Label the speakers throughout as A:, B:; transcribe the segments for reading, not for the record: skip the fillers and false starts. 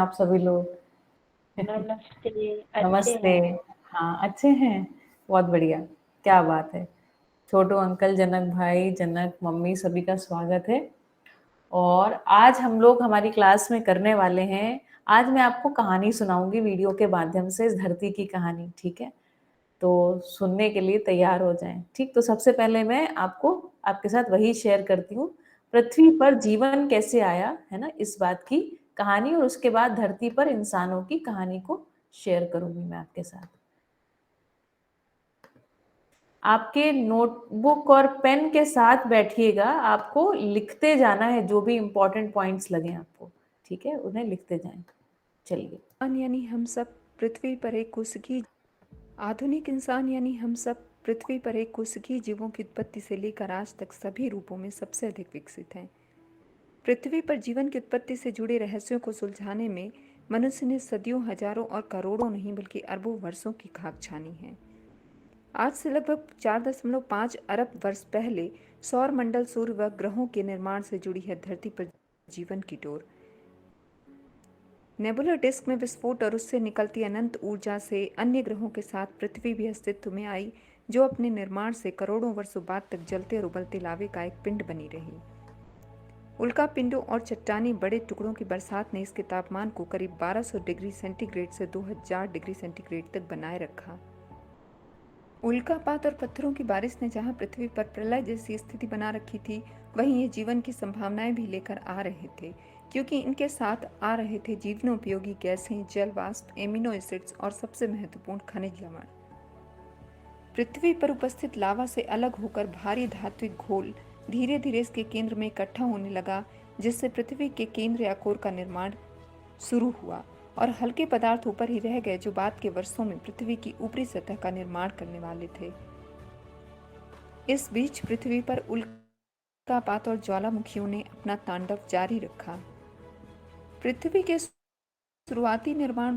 A: आप सभी लोग?
B: नमस्ते, अच्छे
A: नमस्ते।
B: हैं।
A: हाँ, अच्छे हैं? बहुत बढ़िया, क्या बात है। छोटू अंकल, जनक भाई, जनक मम्मी सभी का स्वागत है। और आज हम लोग हमारी क्लास में करने वाले हैं, आज मैं आपको कहानी सुनाऊँगी वीडियो के माध्यम से, इस धरती की कहानी, ठीक है? तो सुनने के लिए तैयार हो जाएँ, ठीक? तो सबसे पहले मैं आपको आपके साथ वही शेयर करती हूँ, पृथ्वी पर जीवन कैसे आया, है ना? इस बात की कहानी और उसके बाद धरती पर इंसानों की कहानी को शेयर करूँगी मैं आपके साथ। आपके नोटबुक और पेन के साथ बैठिएगा, आपको लिखते जाना है जो भी इम्पोर्टेंट पॉइंट्स लगें आपको, ठीक है? उन्हें लिखते जाएँ। चलिए।
C: इंसान यानी हम सब पृथ्वी पर एक कोशिकीय आधुनिक इंसान यानी हम सब पृथ्वी पर एक कोशिकीय जीवों की उत्पत्ति से लेकर आज तक सभी रूपों में सबसे अधिक विकसित हैं। पृथ्वी पर जीवन की उत्पत्ति से जुड़े रहस्यों को सुलझाने में मनुष्य ने सदियों, हजारों और करोड़ों नहीं बल्कि अरबों वर्षों की खाक छानी है। आज से लगभग 4.5 अरब वर्ष पहले सौर मंडल, सूर्य व ग्रहों के निर्माण से जुड़ी है धरती पर जीवन की डोर। नेबुलर डिस्क में विस्फोट और उससे निकलती अनंत ऊर्जा से अन्य ग्रहों के साथ पृथ्वी भी अस्तित्व में आई, जो अपने निर्माण से करोड़ों वर्षों बाद तक जलते और उबलते लावे का एक पिंड बनी रही। उल्का पिंडों और चट्टानी बड़े टुकड़ों की बरसात ने इसके तापमान को करीब 1200 डिग्री सेंटीग्रेड से 2000 डिग्री सेंटीग्रेड तक बनाए रखा। उल्कापात और पत्थरों की बारिश ने जहां पृथ्वी पर प्रलय जैसी स्थिति बना रखी थी, वहीं ये जीवन की संभावनाएं भी लेकर आ रहे थे, क्योंकि इनके साथ आ रहे थे जीवनोपयोगी गैसें, जल वाष्प, एमिनो एसिड्स और सबसे महत्वपूर्ण खनिज लवण। पृथ्वी पर उपस्थित लावा से अलग होकर भारी धात्विक घोल धीरे धीरे इसके केंद्र में इकट्ठा होने लगा, जिससे पृथ्वी के केंद्र या कोर का निर्माण शुरू हुआ और हल्के पदार्थ ऊपर ही रह गए, जो बाद के वर्षों में पृथ्वी की ऊपरी सतह का निर्माण करने वाले थे। इस बीच पृथ्वी पर उल्कापात और ज्वालामुखियों ने अपना तांडव जारी रखा। पृथ्वी के शुरुआती निर्माण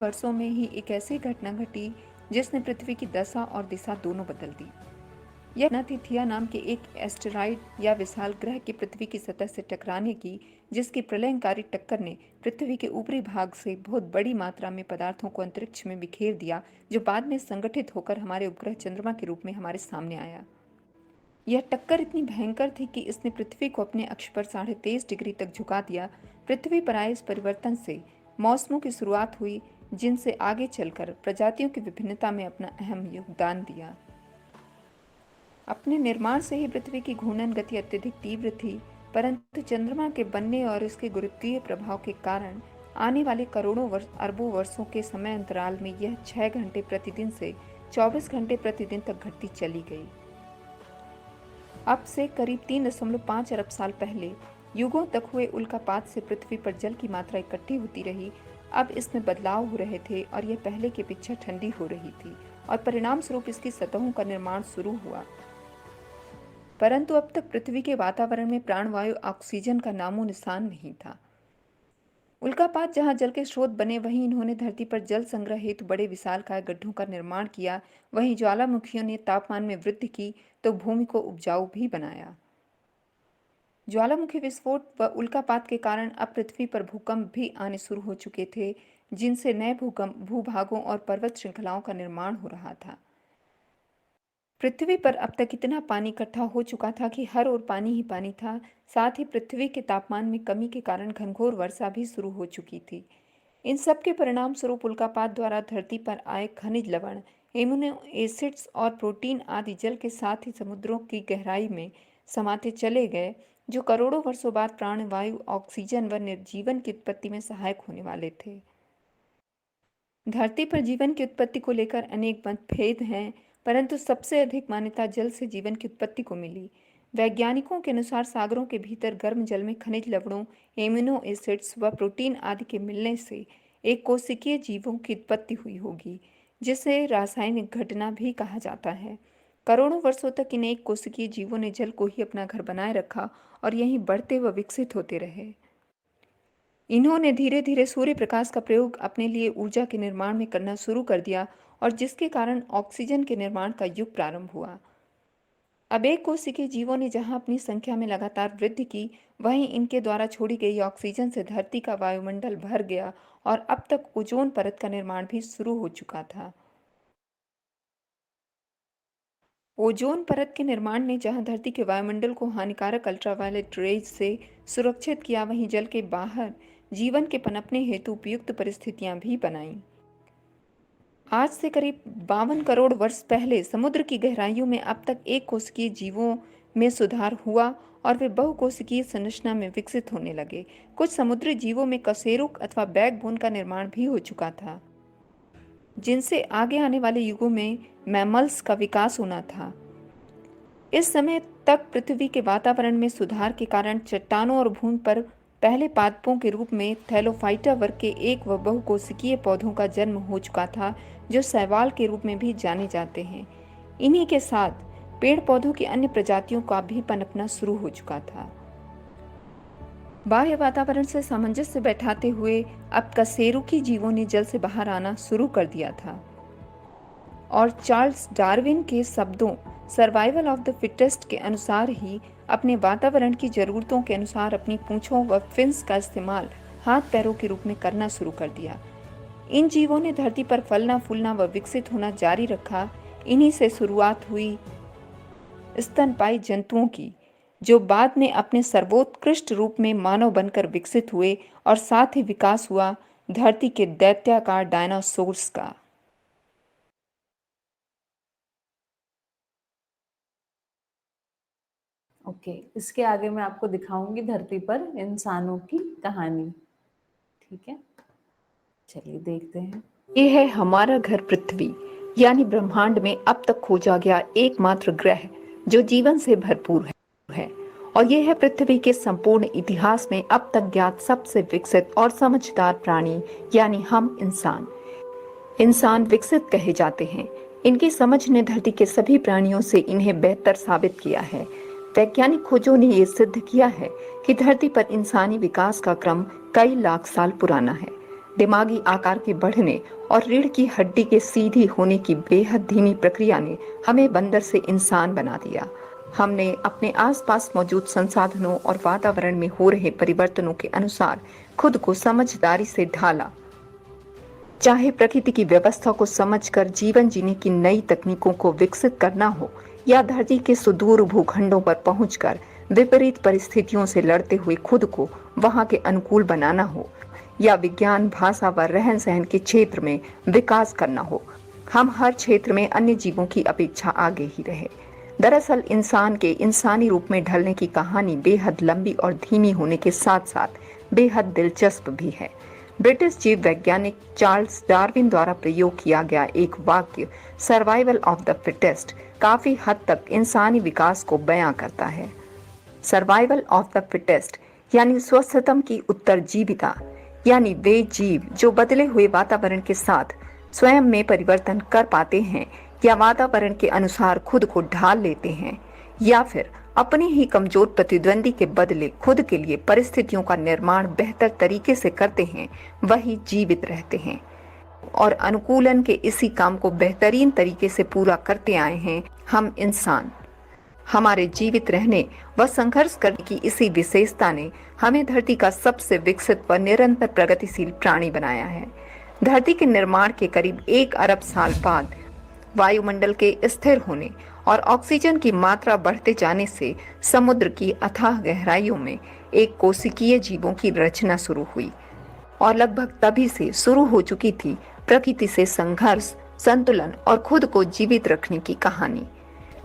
C: वर्षों में ही एक ऐसी घटना घटी जिसने पृथ्वी की दशा और दिशा दोनों बदल दी। यह घटना थी थिया नाम के एक एस्टेरॉयड या विशाल ग्रह के पृथ्वी की सतह से टकराने की, जिसकी प्रलयंकारी टक्कर ने पृथ्वी के ऊपरी भाग से बहुत बड़ी मात्रा में पदार्थों को अंतरिक्ष में बिखेर दिया, जो बाद में संगठित होकर हमारे उपग्रह चंद्रमा के रूप में हमारे सामने आया। यह टक्कर इतनी भयंकर थी कि इसने पृथ्वी को अपने अक्ष पर 23.5 डिग्री तक झुका दिया। पृथ्वी पर आए इस परिवर्तन से मौसमों की शुरुआत हुई, जिनसे आगे चलकर प्रजातियों की विभिन्नता में अपना अहम योगदान दिया। अपने निर्माण से ही पृथ्वी की घूर्णन गति अत्यधिक तीव्र थी, परंतु चंद्रमा के बनने और इसके गुरुत्वीय प्रभाव के कारण आने वाले करोड़ों अरबों वर्षों के समय अंतराल में यह 6 घंटे प्रतिदिन से 24 घंटे प्रतिदिन तक घटती चली गई। अब से करीब 3.5 अरब साल पहले युगों तक हुए उल्कापात से पृथ्वी पर जल की मात्रा इकट्ठी होती रही। अब इसमें बदलाव हो रहे थे और यह पहले की अपेक्षा ठंडी हो रही थी और परिणाम स्वरूप इसकी सतहों का निर्माण शुरू हुआ। परंतु अब तक पृथ्वी के वातावरण में प्राणवायु ऑक्सीजन का नामो निशान नहीं था। उल्कापात जहां जल के स्रोत बने, वहीं इन्होंने धरती पर जल संग्रह हेतु बड़े विशालकाय गड्ढों का निर्माण किया। वहीं ज्वालामुखियों ने तापमान में वृद्धि की तो भूमि को उपजाऊ भी बनाया। ज्वालामुखी विस्फोट व उल्कापात के कारण अब पृथ्वी पर भूकंप भी आने शुरू हो चुके थे, जिनसे नए भूभागों और पर्वत श्रृंखलाओं का निर्माण हो रहा था। पृथ्वी पर अब तक इतना पानी इकट्ठा हो चुका था कि हर ओर पानी ही पानी था। साथ ही पृथ्वी के तापमान में कमी के कारण घनघोर वर्षा भी शुरू हो चुकी थी। इन सब के परिणाम स्वरूप उल्कापात द्वारा धरती पर आए खनिज लवण, एमिनो एसिड्स और प्रोटीन आदि जल के साथ ही समुद्रों की गहराई में समाते चले गए, जो करोड़ों वर्षों बाद प्राणवायु, ऑक्सीजन व निर्जीवन की उत्पत्ति में सहायक होने वाले थे। धरती पर जीवन की उत्पत्ति को लेकर अनेक मतभेद हैं, परंतु सबसे अधिक मान्यता जल से जीवन की उत्पत्ति को मिली। वैज्ञानिकों के अनुसार सागरों के भीतर गर्म जल में खनिज लवणों, एमिनो एसिड्स व प्रोटीन आदि के मिलने से एक कोशिकीय जीवों की उत्पत्ति हुई होगी, जिसे रासायनिक घटना भी कहा जाता है। करोड़ों वर्षों तक इन एक कोशिकीय जीवों ने जल को ही अपना घर बनाए रखा और यहीं बढ़ते व विकसित होते रहे। इन्होंने धीरे धीरे सूर्य प्रकाश का प्रयोग अपने लिए ऊर्जा के निर्माण में करना शुरू कर दिया और जिसके कारण ऑक्सीजन के निर्माण का युग प्रारंभ हुआ। अब एक कोशिकीय जीवों ने जहां अपनी संख्या में लगातार वृद्धि की, वहीं इनके द्वारा छोड़ी गई ऑक्सीजन से धरती का वायुमंडल भर गया और अब तक ओजोन परत का निर्माण भी शुरू हो चुका था। ओजोन परत के निर्माण ने जहां धरती के वायुमंडल को हानिकारक अल्ट्रावायलेट रेज से सुरक्षित किया, वहीं जल के बाहर जीवन के पनपने हेतु उपयुक्त परिस्थितियां भी बनाई। आज से करीब 52 करोड़ वर्ष पहले समुद्र की गहराइयों में अब तक एक कोशिकीय जीवों में सुधार हुआ और वे बहुकोशिकीय संरचना में विकसित होने लगे। कुछ समुद्री जीवों में कशेरुक अथवा बैकबोन का निर्माण भी हो चुका था, जिनसे आगे आने वाले युगों में मैमल्स का विकास होना था। इस समय तक पृथ्वी के वातावरण में सुधार के कारण चट्टानों और भूमि पर पहले पादपों के रूप में थैलोफाइटा वर्ग के एक व बहुकोशिकीय पौधों का जन्म हो चुका था, जो शैवाल के रूप में भी जाने जाते हैं। इन्हीं के साथ पेड़ पौधों की अन्य प्रजातियों का भी पनपना शुरू हो चुका था। बाह्य वातावरण से सामंजस्य बैठाते हुए अब कशेरुकी जीवों ने जल से बाहर आना शुरू कर दिया था और चार्ल्स डार्विन के शब्दों सर्वाइवल ऑफ द फिटेस्ट के अनुसार ही अपने वातावरण की जरूरतों के अनुसार अपनी पूंछों व फिन्स का इस्तेमाल हाथ पैरों के रूप में करना शुरू कर दिया। इन जीवों ने धरती पर फलना फूलना व विकसित होना जारी रखा। इन्हीं से शुरुआत हुई स्तनपायी जंतुओं की, जो बाद में अपने सर्वोत्कृष्ट रूप में मानव बनकर विकसित हुए और साथ ही विकास हुआ धरती के दैत्याकार डायनासोर्स का।
A: ओके, इसके आगे मैं आपको दिखाऊंगी धरती पर इंसानों की कहानी। ठीक है, चलिए देखते हैं।
C: ये है हमारा घर पृथ्वी, यानी ब्रह्मांड में अब तक खोजा गया एकमात्र ग्रह जो जीवन से भरपूर है। और यह है पृथ्वी के संपूर्ण इतिहास में अब तक ज्ञात सबसे विकसित और समझदार प्राणी, यानी हम इंसान। इंसान विकसित कहे जाते हैं। इनकी समझ ने धरती के सभी प्राणियों से इन्हें बेहतर साबित किया है। वैज्ञानिक खोजों ने यह सिद्ध किया है कि धरती पर इंसानी विकास का क्रम कई लाख साल पुराना है। दिमागी आकार के बढ़ने और रीढ़ की हड्डी के सीधी होने की बेहद धीमी प्रक्रिया ने हमें बंदर से इंसान बना दिया। हमने अपने आसपास मौजूद संसाधनों और वातावरण में हो रहे परिवर्तनों के अनुसार खुद को समझदारी से ढाला। चाहे प्रकृति की व्यवस्था को समझकर जीवन जीने की नई तकनीकों को विकसित करना हो, या धरती के सुदूर भूखंडों पर पहुंचकर विपरीत परिस्थितियों से लड़ते हुए खुद को वहां के अनुकूल बनाना हो, या विज्ञान, भाषा व रहन सहन के क्षेत्र में विकास करना हो, हम हर क्षेत्र में अन्य जीवों की अपेक्षा आगे ही रहे। दरअसल इंसान के इंसानी रूप में ढलने की कहानी बेहद लंबी और धीमी होने के साथ साथ बेहद दिलचस्प भी है। ब्रिटिश जीव वैज्ञानिक चार्ल्स डार्विन द्वारा प्रयोग किया गया एक वाक्य सर्वाइवल ऑफ द फिटेस्ट काफी हद तक इंसानी विकास को बयां करता है। सर्वाइवल ऑफ द फिटेस्ट यानी स्वस्थतम की उत्तरजीविता, यानी वे जीव जो बदले हुए वातावरण के साथ स्वयं में परिवर्तन कर पाते हैं, या वातावरण के अनुसार खुद को ढाल लेते हैं, या फिर अपने ही कमजोर प्रतिद्वंदी के बदले खुद के लिए परिस्थितियों का निर्माण बेहतर तरीके से करते हैं, वही जीवित रहते हैं। और अनुकूलन के इसी काम को बेहतरीन तरीके से पूरा करते आए हैं हम इंसान। हमारे जीवित रहने व संघर्ष करने की इसी विशेषता ने हमें धरती का सबसे विकसित व निरंतर प्रगतिशील प्राणी बनाया है। धरती के निर्माण के करीब 1 अरब साल बाद वायुमंडल के स्थिर होने और ऑक्सीजन की मात्रा बढ़ते जाने से समुद्र की अथाह गहराइयों में एक कोशिकीय जीवों की रचना शुरू हुई, और लगभग तभी से शुरू हो चुकी थी प्रकृति से संघर्ष, संतुलन और खुद को जीवित रखने की कहानी।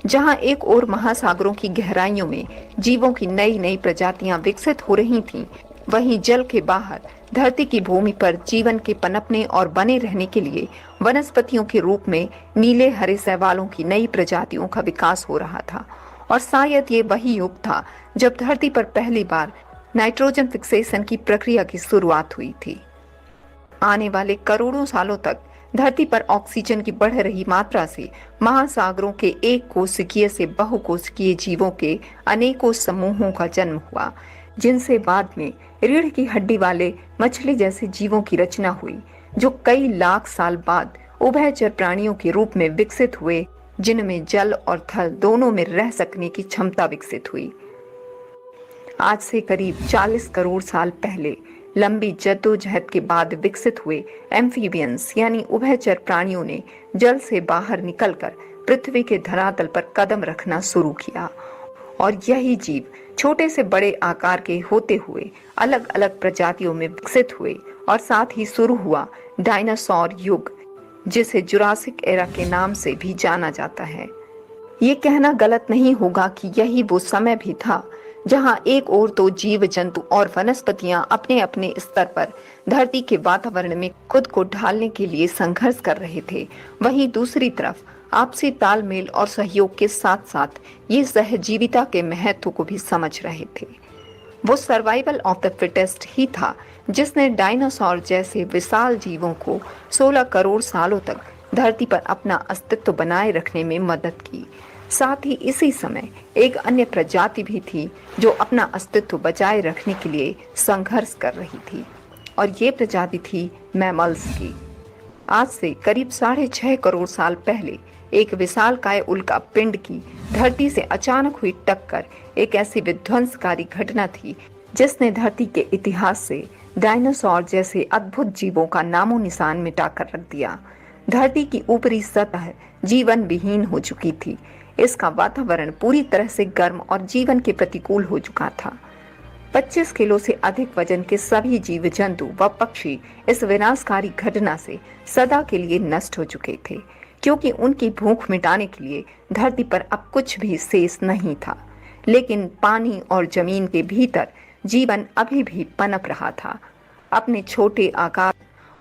C: जहां एक ओर महासागरों की गहराइयों में जीवों की नई नई प्रजातियां विकसित हो रही थीं, वहीं जल के बाहर धरती की भूमि पर जीवन के पनपने और बने रहने के लिए वनस्पतियों के रूप में नीले हरे शैवालों की नई प्रजातियों का विकास हो रहा था। और शायद ये वही युग था जब धरती पर पहली बार नाइट्रोजन फिक्सेशन की प्रक्रिया की शुरुआत हुई थी। आने वाले करोड़ों सालों तक धरती पर ऑक्सीजन की बढ़ रही मात्रा से महासागरों के एक कोशिकीय से बहुकोशिकीय जीवों के अनेकों समूहों का जन्म हुआ, जिनसे बाद में रीढ़ की हड्डी वाले मछली जैसे जीवों की रचना हुई, जो कई लाख साल बाद उभयचर प्राणियों के रूप में विकसित हुए, जिनमें जल और थल दोनों में रह सकने की क्षमता विकसित हुई। आज से करीब 40 करोड़ साल पहले लंबी जद्दोजहद के बाद विकसित हुए एम्फीबियंस यानी उभयचर प्राणियों ने जल से बाहर निकलकर पृथ्वी के धरातल पर कदम रखना शुरू किया और यही जीव छोटे से बड़े आकार के होते हुए अलग अलग प्रजातियों में विकसित हुए और साथ ही शुरू हुआ डायनासोर युग, जिसे जुरासिक एरा के नाम से भी जाना जाता है। ये कहना गलत नहीं होगा कि यही वो समय भी था जहां एक ओर तो जीव जंतु और वनस्पतियां अपने अपने स्तर पर धरती के वातावरण में खुद को ढालने के लिए संघर्ष कर रहे थे, वहीं दूसरी तरफ आपसी तालमेल और सहयोग के साथ साथ ये सहजीविता के महत्व को भी समझ रहे थे। वो सर्वाइवल ऑफ द फिटेस्ट ही था जिसने डायनासोर जैसे विशाल जीवों को 16 करोड़ सालों तक धरती पर अपना अस्तित्व बनाए रखने में मदद की। साथ ही इसी समय एक अन्य प्रजाति भी थी जो अपना अस्तित्व बचाए रखने के लिए संघर्ष कर रही थी, और ये प्रजाति थी मैमल्स की। आज से करीब 6.5 करोड़ साल पहले एक विशालकाय उल्का पिंड की धरती से अचानक हुई टक्कर एक ऐसी विध्वंसकारी घटना थी जिसने धरती के इतिहास से डायनासोर जैसे अद्भुत जीवों का नामो निशान मिटाकर रख दिया। धरती की ऊपरी सतह जीवन विहीन हो चुकी थी। इसका वातावरण पूरी तरह से गर्म और जीवन के प्रतिकूल हो चुका था। 25 किलो से अधिक वजन के सभी जीव जंतु व पक्षी इस विनाशकारी घटना से सदा के लिए नष्ट हो चुके थे, क्योंकि उनकी भूख मिटाने के लिए धरती पर अब कुछ भी शेष नहीं था। लेकिन पानी और जमीन के भीतर जीवन अभी भी पनप रहा था। अपने छोटे आकार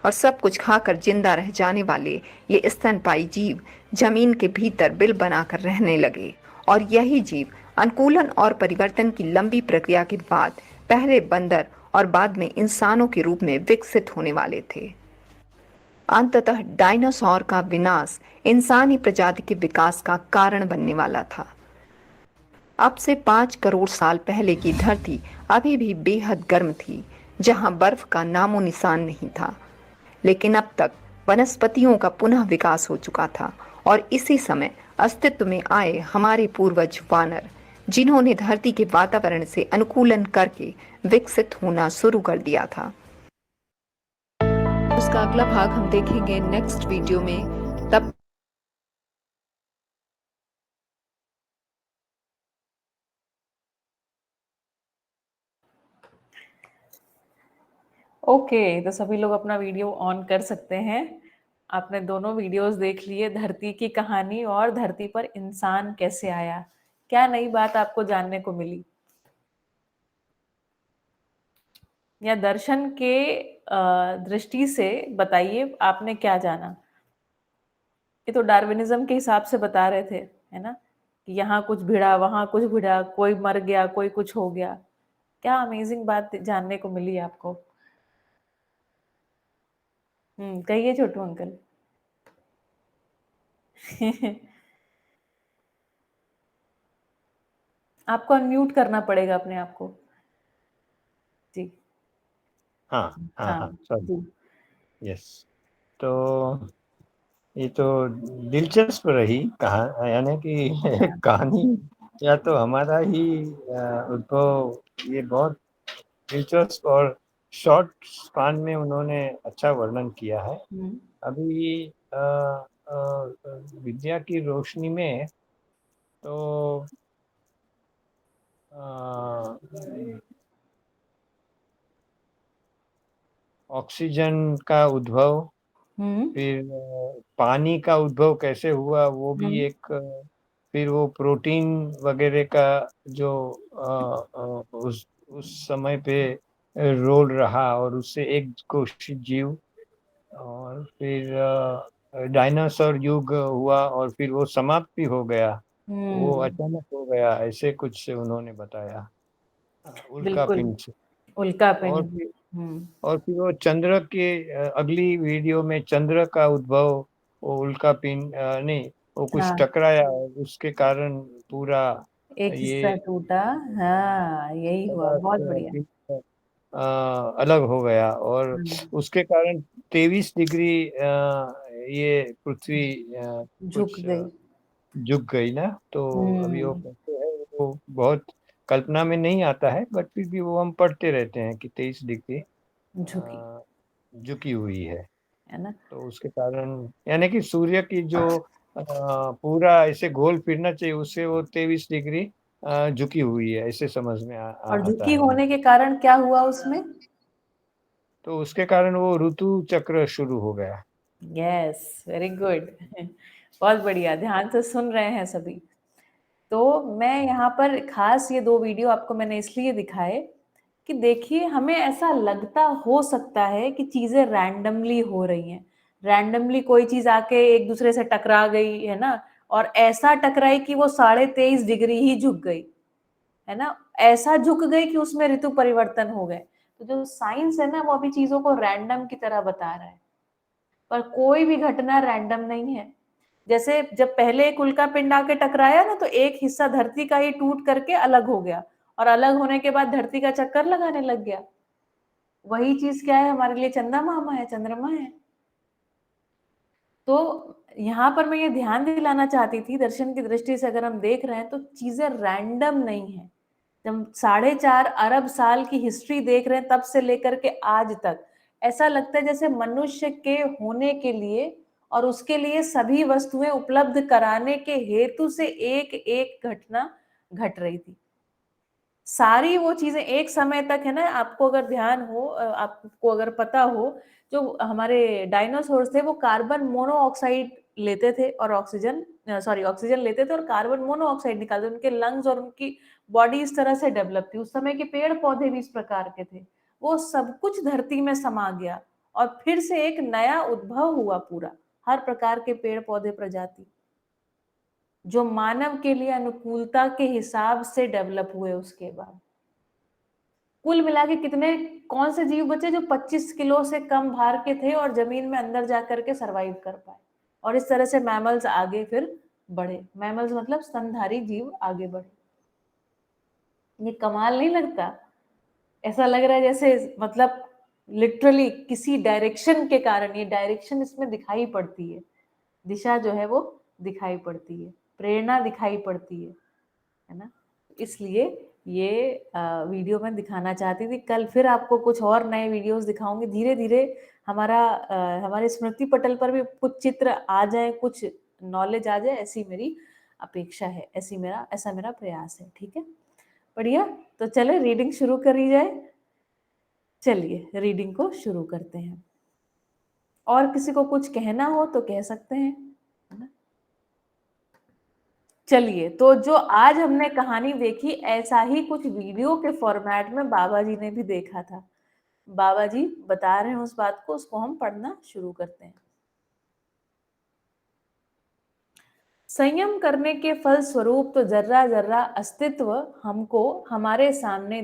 C: और सब कुछ खाकर जिंदा रह जाने वाले ये स्तनपायी जीव जमीन के भीतर बिल बनाकर रहने लगे, और यही जीव अनुकूलन और परिवर्तन की लंबी प्रक्रिया के बाद पहले बंदर और बाद में इंसानों के रूप में विकसित होने वाले थे। अंततः डायनासोर का विनाश इंसानी प्रजाति के विकास का कारण बनने वाला था। अब से 5 करोड़ साल पहले की धरती अभी भी बेहद गर्म थी, जहां बर्फ का नामो निशान नहीं था। लेकिन अब तक वनस्पतियों का पुनः विकास हो चुका था, और इसी समय अस्तित्व में आए हमारे पूर्वज वानर, जिन्होंने धरती के वातावरण से अनुकूलन करके विकसित होना शुरू कर दिया था। उसका अगला भाग हम देखेंगे नेक्स्ट वीडियो में। तब
A: ओके, तो सभी लोग अपना वीडियो ऑन कर सकते हैं। आपने दोनों वीडियोस देख लिए, धरती की कहानी और धरती पर इंसान कैसे आया। क्या नई बात आपको जानने को मिली, या दर्शन के दृष्टि से बताइए आपने क्या जाना। ये तो डार्विनिज्म के हिसाब से बता रहे थे, है ना, कि यहाँ कुछ भिड़ा, वहां कुछ भिड़ा, कोई मर गया, कोई कुछ हो गया। क्या अमेजिंग बात जानने को मिली आपको। कहिए छोटू अंकल। आपको अनम्यूट करना पड़ेगा अपने आप को जी।
D: हाँ हाँ हाँ, सॉरी,
A: जी।
D: यस। तो ये तो दिलचस्प रही यानी कि कहानी, या तो हमारा ही उद्भव। ये बहुत दिलचस्प और शॉर्ट स्पान में उन्होंने अच्छा वर्णन किया है। अभी विद्या की रोशनी में तो ऑक्सीजन का उद्भव, फिर पानी का उद्भव कैसे हुआ वो भी एक, फिर वो प्रोटीन वगैरह का जो उस समय पे रोल रहा, और उससे एक कोशिश जीव, और फिर डायनासोर युग हुआ, और फिर वो समाप्त भी हो गया, वो अचानक हो गया, ऐसे कुछ उन्होंने बताया उल्का पिंड से।
A: उल्का पिंड।
D: और फिर वो चंद्र के अगली वीडियो में चंद्र का उद्भव, वो उल्का पिंड नहीं, वो कुछ टकराया, उसके कारण पूरा
A: एक हिस्सा टूटा। हाँ, यही हुआ। बहुत बढ़िया।
D: अलग हो गया, और उसके कारण 23 डिग्री ये पृथ्वी
A: झुक गई
D: ना। तो अभी वो कहते हैं वो बहुत कल्पना में नहीं आता है, बट फिर भी वो हम पढ़ते रहते हैं कि 23 डिग्री
A: झुकी,
D: झुकी हुई
A: है ना।
D: तो उसके कारण यानी कि सूर्य की जो पूरा ऐसे गोल फिरना चाहिए, उससे वो 23 डिग्री झुकी हुई है, ऐसे समझ में
A: और
D: आता
A: झुकी
D: है
A: होने
D: मुझे।
A: के कारण क्या हुआ उसमें?
D: तो उसके कारण वो ऋतु चक्र शुरू हो गया।
A: Yes, very good. बहुत बढ़िया, ध्यान से सुन रहे हैं सभी। तो मैं यहाँ पर खास ये 2 वीडियो आपको मैंने इसलिए दिखाए कि देखिए, हमें ऐसा लगता हो सकता है कि चीजें रैंडमली हो रही हैं। रैंडमली कोई चीज आके एक दूसरे से टकरा गई, है ना, और ऐसा टकराई कि वो 23.5 डिग्री ही झुक गई, है ना, ऐसा झुक गई कि उसमें ऋतु परिवर्तन हो गए। तो जो साइंस है ना, वो अभी चीजों को रैंडम की तरह बता रहा है, पर कोई भी घटना रैंडम नहीं है। जैसे जब पहले एक उल्का पिंड आके टकराया ना, तो एक हिस्सा धरती का ही टूट करके अलग हो गया, और अलग होने के बाद धरती का चक्कर लगाने लग गया। वही चीज क्या है हमारे लिए? चंदा मामा है, चंद्रमा है। तो यहाँ पर मैं ये ध्यान दिलाना चाहती थी, दर्शन की दृष्टि से अगर हम देख रहे हैं तो चीजें रैंडम नहीं है। जब 4.5 अरब साल की हिस्ट्री देख रहे हैं, तब से लेकर के आज तक, ऐसा लगता है जैसे मनुष्य के होने के लिए और उसके लिए सभी वस्तुएं उपलब्ध कराने के हेतु से एक एक घटना घट रही थी। सारी वो चीजें एक समय तक, है ना, आपको अगर ध्यान हो, आपको अगर पता हो, जो हमारे डायनासोर्स थे वो कार्बन मोनोऑक्साइड लेते थे और ऑक्सीजन लेते थे और कार्बन मोनोऑक्साइड निकालते, उनके लंग्स और उनकी बॉडी इस तरह से डेवलप थी। उस समय के पेड़ पौधे भी इस प्रकार के थे। वो सब कुछ धरती में समा गया और फिर से एक नया उद्भव हुआ पूरा, हर प्रकार के पेड़ पौधे प्रजाति, जो मानव के लिए अनुकूलता के हिसाब से डेवलप हुए। उसके बाद कुल मिला के कितने, कौन से जीव बचे जो 25 किलो से कम भार के थे और जमीन में अंदर जाकर के सरवाइव कर पाए? और इस तरह से मैमल्स आगे फिर बढ़े। मैमल्स मतलब स्तनधारी जीव आगे बढ़े। ये कमाल नहीं लगता? ऐसा लग रहा है जैसे, मतलब लिटरली किसी डायरेक्शन के कारण, ये डायरेक्शन इसमें दिखाई पड़ती है, दिशा जो है वो दिखाई पड़ती है, प्रेरणा दिखाई पड़ती है ना। इसलिए ये वीडियो मैं दिखाना चाहती थी। कल फिर आपको कुछ और नए वीडियोस दिखाऊंगी। धीरे धीरे हमारे स्मृति पटल पर भी कुछ चित्र आ जाए, कुछ नॉलेज आ जाए, ऐसी मेरी अपेक्षा है, ऐसा मेरा प्रयास है। ठीक है, बढ़िया। तो चले रीडिंग शुरू करी जाए। चलिए रीडिंग को शुरू करते हैं। और किसी को कुछ कहना हो तो कह सकते हैं, है ना। चलिए, तो जो आज हमने कहानी देखी, ऐसा ही कुछ वीडियो के फॉर्मेट में बाबा जी ने भी देखा था। बाबा जी बता रहे हैं उस बात को, उसको हम पढ़ना शुरू करते हैं। संयम करने के फल स्वरूप तो जर्रा जर्रा अस्तित्व हमको हमारे सामने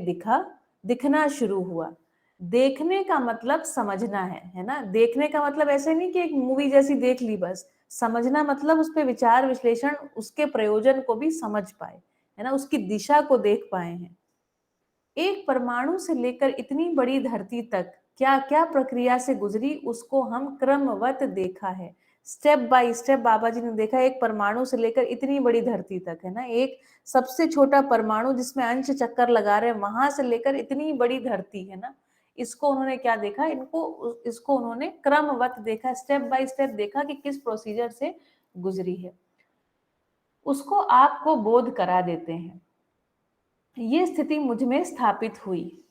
A: दिखना शुरू हुआ। देखने का मतलब समझना है ना। देखने का मतलब ऐसे नहीं कि एक मूवी जैसी देख ली बस। समझना मतलब उस पर विचार विश्लेषण, उसके प्रयोजन को भी समझ पाए, है ना, उसकी दिशा को देख पाए हैं। एक परमाणु से लेकर इतनी बड़ी धरती तक क्या क्या प्रक्रिया से गुजरी, उसको हम क्रमवत देखा है। स्टेप बाय स्टेप बाबा जी ने देखा, एक परमाणु से लेकर इतनी बड़ी धरती तक, है ना, एक सबसे छोटा परमाणु जिसमें अंश चक्कर लगा रहे हैं, वहां से लेकर इतनी बड़ी धरती, है ना, इसको उन्होंने क्या देखा, इसको उन्होंने क्रमवत देखा, स्टेप बाय स्टेप देखा कि किस प्रोसीजर से गुजरी है। उसको आपको बोध करा देते हैं। ये स्थिति मुझ में स्थापित हुई।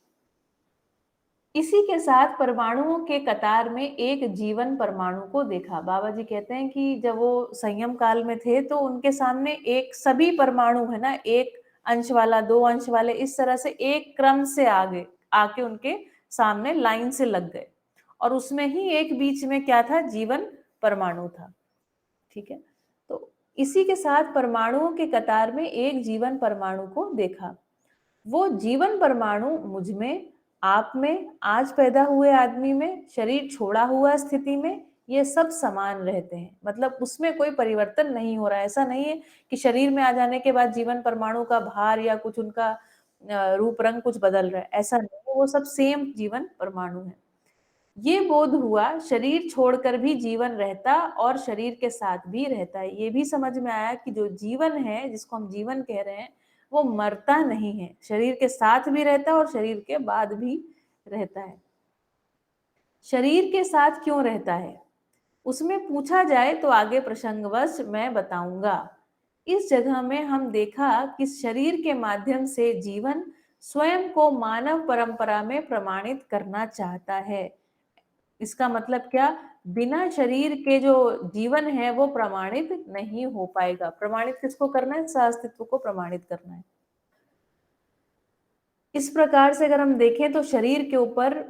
A: इसी के साथ परमाणुओं के कतार में एक जीवन परमाणु को देखा। बाबा जी कहते हैं कि जब वो संयम काल में थे तो उनके सामने एक सभी परमाणु, है ना, एक अंश वाला, 2 अंश वाले, इस तरह से एक क्रम से आके उनके सामने लाइन से लग गए, और उसमें ही एक बीच में क्या था, जीवन परमाणु था। ठीक है, तो इसी के साथ परमाणुओं के कतार में एक जीवन परमाणु को देखा। वो जीवन परमाणु मुझ में, आप में, आज पैदा हुए आदमी में, शरीर छोड़ा हुआ स्थिति में, ये सब समान रहते हैं। मतलब उसमें कोई परिवर्तन नहीं हो रहा है। ऐसा नहीं है कि शरीर में आ जाने के बाद जीवन परमाणु का भार या कुछ उनका रूप रंग कुछ बदल रहा है, ऐसा नहीं है। वो सब सेम जीवन परमाणु है। ये बोध हुआ, शरीर छोड़कर भी जीवन रहता और शरीर के साथ भी रहता है। ये भी समझ में आया कि जो जीवन है, जिसको हम जीवन कह रहे हैं, वो मरता नहीं है, शरीर के साथ भी रहता है और शरीर के बाद भी रहता है। शरीर के साथ क्यों रहता है उसमें पूछा जाए तो आगे प्रसंगवश मैं बताऊंगा। इस जगह में हम देखा कि शरीर के माध्यम से जीवन स्वयं को मानव परंपरा में प्रमाणित करना चाहता है। इसका मतलब क्या, बिना शरीर के जो जीवन है वो प्रमाणित नहीं हो पाएगा। प्रमाणित किसको करना है, सहअस्तित्व को प्रमाणित करना है। इस प्रकार से अगर हम देखें तो शरीर के ऊपर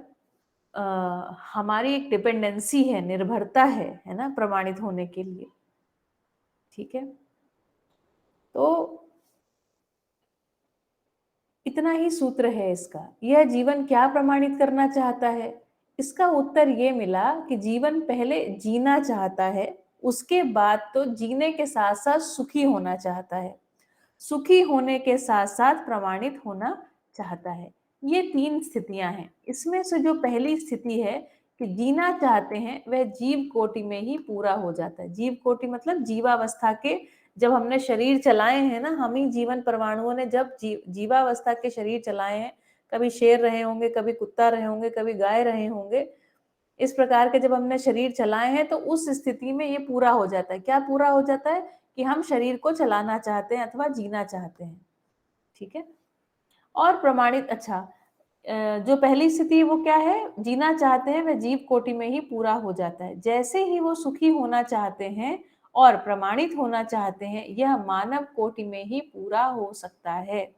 A: हमारी एक डिपेंडेंसी है, निर्भरता है ना, प्रमाणित होने के लिए। ठीक है, तो इतना ही सूत्र है इसका। यह जीवन क्या प्रमाणित करना चाहता है, इसका उत्तर ये मिला कि जीवन पहले जीना चाहता है, उसके बाद तो जीने के साथ साथ सुखी होना चाहता है, सुखी होने के साथ साथ प्रमाणित होना चाहता है। ये 3 स्थितियां हैं। इसमें से जो पहली स्थिति है कि जीना चाहते हैं, वह जीव कोटि में ही पूरा हो जाता है। जीव कोटि मतलब जीवावस्था के, जब हमने शरीर चलाए हैं ना, हम ही जीवन परमाणुओं ने जब जीवावस्था के शरीर चलाए हैं, कभी शेर रहे होंगे, कभी कुत्ता रहे होंगे, कभी गाय रहे होंगे, इस प्रकार के जब हमने शरीर चलाए हैं तो उस स्थिति में ये पूरा हो जाता है। क्या पूरा हो जाता है कि हम शरीर को चलाना चाहते हैं अथवा जीना चाहते हैं। ठीक है, और प्रमाणित, अच्छा, जो पहली स्थिति वो क्या है, जीना चाहते हैं, वह जीव कोटि में ही पूरा हो जाता है। जैसे ही वो सुखी होना चाहते हैं और प्रमाणित होना चाहते हैं, यह मानव कोटि में ही पूरा हो सकता है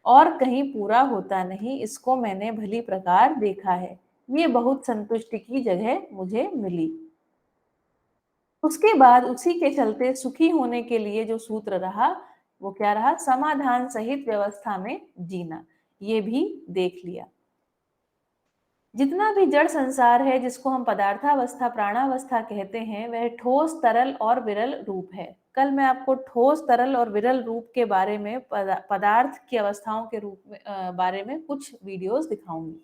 A: और कहीं पूरा होता नहीं। इसको मैंने भली प्रकार देखा है। ये बहुत संतुष्टि की जगह मुझे मिली। उसके बाद उसी के चलते सुखी होने के लिए जो सूत्र रहा वो क्या रहा, समाधान सहित व्यवस्था में जीना। ये भी देख लिया। जितना भी जड़ संसार है, जिसको हम पदार्थावस्था प्राणावस्था कहते हैं, वह ठोस तरल और विरल रूप है। कल मैं आपको ठोस तरल और विरल रूप के बारे में, पदार्थ की अवस्थाओं के रूप में बारे में कुछ वीडियोस दिखाऊंगी।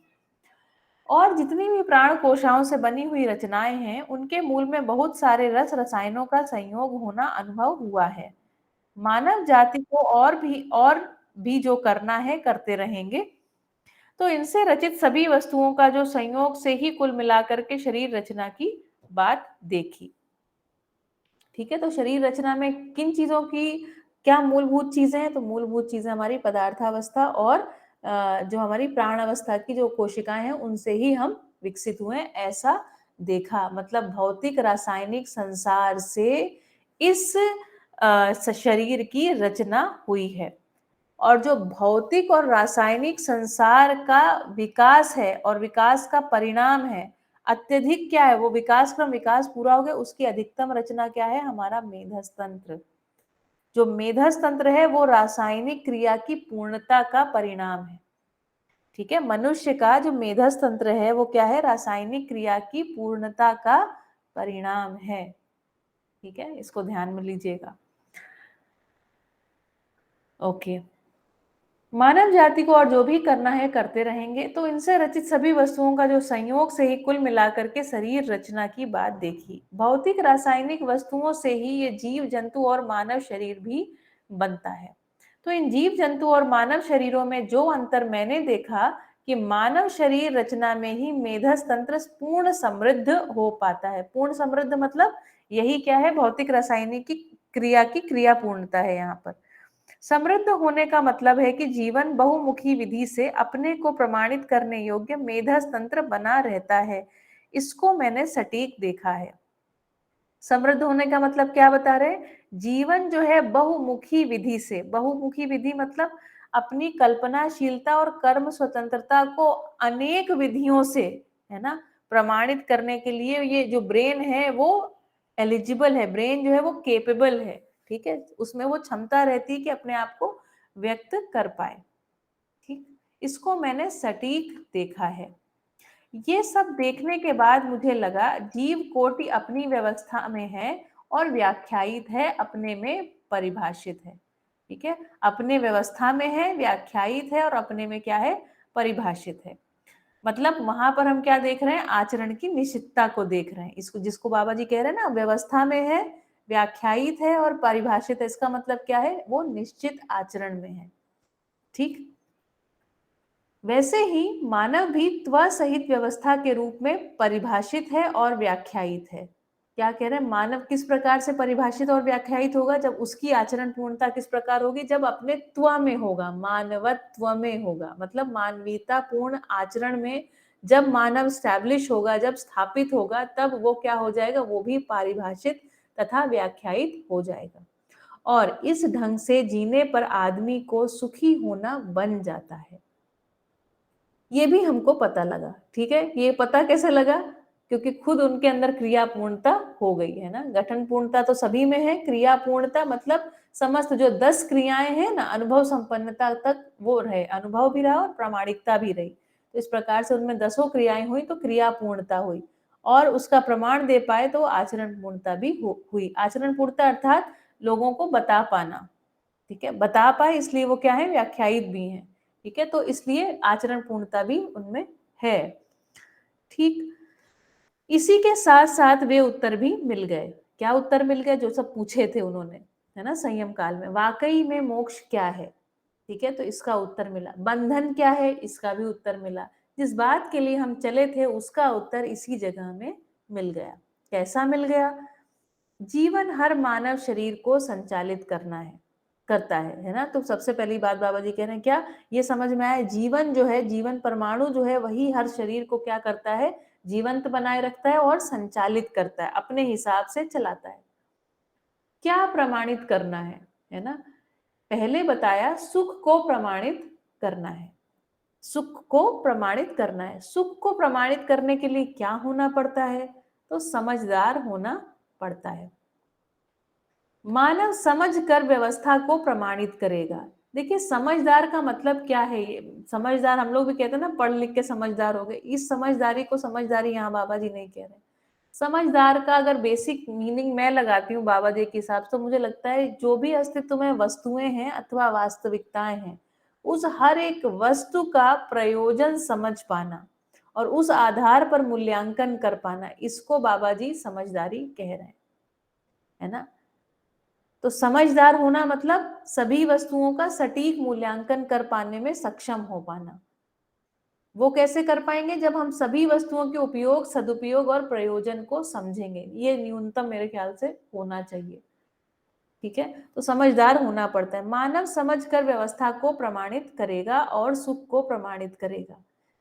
A: और जितनी भी प्राण कोशाओं से बनी हुई रचनाएं हैं, उनके मूल में बहुत सारे रस रसायनों का संयोग होना अनुभव हुआ है। मानव जाति को और भी जो करना है करते रहेंगे। तो इनसे रचित सभी वस्तुओं का जो संयोग से ही कुल मिलाकर के शरीर रचना की बात देखी। ठीक है, तो शरीर रचना में किन चीजों की क्या मूलभूत चीजें हैं, तो मूलभूत चीजें हमारी पदार्थावस्था और जो हमारी प्राण अवस्था की जो कोशिकाएं हैं, उनसे ही हम विकसित हुए, ऐसा देखा। मतलब भौतिक रासायनिक संसार से इस शरीर की रचना हुई है। और जो भौतिक और रासायनिक संसार का विकास है और विकास का परिणाम है, अत्यधिक क्या है, वो विकास क्रम, विकास पूरा हो गया, उसकी अधिकतम रचना क्या है, हमारा मेधस्तंत्र। जो मेधस्तंत्र है वो रासायनिक क्रिया की पूर्णता का परिणाम है। ठीक है, मनुष्य का जो मेधस्तंत्र है वो क्या है, रासायनिक क्रिया की पूर्णता का परिणाम है। ठीक है, इसको ध्यान में लीजिएगा। ओके, मानव जाति को और जो भी करना है करते रहेंगे। तो इनसे रचित सभी वस्तुओं का जो संयोग से ही कुल मिलाकर के शरीर रचना की बात देखी। भौतिक रासायनिक वस्तुओं से ही ये जीव जंतु और मानव शरीर भी बनता है। तो इन जीव जंतु और मानव शरीरों में जो अंतर मैंने देखा कि मानव शरीर रचना में ही मेधस्तंत्र पूर्ण समृद्ध हो पाता है। पूर्ण समृद्ध मतलब यही क्या है, भौतिक रासायनिक की क्रिया की क्रिया पूर्णता है। यहाँ पर समृद्ध होने का मतलब है कि जीवन बहुमुखी विधि से अपने को प्रमाणित करने योग्य मेधस्तंत्र बना रहता है। इसको मैंने सटीक देखा है। समृद्ध होने का मतलब क्या बता रहे हैं, जीवन जो है बहुमुखी विधि से, बहुमुखी विधि मतलब अपनी कल्पनाशीलता और कर्म स्वतंत्रता को अनेक विधियों से, है ना, प्रमाणित करने के लिए ये जो ब्रेन है वो एलिजिबल है, ब्रेन जो है वो केपेबल है। ठीक है, उसमें वो क्षमता रहती है कि अपने आप को व्यक्त कर पाए। ठीक, इसको मैंने सटीक देखा है। ये सब देखने के बाद मुझे लगा जीव कोटि अपनी व्यवस्था में है और व्याख्यायित है, अपने में परिभाषित है। ठीक है, अपने व्यवस्था में है, व्याख्यायित है और अपने में क्या है, परिभाषित है। मतलब वहां पर हम क्या देख रहे हैं, आचरण की निश्चितता को देख रहे हैं। इसको जिसको बाबा जी कह रहे हैं ना, व्यवस्था में है, व्याख्यायित है और परिभाषित है, इसका मतलब क्या है, वो निश्चित आचरण में है। ठीक, वैसे ही मानव भी त्व सहित व्यवस्था के रूप में परिभाषित है और व्याख्यायित है। क्या कह रहे हैं, मानव किस प्रकार से परिभाषित और व्याख्यायित होगा, जब उसकी आचरण पूर्णता किस प्रकार होगी, जब अपने त्व में होगा, मानवत्व में होगा, मतलब मानवीयता पूर्ण आचरण में जब मानव स्टैब्लिश होगा, जब स्थापित होगा, तब वो क्या हो जाएगा, वो भी परिभाषित तथा व्याख्यायित हो जाएगा। और इस ढंग से जीने पर आदमी को सुखी होना बन जाता है। ये भी हमको पता लगा, ठीक है। ये पता कैसे लगा, क्योंकि खुद उनके अंदर क्रिया पूर्णता हो गई है ना। गठन पूर्णता तो सभी में है, क्रिया पूर्णता मतलब समस्त जो 10 क्रियाएं हैं ना, अनुभव संपन्नता तक वो रहे, अनुभव भी रहा और प्रामाणिकता भी रही। तो इस प्रकार से उनमें 10 क्रियाएं हुई तो क्रिया पूर्णता हुई, और उसका प्रमाण दे पाए तो आचरण पूर्णता भी हुई। आचरण पूर्णता अर्थात लोगों को बता पाना, ठीक है, बता पाए इसलिए वो क्या है, व्याख्यायित भी है, ठीक है। तो इसलिए आचरण पूर्णता भी उनमें है, ठीक। इसी के साथ साथ वे उत्तर भी मिल गए। क्या उत्तर मिल गए, जो सब पूछे थे उन्होंने, है ना, संयम काल में, वाकई में मोक्ष क्या है, ठीक है, तो इसका उत्तर मिला। बंधन क्या है, इसका भी उत्तर मिला। जिस बात के लिए हम चले थे उसका उत्तर इसी जगह में मिल गया। कैसा मिल गया, जीवन हर मानव शरीर को संचालित करता है ना। तो सबसे पहली बात बाबा जी कह रहे हैं, क्या ये समझ में आया, जीवन जो है, जीवन परमाणु जो है, वही हर शरीर को क्या करता है, जीवंत बनाए रखता है और संचालित करता है, अपने हिसाब से चलाता है। क्या प्रमाणित करना है ना, पहले बताया सुख को प्रमाणित करना है, सुख को प्रमाणित करना है। सुख को प्रमाणित करने के लिए क्या होना पड़ता है, तो समझदार होना पड़ता है। मानव समझकर व्यवस्था को प्रमाणित करेगा। देखिए समझदार का मतलब क्या है, ये समझदार हम लोग भी कहते हैं ना, पढ़ लिख के समझदार हो गए, इस समझदारी को समझदारी यहाँ बाबा जी नहीं कह रहे। समझदार का अगर बेसिक मीनिंग मैं लगाती हूँ बाबा जी के हिसाब से, तो मुझे लगता है जो भी अस्तित्व में वस्तुएं हैं अथवा वास्तविकताएं हैं, उस हर एक वस्तु का प्रयोजन समझ पाना और उस आधार पर मूल्यांकन कर पाना, इसको बाबा जी समझदारी कह रहे हैं, है ना। तो समझदार होना मतलब सभी वस्तुओं का सटीक मूल्यांकन कर पाने में सक्षम हो पाना। वो कैसे कर पाएंगे, जब हम सभी वस्तुओं के उपयोग, सदुपयोग और प्रयोजन को समझेंगे। ये न्यूनतम मेरे ख्याल से होना चाहिए, ठीक है। तो समझदार होना पड़ता है। मानव समझकर व्यवस्था को प्रमाणित करेगा और सुख को प्रमाणित करेगा,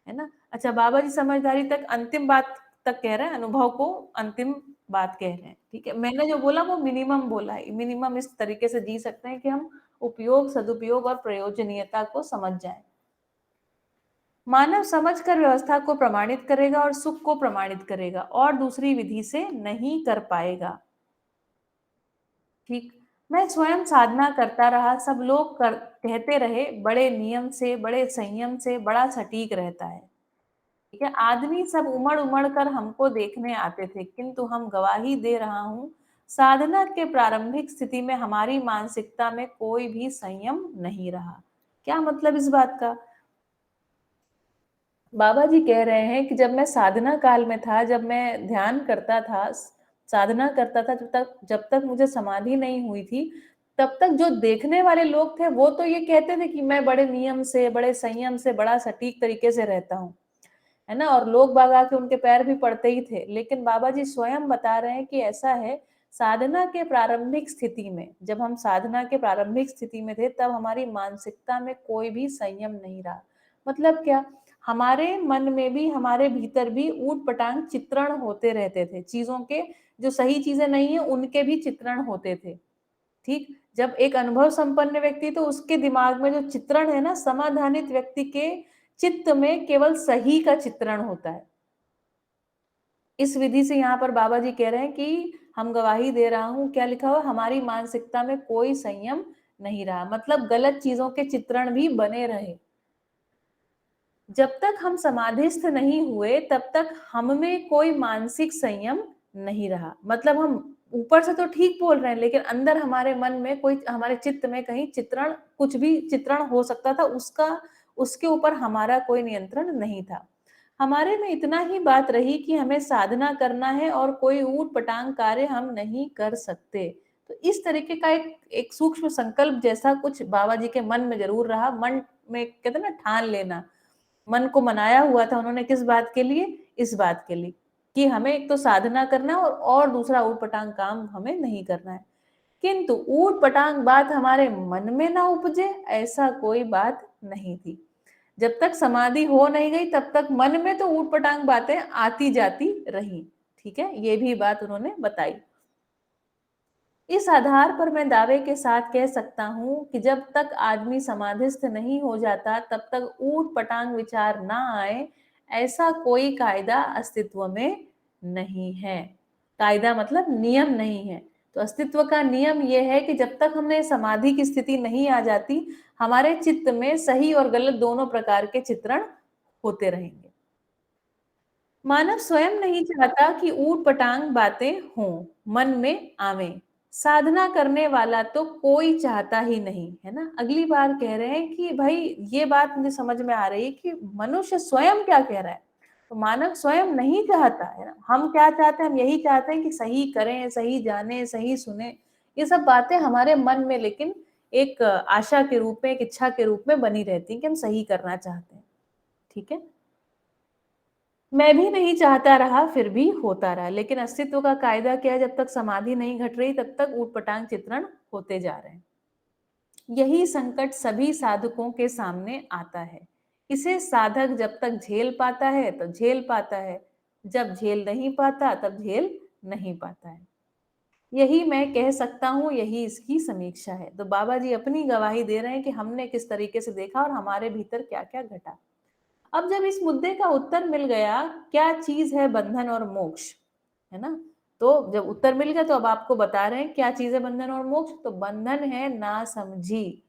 A: है ना। अच्छा, बाबा जी समझदारी तक अंतिम बात तक कह रहे हैं, अनुभव को अंतिम बात कह रहे हैं, ठीक है। मैंने जो बोला वो मिनिमम बोला है। मिनिमम इस तरीके से जी सकते हैं कि हम उपयोग, सदुपयोग और प्रयोजनीयता को समझ जाएं। मानव समझकर व्यवस्था को प्रमाणित करेगा और सुख को प्रमाणित करेगा, और दूसरी विधि से नहीं कर पाएगा, ठीक। मैं स्वयं साधना करता रहा, सब लोग कहते रहे बड़े नियम से, बड़े संयम से, बड़ा सटीक रहता है, ठीक है। आदमी सब उमड़ उमड़ कर हमको देखने आते थे, किंतु हम गवाही दे रहा हूं, साधना के प्रारंभिक स्थिति में हमारी मानसिकता में कोई भी संयम नहीं रहा। क्या मतलब इस बात का, बाबा जी कह रहे हैं कि जब मैं साधना काल में था, जब मैं ध्यान करता था, साधना करता था, जब तक मुझे समाधि नहीं हुई थी, तब तक जो देखने वाले लोग थे वो तो ये कहते थे कि मैं बड़े नियम से, बड़े संयम से, बड़ा सटीक तरीके से रहता हूँ, है ना। और लोग बाग आके उनके पैर भी पड़ते ही थे। लेकिन बाबा जी स्वयं बता रहे हैं कि ऐसा है, साधना के प्रारंभिक स्थिति में, जब हम साधना के प्रारंभिक स्थिति में थे, तब हमारी मानसिकता में कोई भी संयम नहीं रहा। मतलब क्या, हमारे मन में भी, हमारे भीतर भी ऊट पटांग चित्रण होते रहते थे, चीजों के, जो सही चीजें नहीं है उनके भी चित्रण होते थे, ठीक। जब एक अनुभव संपन्न व्यक्ति, तो उसके दिमाग में जो चित्रण है ना, समाधानित व्यक्ति के चित्त में केवल सही का चित्रण होता है। इस विधि से यहाँ पर बाबा जी कह रहे हैं कि हम गवाही दे रहा हूं, क्या लिखा हुआ, हमारी मानसिकता में कोई संयम नहीं रहा, मतलब गलत चीजों के चित्रण भी बने रहे। जब तक हम समाधिस्थ नहीं हुए, तब तक हम में कोई मानसिक संयम नहीं रहा। मतलब हम ऊपर से तो ठीक बोल रहे हैं, लेकिन अंदर हमारे मन में कोई, हमारे चित्त में कहीं चित्रण, कुछ भी चित्रण हो सकता था, उसके ऊपर हमारा कोई नियंत्रण नहीं था। हमारे में इतना ही बात रही कि हमें साधना करना है और कोई ऊट पटांग कार्य हम नहीं कर सकते। तो इस तरीके का एक सूक्ष्म संकल्प जैसा कुछ बाबा जी के मन में जरूर रहा। मन में कहते ना ठान लेना, मन को मनाया हुआ था उन्होंने किस बात के लिए, इस बात के लिए कि हमें एक तो साधना करना है और दूसरा ऊट-पटांग काम हमें नहीं करना है। किंतु ऊट-पटांग बात हमारे मन में ना उपजे, ऐसा कोई बात नहीं थी। जब तक समाधि हो नहीं गई तब तक मन में तो ऊट-पटांग बातें आती जाती रही। ठीक है, ये भी बात उन्होंने बताई। इस आधार पर मैं दावे के साथ कह सकता हूं कि जब तक आदमी समाधिस्थ नहीं हो जाता तब तक ऊट-पटांग विचार ना आए, ऐसा कोई कायदा अस्तित्व में नहीं है। कायदा मतलब नियम नहीं है। तो अस्तित्व का नियम यह है कि जब तक हमने समाधि की स्थिति नहीं आ जाती, हमारे चित्त में सही और गलत दोनों प्रकार के चित्रण होते रहेंगे। मानव स्वयं नहीं चाहता कि ऊट-पटांग बातें हों, मन में आवें। साधना करने वाला तो कोई चाहता ही नहीं, है ना? अगली बार कह रहे हैं कि भाई ये बात मुझे समझ में आ रही है कि मनुष्य स्वयं क्या कह रहा है। तो मानव स्वयं नहीं चाहता, है ना? हम क्या चाहते हैं? हम यही चाहते हैं कि सही करें, सही जानें, सही सुनें। ये सब बातें हमारे मन में लेकिन एक आशा के रूप में, एक इच्छा के रूप में बनी रहती हैं कि हम सही करना चाहते हैं। ठीक है? मैं भी नहीं चाहता रहा, फिर भी होता रहा। लेकिन अस्तित्व का कायदा क्या है, जब तक समाधि नहीं घट रही तब तक ऊट-पटांग चित्रण होते जा रहे हैं। यही संकट सभी साधकों के सामने आता है। इसे साधक जब तक झेल पाता है तो झेल पाता है, जब झेल नहीं पाता तब झेल नहीं पाता है। यही मैं कह सकता हूँ, यही इसकी समीक्षा है। तो बाबा जी अपनी गवाही दे रहे हैं कि हमने किस तरीके से देखा और हमारे भीतर क्या-क्या घटा। अब जब इस मुद्दे का उत्तर मिल गया, क्या चीज है बंधन और मोक्ष, है ना? तो जब उत्तर मिल गया तो अब आपको बता रहे हैं क्या चीज है बंधन और मोक्ष। तो बंधन है नासमझी,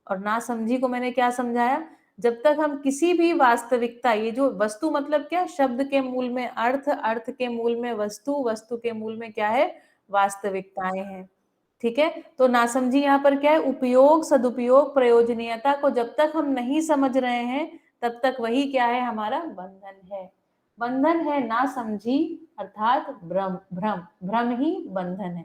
A: और नासमझी को मैंने क्या समझाया, जब तक हम किसी भी वास्तविकता, ये जो वस्तु मतलब क्या, शब्द के मूल में अर्थ, अर्थ के मूल में वस्तु, वस्तु के मूल में क्या है, वास्तविकताएं हैं। ठीक है, तो नासमझी यहाँ पर क्या है, उपयोग, सदुपयोग, प्रयोजनीयता को जब तक हम नहीं समझ रहे हैं तब तक वही क्या है, हमारा बंधन है। बंधन है नासमझी अर्थात भ्रम, भ्रम, भ्रम ही बंधन है।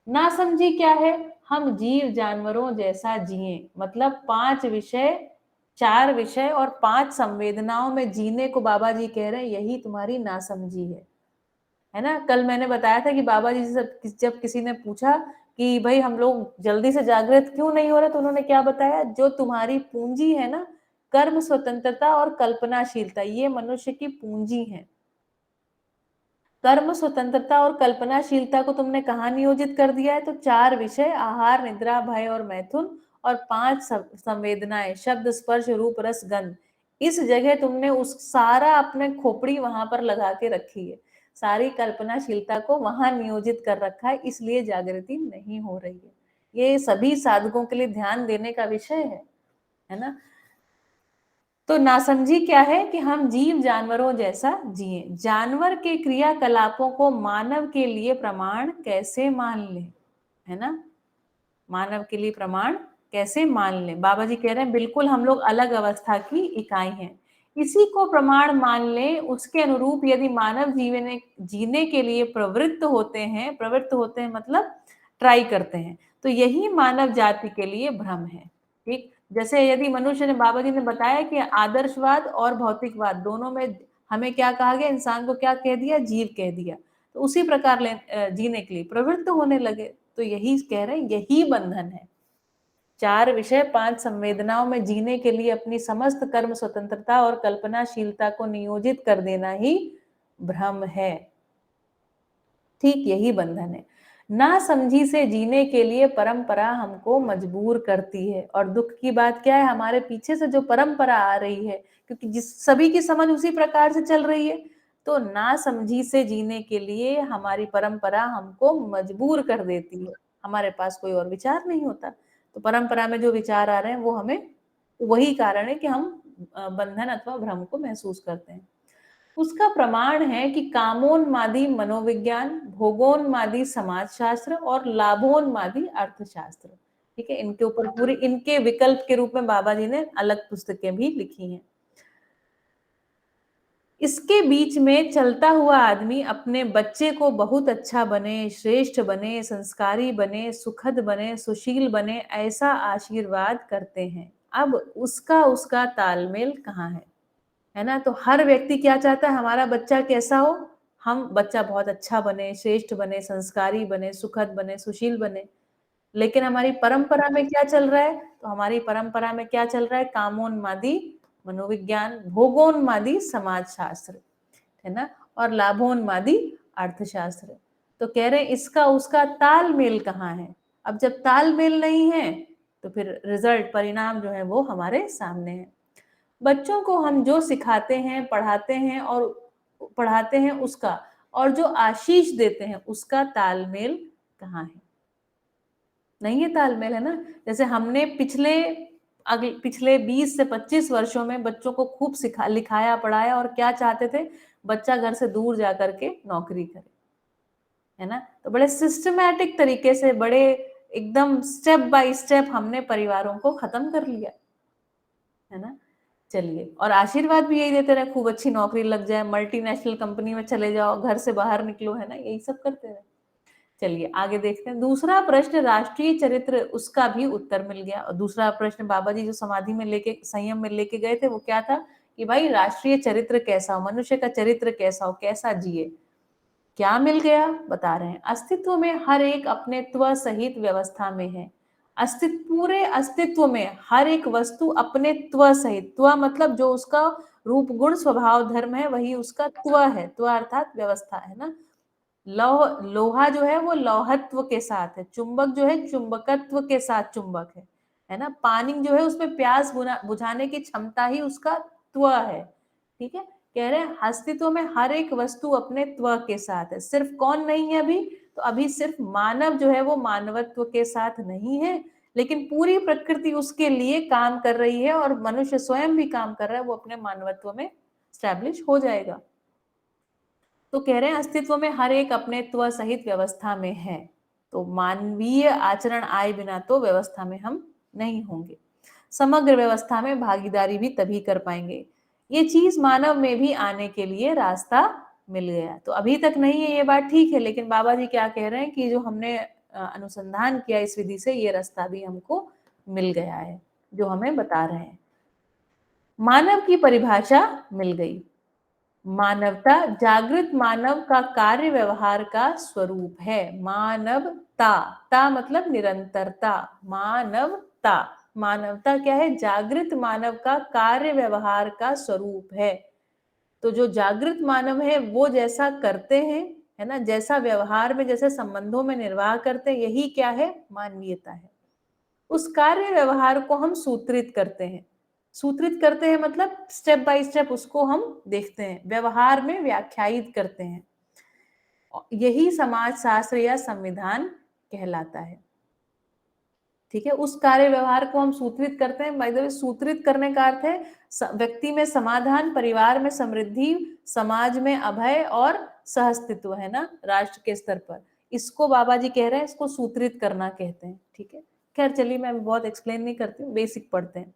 A: नासमझी क्या है, हम जीव जानवरों जैसा जिए, मतलब 5 विषय, 4 विषय और 5 संवेदनाओं में जीने को बाबा जी कह रहे हैं, यही तुम्हारी नासमझी है ना? कल मैंने बताया था कि बाबा जी से जब किसी ने पूछा कि भाई हम लोग जल्दी से जागृत क्यों नहीं हो रहे, तो उन्होंने क्या बताया, जो तुम्हारी पूंजी है ना, कर्म स्वतंत्रता और कल्पनाशीलता, ये मनुष्य की पूंजी है। कर्म स्वतंत्रता और कल्पनाशीलता को तुमने कहाँ नियोजित कर दिया है, तो 4 विषय, आहार, निद्रा, भय और मैथुन, और 5 संवेदनाएं, शब्द, स्पर्श, रूप, रस, गंध। इस जगह तुमने उस सारा अपने खोपड़ी वहां पर लगा के रखी है, सारी कल्पनाशीलता को वहां नियोजित कर रखा है, इसलिए जागृति नहीं हो रही है। ये सभी साधकों के लिए ध्यान देने का विषय है ना? तो नासमझी क्या है कि हम जीव जानवरों जैसा जिए। जानवर के क्रियाकलापों को मानव के लिए प्रमाण कैसे मान ले, है ना? मानव के लिए प्रमाण कैसे मान ले? बाबा जी कह रहे हैं बिल्कुल हम लोग अलग अवस्था की इकाई हैं। इसी को प्रमाण मान ले, उसके अनुरूप यदि मानव जीने के लिए प्रवृत्त होते हैं मतलब ट्राई करते हैं, तो यही मानव जाति के लिए भ्रम है। ठीक, जैसे यदि मनुष्य ने, बाबा जी ने बताया कि आदर्शवाद और भौतिकवाद दोनों में हमें क्या कहा गया, इंसान को क्या कह दिया, जीव कह दिया। तो उसी प्रकार जीने के लिए प्रवृत्त होने लगे। तो यही कह रहे हैं, यही बंधन है। 4 विषय, 5 संवेदनाओं में जीने के लिए अपनी समस्त कर्म स्वतंत्रता और कल्पनाशीलता को नियोजित कर देना ही भ्रम है। ठीक यही बंधन है। नासमझी से जीने के लिए परंपरा हमको मजबूर करती है, और दुख की बात क्या है, हमारे पीछे से जो परंपरा आ रही है, क्योंकि जिस सभी की समझ उसी प्रकार से चल रही है, तो नासमझी से जीने के लिए हमारी परंपरा हमको मजबूर कर देती है। हमारे पास कोई और विचार नहीं होता, तो परंपरा में जो विचार आ रहे हैं वो हमें, वही कारण है कि हम बंधन अथवा भ्रम को महसूस करते हैं। उसका प्रमाण है कि कामोन्मादी मनोविज्ञान, भोगोन्मादी समाजशास्त्र और लाभोन्मादी अर्थशास्त्र, ठीक है, इनके ऊपर पूरी, इनके विकल्प के रूप में बाबा जी ने अलग पुस्तकें भी लिखी हैं। इसके बीच में चलता हुआ आदमी अपने बच्चे को बहुत अच्छा बने, श्रेष्ठ बने, संस्कारी बने, सुखद बने, सुशील बने, ऐसा आशीर्वाद करते हैं। अब उसका तालमेल कहाँ है ना? तो हर व्यक्ति क्या चाहता है, हमारा बच्चा कैसा हो, हम बच्चा बहुत अच्छा बने, श्रेष्ठ बने, संस्कारी बने, सुखद बने, सुशील बने। लेकिन हमारी परंपरा में क्या चल रहा है? तो हमारी परंपरा में क्या चल रहा है? कामोन्मादी मनोविज्ञान, भोगोन्मादी समाजशास्त्र, है ना, और लाभोन्मादी अर्थशास्त्र। तो कह रहे हैं इसका उसका तालमेल कहाँ है? अब जब तालमेल नहीं है तो फिर रिजल्ट, परिणाम जो है वो हमारे सामने है। बच्चों को हम जो सिखाते हैं, पढ़ाते हैं उसका, और जो आशीष देते हैं उसका तालमेल कहाँ है? नहीं है तालमेल, है ना? जैसे हमने पिछले 20 से 25 वर्षों में बच्चों को खूब लिखाया पढ़ाया, और क्या चाहते थे? बच्चा घर से दूर जा करके नौकरी करे, है ना? तो बड़े सिस्टमैटिक तरीके से, बड़े एकदम स्टेप बाय स्टेप हमने परिवारों को खत्म कर लिया, है ना? चलिए, और आशीर्वाद भी यही देते रहे, खूब अच्छी नौकरी लग जाए, मल्टीनेशनल कंपनी में चले जाओ, घर से बाहर निकलो, है ना? यही सब करते रहे। चलिए आगे देखते हैं। दूसरा प्रश्न राष्ट्रीय चरित्र, उसका भी उत्तर मिल गया। और दूसरा प्रश्न बाबा जी जो समाधि में लेके, संयम में लेके गए थे, वो क्या था कि भाई राष्ट्रीय चरित्र कैसा हो, मनुष्य का चरित्र कैसा हो, कैसा जिए। क्या मिल गया? बता रहे हैं, अस्तित्व में हर एक अपने त्व सहित व्यवस्था में है। पूरे अस्तित्व में हर एक वस्तु अपने त्व सहित, त्व मतलब जो उसका रूप गुण स्वभाव धर्म है, वही उसका त्व है। त्व अर्थात व्यवस्था, है ना? लोहा जो है वो लौहत्व के साथ है, चुंबक जो है चुंबकत्व के साथ चुंबक है ना? पानी जो है उसमें प्यास बुझाने की क्षमता ही उसका त्व है। ठीक है, कह रहे हैं अस्तित्व में हर एक वस्तु अपने त्व के साथ है। सिर्फ कौन नहीं है अभी? तो अभी सिर्फ मानव जो है वो मानवत्व के साथ नहीं है, लेकिन पूरी प्रकृति उसके लिए काम कर रही है, और मनुष्य स्वयं भी काम कर रहा है, वो अपने मानवत्व में स्टैब्लिश हो जाएगा। तो कह रहे हैं अस्तित्व में हर एक अपने त्व सहित व्यवस्था में है, तो मानवीय आचरण आए बिना तो व्यवस्था में हम नहीं होंगे। समग्र व्यवस्था में भागीदारी भी तभी कर पाएंगे। ये चीज मानव में भी आने के लिए रास्ता मिल गया। तो अभी तक नहीं है ये बात, ठीक है, लेकिन बाबा जी क्या कह रहे हैं कि जो हमने अनुसंधान किया इस विधि से, ये रास्ता भी हमको मिल गया है, जो हमें बता रहे हैं। मानव की परिभाषा मिल गई। मानवता जागृत मानव का कार्य व्यवहार का स्वरूप है। मानवता, ता मतलब निरंतरता, मानवता, मानवता क्या है? जागृत मानव का कार्य व्यवहार का स्वरूप है। तो जो जागृत मानव है वो जैसा करते हैं, है ना, जैसा व्यवहार में, जैसे संबंधों में निर्वाह करते हैं, यही क्या है? मानवीयता है। उस कार्य व्यवहार को हम सूत्रित करते हैं। सूत्रित करते हैं मतलब स्टेप बाय स्टेप उसको हम देखते हैं, व्यवहार में व्याख्यायित करते हैं। यही समाज शास्त्र या संविधान कहलाता है। ठीक है, उस कार्य व्यवहार को हम सूत्रित करते हैं। बाय द वे, सूत्रित करने का अर्थ है व्यक्ति में समाधान, परिवार में समृद्धि, समाज में अभय और सहअस्तित्व, है ना, राष्ट्र के स्तर पर। इसको बाबा जी कह रहे हैं, इसको सूत्रित करना कहते हैं। ठीक है, खैर चलिए, मैं बहुत एक्सप्लेन नहीं करती हूँ, बेसिक पढ़ते हैं।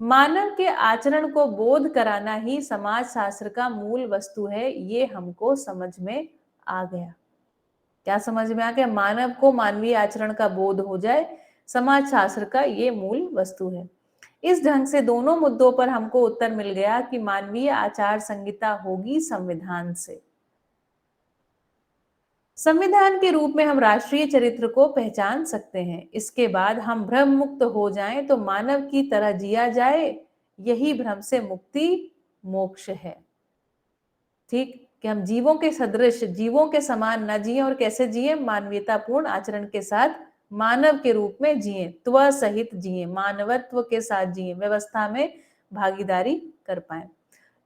A: मानव के आचरण को बोध कराना ही समाज शास्त्र का मूल वस्तु है, ये हमको समझ में आ गया। क्या समझ में आ गया? मानव को मानवीय आचरण का बोध हो जाए, समाज शास्त्र का ये मूल वस्तु है। इस ढंग से दोनों मुद्दों पर हमको उत्तर मिल गया कि मानवीय आचार संहिता होगी संविधान से। संविधान के रूप में हम राष्ट्रीय चरित्र को पहचान सकते हैं। इसके बाद हम भ्रम मुक्त हो जाएं तो मानव की तरह जिया जाए, यही भ्रम से मुक्ति मोक्ष है। ठीक, कि हम जीवों के सदृश, जीवों के समान न जिए, और कैसे जिए? मानवीयतापूर्ण आचरण के साथ मानव के रूप में जिए, त्व सहित जिए, मानवत्व के साथ जिए, व्यवस्था में भागीदारी कर पाए।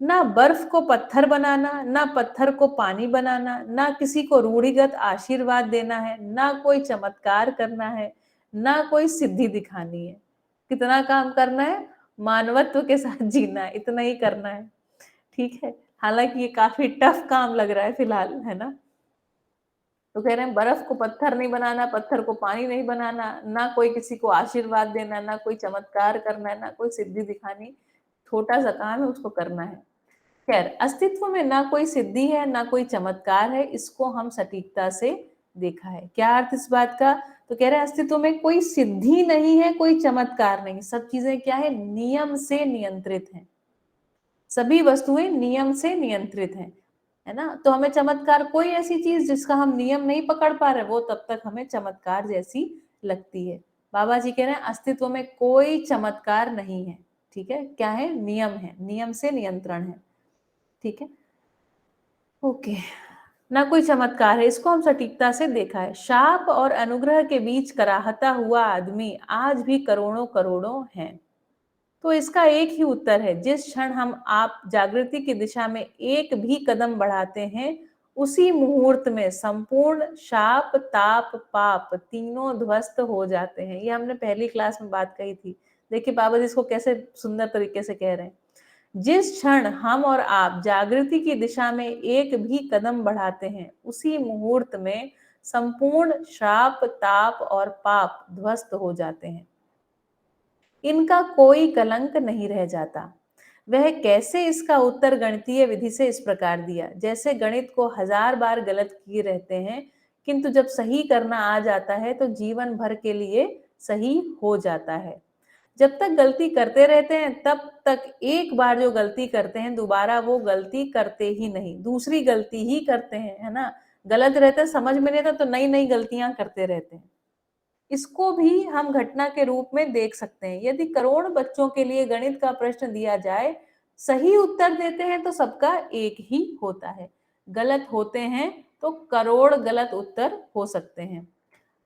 A: ना बर्फ को पत्थर बनाना, ना पत्थर को पानी बनाना, ना किसी को रूढ़िगत आशीर्वाद देना है, ना कोई चमत्कार करना है, ना कोई सिद्धि दिखानी है। कितना काम करना है? मानवत्व के साथ जीना है, इतना ही करना है। ठीक है, हालांकि ये काफी टफ काम लग रहा है फिलहाल, है ना? तो कह रहे हैं बर्फ को पत्थर नहीं बनाना, पत्थर को पानी नहीं बनाना, ना कोई किसी को आशीर्वाद देना, ना कोई चमत्कार करना है, ना कोई सिद्धि दिखानी। छोटा सा काम है, उसको करना है। खैर, अस्तित्व में ना कोई सिद्धि है, ना कोई चमत्कार है, इसको हम सटीकता से देखा है। क्या अर्थ इस बात का? तो कह रहे हैं अस्तित्व में कोई सिद्धि नहीं है, कोई चमत्कार नहीं, सब चीजें क्या है, नियम से नियंत्रित हैं, सभी वस्तुएं नियम से नियंत्रित हैं, है ना। तो हमें चमत्कार, कोई ऐसी चीज जिसका हम नियम नहीं पकड़ पा रहे, वो तब तक हमें चमत्कार जैसी लगती है। बाबा जी कह रहे हैं अस्तित्व में कोई चमत्कार नहीं है, ठीक है, क्या है, नियम है, नियम से नियंत्रण है, ठीक है, ओके। ना कोई चमत्कार है, इसको हम सटीकता से देखा है। शाप और अनुग्रह के बीच कराहता हुआ आदमी आज भी करोड़ों करोड़ों हैं। तो इसका एक ही उत्तर है, जिस क्षण हम आप जागृति की दिशा में एक भी कदम बढ़ाते हैं, उसी मुहूर्त में संपूर्ण शाप ताप पाप तीनों ध्वस्त हो जाते हैं। ये हमने पहली क्लास में बात कही थी। देखिए बाबा जी इसको कैसे सुंदर तरीके से कह रहे हैं, जिस क्षण हम और आप जागृति की दिशा में एक भी कदम बढ़ाते हैं, उसी मुहूर्त में संपूर्ण शाप ताप और पाप ध्वस्त हो जाते हैं, इनका कोई कलंक नहीं रह जाता। वह कैसे, इसका उत्तर गणितीय विधि से इस प्रकार दिया, जैसे गणित को 1000 बार गलत किए रहते हैं, किंतु जब सही करना आ जाता है तो जीवन भर के लिए सही हो जाता है। जब तक गलती करते रहते हैं तब तक एक बार जो गलती करते हैं दोबारा वो गलती करते ही नहीं, दूसरी गलती ही करते हैं, है ना। गलत रहते, समझ में नहीं आता तो नई नई गलतियां करते रहते हैं। इसको भी हम घटना के रूप में देख सकते हैं। यदि करोड़ बच्चों के लिए गणित का प्रश्न दिया जाए, सही उत्तर देते हैं तो सबका एक ही होता है, गलत होते हैं तो करोड़ गलत उत्तर हो सकते हैं।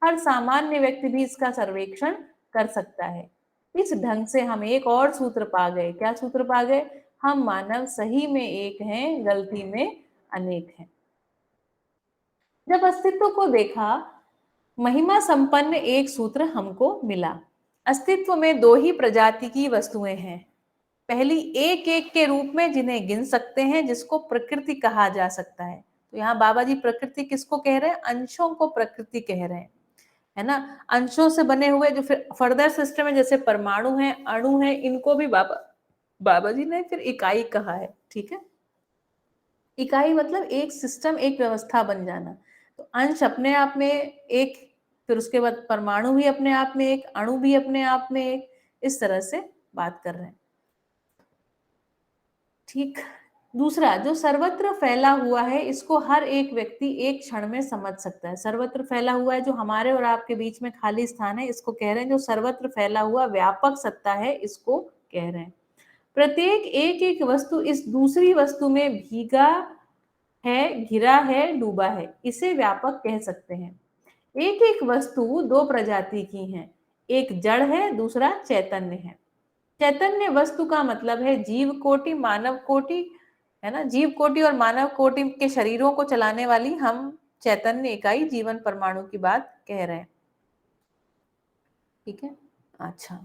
A: हर सामान्य व्यक्ति भी इसका सर्वेक्षण कर सकता है। इस ढंग से हम एक और सूत्र पा गए। क्या सूत्र पा गए, हम मानव सही में एक हैं, गलती में अनेक हैं। जब अस्तित्व को देखा, महिमा संपन्न एक सूत्र हमको मिला। अस्तित्व में दो ही प्रजाति की वस्तुएं हैं, पहली एक एक के रूप में जिन्हें गिन सकते हैं, जिसको प्रकृति कहा जा सकता है। तो यहाँ बाबा जी प्रकृति किसको कह रहे हैं, अंशों को प्रकृति कह रहे हैं, है ना। अंशों से बने हुए जो फिर फर्दर सिस्टम है, जैसे परमाणु है, अणु है, इनको भी बाबा जी ने फिर इकाई कहा है, ठीक है। इकाई मतलब एक सिस्टम, एक व्यवस्था बन जाना। तो अंश अपने आप में एक, फिर उसके बाद परमाणु भी अपने आप में एक, अणु भी अपने आप में एक, इस तरह से बात कर रहे हैं, ठीक। दूसरा, जो सर्वत्र फैला हुआ है, इसको हर एक व्यक्ति एक क्षण में समझ सकता है। सर्वत्र फैला हुआ है, जो हमारे और आपके बीच में खाली स्थान है, इसको कह रहे हैं जो सर्वत्र फैला हुआ व्यापक सत्ता है, इसको कह रहे हैं। प्रत्येक एक एक वस्तु इस दूसरी वस्तु में भीगा है, घिरा है, डूबा है, इसे व्यापक कह सकते हैं। एक एक वस्तु दो प्रजाति की है, एक जड़ है, दूसरा चैतन्य है। चैतन्य वस्तु का मतलब है जीव कोटि, मानव कोटि, है ना। जीव कोटि और मानव कोटि के शरीरों को चलाने वाली हम चैतन्य इकाई जीवन परमाणु की बात कह रहे हैं, ठीक है। अच्छा,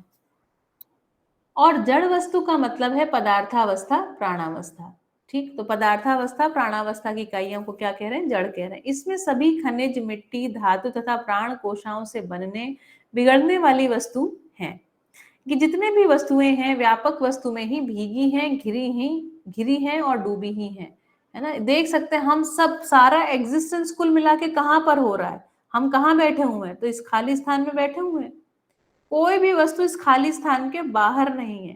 A: और जड़ वस्तु का मतलब है पदार्थावस्था प्राणावस्था, ठीक। तो पदार्थावस्था प्राणावस्था की इकाइयों को क्या कह रहे हैं, जड़ कह रहे हैं। इसमें सभी खनिज, मिट्टी, धातु तथा प्राण कोशाओं से बनने बिगड़ने वाली वस्तु हैं, कि जितने भी वस्तुएं हैं व्यापक वस्तु में ही भीगी हैं, घिरी हैं और डूबी ही हैं, है ना। देख सकते हैं हम सब, सारा एग्जिस्टेंस कुल मिला के कहाँ पर हो रहा है, हम कहाँ बैठे हुए हैं, तो इस खाली स्थान में बैठे हुए हैं। कोई भी वस्तु इस खाली स्थान के बाहर नहीं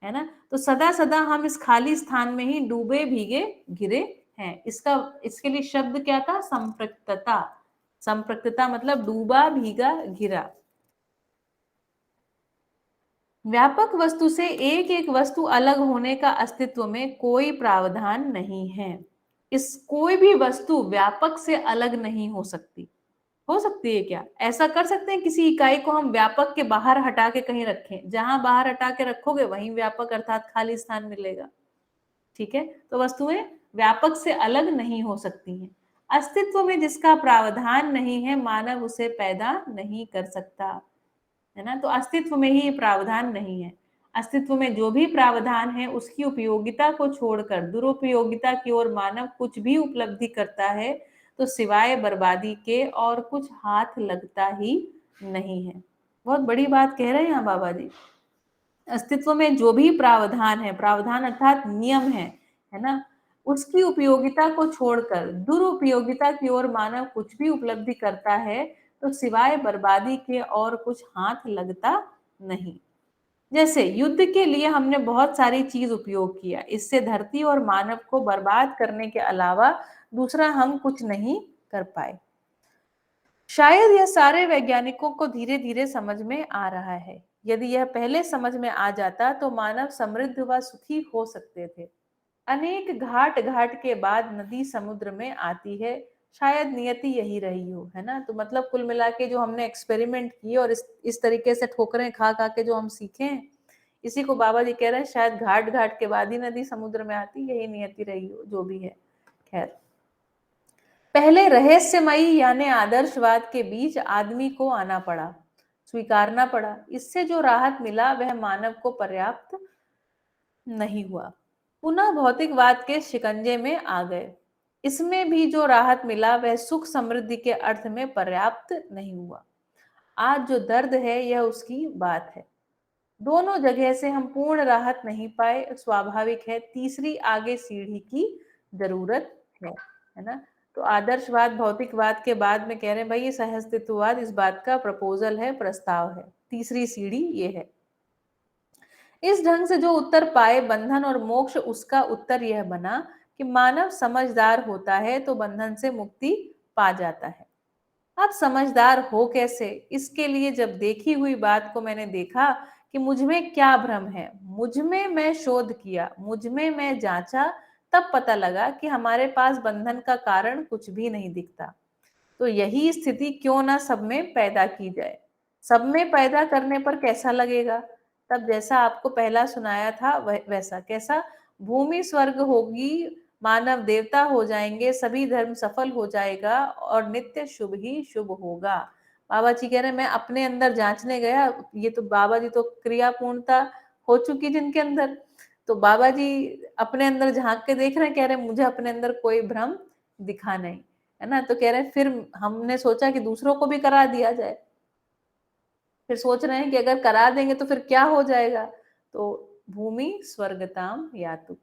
A: है ना। तो सदा सदा हम इस खाली स्थान में ही डूबे भीगे घिरे हैं। इसके लिए शब्द क्या था, संपृक्तता। संपृक्तता मतलब डूबा भीगा घिरा। व्यापक वस्तु से एक एक वस्तु अलग होने का अस्तित्व में कोई प्रावधान नहीं है। इस कोई भी वस्तु व्यापक से अलग नहीं हो सकती। हो सकती है क्या, ऐसा कर सकते हैं किसी इकाई को हम व्यापक के बाहर हटा के कहीं रखें, जहां बाहर हटा के रखोगे वहीं व्यापक अर्थात खाली स्थान मिलेगा, ठीक है। तो वस्तुएं व्यापक से अलग नहीं हो सकती हैं। अस्तित्व में जिसका प्रावधान नहीं है, मानव उसे पैदा नहीं कर सकता, है ना। तो अस्तित्व में ही प्रावधान नहीं है। अस्तित्व में जो भी प्रावधान है उसकी उपयोगिता को छोड़कर दुरुपयोगिता की ओर मानव कुछ भी उपलब्धि करता है तो सिवाय बर्बादी के और कुछ हाथ लगता ही नहीं है। बहुत बड़ी बात कह रहे हैं यहाँ बाबा जी। अस्तित्व में जो भी प्रावधान है, प्रावधान अर्थात नियम है ना, उसकी उपयोगिता को छोड़कर दुरुपयोगिता की ओर मानव कुछ भी उपलब्धि करता है तो सिवाय बर्बादी के और कुछ हाथ लगता नहीं। जैसे युद्ध के लिए हमने बहुत सारी चीज उपयोग किया, इससे धरती और मानव को बर्बाद करने के अलावा दूसरा हम कुछ नहीं कर पाए। शायद यह सारे वैज्ञानिकों को धीरे धीरे समझ में आ रहा है। यदि यह पहले समझ में आ जाता तो मानव समृद्ध व सुखी हो सकते थे। अनेक घाट घाट के बाद नदी समुद्र में आती है, शायद नियति यही रही हो, है ना। तो मतलब कुल मिला के जो हमने एक्सपेरिमेंट किए और इस तरीके से ठोकरें खा खा के जो हम सीखे हैं, इसी को बाबा जी कह रहे हैं, शायद घाट घाट के बाद ही नदी समुद्र में आती, यही नियति रही हो, जो भी है। खैर, पहले रहस्यमयी यानी आदर्शवाद के बीच आदमी को आना पड़ा, स्वीकारना पड़ा। इससे जो राहत मिला वह मानव को पर्याप्त नहीं हुआ। पुनः भौतिकवाद के शिकंजे में आ गए। इसमें भी जो राहत मिला वह सुख समृद्धि के अर्थ में पर्याप्त नहीं हुआ। आज जो दर्द है यह उसकी बात है। दोनों जगह से हम पूर्ण राहत नहीं पाए, स्वाभाविक है। तीसरी आगे सीढ़ी की जरूरत है ना। तो आदर्शवाद भौतिकवाद के बाद में कह रहे हैं भाई ये सहअस्तित्ववाद इस बात का प्रपोजल है, प्रस्ताव है। तीसरी सीढ़ी ये है। इस ढंग से जो उत्तर पाए बंधन और मोक्ष, उसका उत्तर यह बना कि मानव समझदार होता है तो बंधन से मुक्ति पा जाता है। अब समझदार हो कैसे? इसके लिए जब देखी हुई बात को मैंने देखा कि मुझ में क्या भ्रम है, मुझ में मैं शोध किया, मुझ में मैं जांचा, तब पता लगा कि हमारे पास बंधन का कारण कुछ भी नहीं दिखता। तो यही स्थिति क्यों ना सब में पैदा की जाए। सब में पैदा करने पर कैसा लगेगा? तब जैसा आपको पहला सुनाया था वैसा। कैसा? भूमि स्वर्ग होगी, मानव देवता हो जाएंगे, सभी धर्म सफल हो जाएगा और नित्य शुभ ही शुभ होगा। बाबा जी कह रहे हैं मैं अपने अंदर जांचने गया, ये तो बाबा जी तो क्रिया पूर्णता हो चुकी जिनके अंदर, तो बाबा जी अपने अंदर झांक के देख रहे हैं, कह रहे हैं मुझे अपने अंदर कोई भ्रम दिखा नहीं, है ना। तो कह रहे हैं फिर हमने सोचा कि दूसरों को भी करा दिया जाए। फिर सोच रहे हैं कि अगर करा देंगे तो फिर क्या हो जाएगा। तो भूमि स्वर्गताम यातु,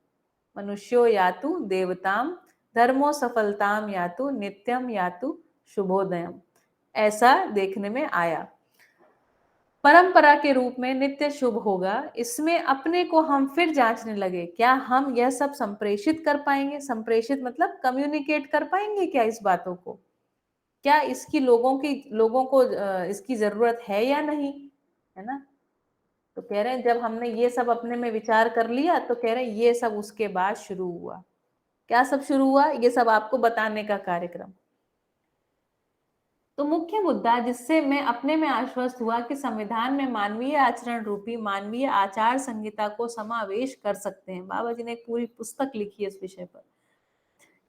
A: मनुष्यो यातु देवताम, धर्मो सफलताम यातु, नित्यम यातु शुभोदयम। ऐसा देखने में आया। परंपरा के रूप में नित्य शुभ होगा। इसमें अपने को हम फिर जांचने लगे, क्या हम यह सब संप्रेषित कर पाएंगे? संप्रेषित मतलब कम्युनिकेट कर पाएंगे क्या इस बातों को? क्या इसकी लोगों को इसकी जरूरत है या नहीं, है ना। तो कह रहे हैं जब हमने ये सब अपने में विचार कर लिया तो कह रहे हैं ये सब उसके बाद शुरू हुआ। क्या सब शुरू हुआ? ये सब आपको बताने का कार्यक्रम। तो मुख्य मुद्दा जिससे मैं अपने में आश्वस्त हुआ कि संविधान में मानवीय आचरण रूपी मानवीय आचार संहिता को समावेश कर सकते हैं। बाबा जी ने एक पूरी पुस्तक लिखी है इस विषय पर,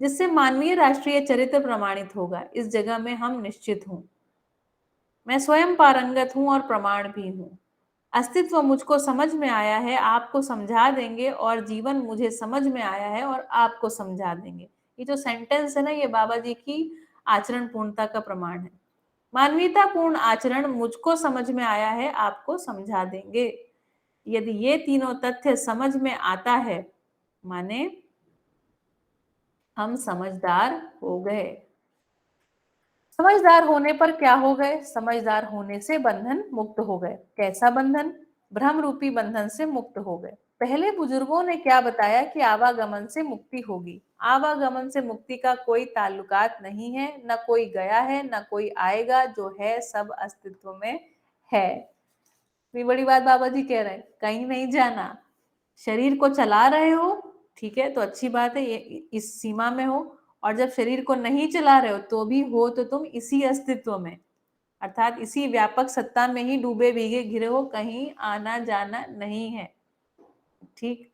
A: जिससे मानवीय राष्ट्रीय चरित्र प्रमाणित होगा। इस जगह में हम निश्चित हूं, मैं स्वयं पारंगत हूं और प्रमाण भी हूं। अस्तित्व मुझको समझ में आया है, आपको समझा देंगे, और जीवन मुझे समझ में आया है और आपको समझा देंगे। ये जो सेंटेंस है ना, ये बाबा जी की आचरण पूर्णता का प्रमाण है। मानवीयता पूर्ण आचरण मुझको समझ में आया है, आपको समझा देंगे। यदि ये तीनों तथ्य समझ में आता है, माने हम समझदार हो गए। समझदार होने पर क्या हो गए? समझदार होने से बंधन मुक्त हो गए। कैसा बंधन? भ्रम रूपी बंधन से मुक्त हो गए। पहले बुजुर्गों ने क्या बताया कि आवागमन से मुक्ति होगी। आवागमन से मुक्ति का कोई ताल्लुकात नहीं है, न कोई गया है न कोई आएगा, जो है सब अस्तित्व में है। ये बड़ी बात बाबा जी कह रहे हैं, कहीं नहीं जाना। शरीर को चला रहे हो, ठीक है, तो अच्छी बात है, ये इस सीमा में हो। और जब शरीर को नहीं चला रहे हो तो भी हो तो तुम इसी अस्तित्व में, अर्थात इसी व्यापक सत्ता में ही डूबे भीगे घिरे हो, कहीं आना जाना नहीं है। ठीक,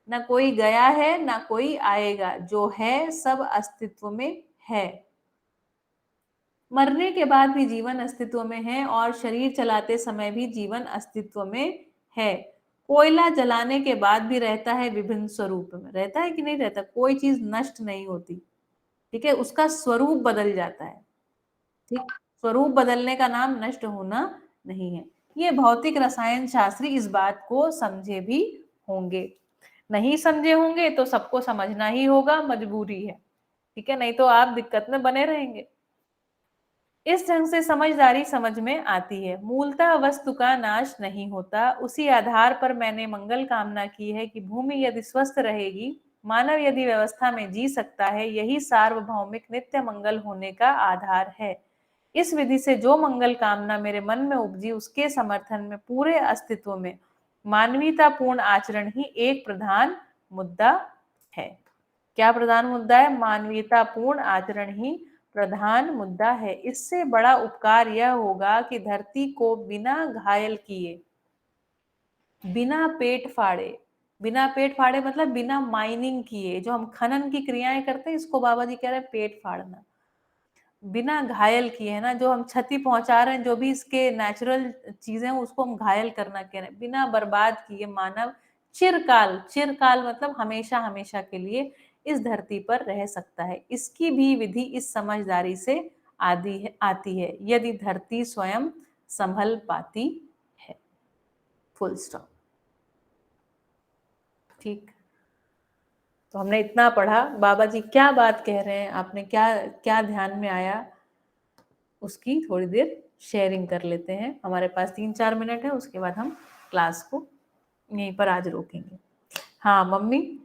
A: ना कोई गया है ना कोई आएगा, जो है सब अस्तित्व में है। मरने के बाद भी जीवन अस्तित्व में है और शरीर चलाते समय भी जीवन अस्तित्व में है। कोयला जलाने के बाद भी रहता है, विभिन्न स्वरूप में रहता है कि नहीं रहता। कोई चीज नष्ट नहीं होती, ठीक है, उसका स्वरूप बदल जाता है। ठीक, स्वरूप बदलने का नाम नष्ट होना नहीं है। ये भौतिक रसायन शास्त्री इस बात को समझे भी होंगे। नहीं समझे होंगे तो सबको समझना ही होगा, मजबूरी है, ठीक है, नहीं तो आप दिक्कत में बने रहेंगे। इस ढंग से समझदारी समझ में आती है। मूलतः वस्तु का नाश नहीं होता। उसी आधार पर मैंने मंगल कामना की है कि भूमि यदि स्वस्थ रहेगी, मानव यदि व्यवस्था में जी सकता है, यही सार्वभौमिक नित्य मंगल होने का आधार है। इस विधि से जो मंगल कामना मेरे मन में उपजी, उसके समर्थन में पूरे अस्तित्व में मानवीयतापूर्ण आचरण ही एक प्रधान मुद्दा है। क्या प्रधान मुद्दा है? मानवीयतापूर्ण आचरण ही प्रधान मुद्दा है। इससे बड़ा उपकार यह होगा कि धरती को बिना घायल किए, बिना पेट फाड़े मतलब बिना माइनिंग किए, जो हम खनन की क्रियाएं करते हैं, इसको बाबा जी कह रहे हैं पेट फाड़ना। बिना घायल किए, है ना, जो हम क्षति पहुंचा रहे हैं, जो भी इसके नेचुरल चीजें हैं, उसको हम घायल करना कह रहे हैं। बिना बर्बाद किए मानव चिरकाल मतलब हमेशा हमेशा के लिए इस धरती पर रह सकता है। इसकी भी विधि इस समझदारी से आती है, यदि धरती स्वयं संभल पाती है। Full stop. ठीक, तो हमने इतना पढ़ा। बाबा जी क्या बात कह रहे हैं, आपने क्या क्या ध्यान में आया, उसकी थोड़ी देर शेयरिंग कर लेते हैं। हमारे पास 3-4 मिनट है, उसके बाद हम क्लास को यहीं पर आज रोकेंगे। हाँ मम्मी,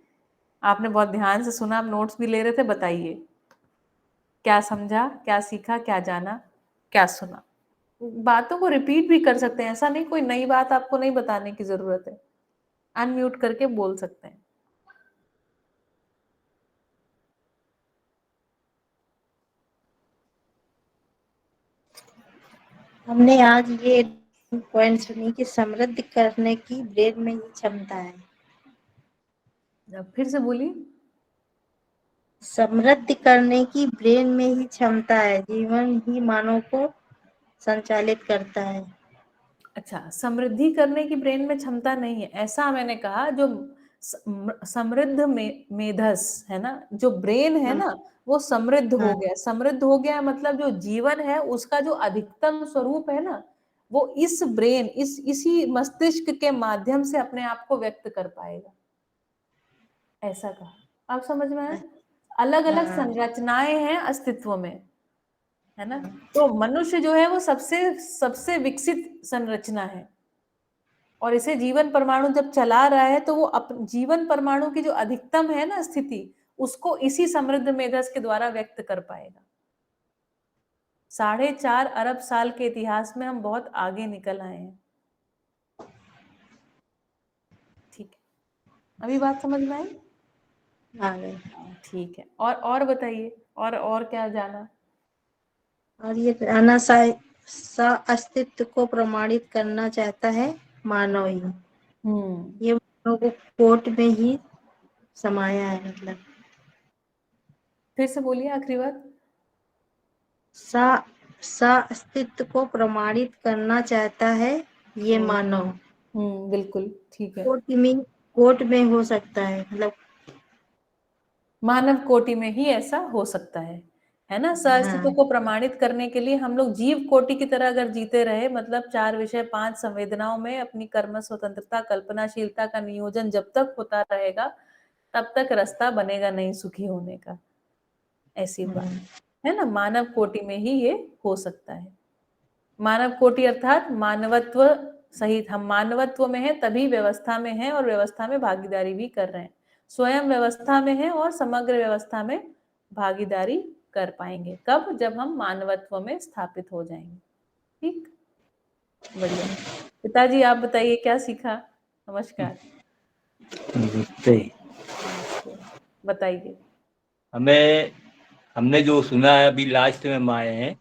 A: आपने बहुत ध्यान से सुना, आप नोट्स भी ले रहे थे, बताइए क्या समझा, क्या सीखा, क्या जाना, क्या सुना। बातों को रिपीट भी कर सकते हैं, ऐसा नहीं कोई नई बात आपको नहीं बताने की जरूरत है, अनम्यूट करके बोल सकते हैं।
B: हमने आज ये पॉइंट सुनी कि समृद्ध करने की ब्रेन में ही क्षमता है।
A: फिर से बोलिए।
B: समृद्ध करने की ब्रेन में ही क्षमता है, जीवन ही मानव को संचालित करता है।
A: अच्छा, समृद्धि करने की ब्रेन में क्षमता नहीं है, ऐसा मैंने कहा। जो समृद्ध मेधस है ना, जो ब्रेन है ना, वो समृद्ध हो गया। समृद्ध हो गया मतलब जो जीवन है उसका जो अधिकतम स्वरूप है ना, वो इस ब्रेन, इसी मस्तिष्क के माध्यम से अपने आप को व्यक्त कर पाएगा, ऐसा कहा। आप समझ में आए? अलग अलग संरचनाएं हैं अस्तित्व में, है ना। तो मनुष्य जो है वो सबसे विकसित संरचना है, और इसे जीवन परमाणु जब चला रहा है तो वो जीवन परमाणु की जो अधिकतम है ना स्थिति, उसको इसी समृद्ध मेधस के द्वारा व्यक्त कर पाएगा। 4.5 अरब साल के इतिहास में हम बहुत आगे निकल आए हैं। ठीक है, अभी बात समझ में आई? ठीक है, और बताइए, और क्या जाना?
B: और ये अना अस्तित्व को प्रमाणित करना चाहता है मानव ही। ये मानव को कोट में ही समाया है। मतलब
A: फिर से बोलिए आखिरी बात।
B: अस्तित्व को प्रमाणित करना चाहता है ये मानव।
A: बिल्कुल ठीक है।
B: कोट में हो सकता है, मतलब
A: मानव कोटि में ही ऐसा हो सकता है ना। अस्तित्व को प्रमाणित करने के लिए हम लोग जीव कोटि की तरह अगर जीते रहे, मतलब 4 विषय 5 संवेदनाओं में अपनी कर्म स्वतंत्रता, कल्पनाशीलता का नियोजन जब तक होता रहेगा, तब तक रास्ता बनेगा नहीं सुखी होने का। ऐसी बात है ना। मानव कोटि में ही ये हो सकता है। मानव कोटि अर्थात मानवत्व सहित। हम मानवत्व में हैं तभी व्यवस्था में हैं, और व्यवस्था में भागीदारी भी कर रहे हैं। स्वयं व्यवस्था में है और समग्र व्यवस्था में भागीदारी कर पाएंगे। कब? जब हम मानवत्व में स्थापित हो जाएंगे। ठीक, बढ़िया। पिताजी आप बताइए क्या सीखा? नमस्कार। बताइए।
E: हमने जो सुना है अभी लास्ट में हम आए हैं,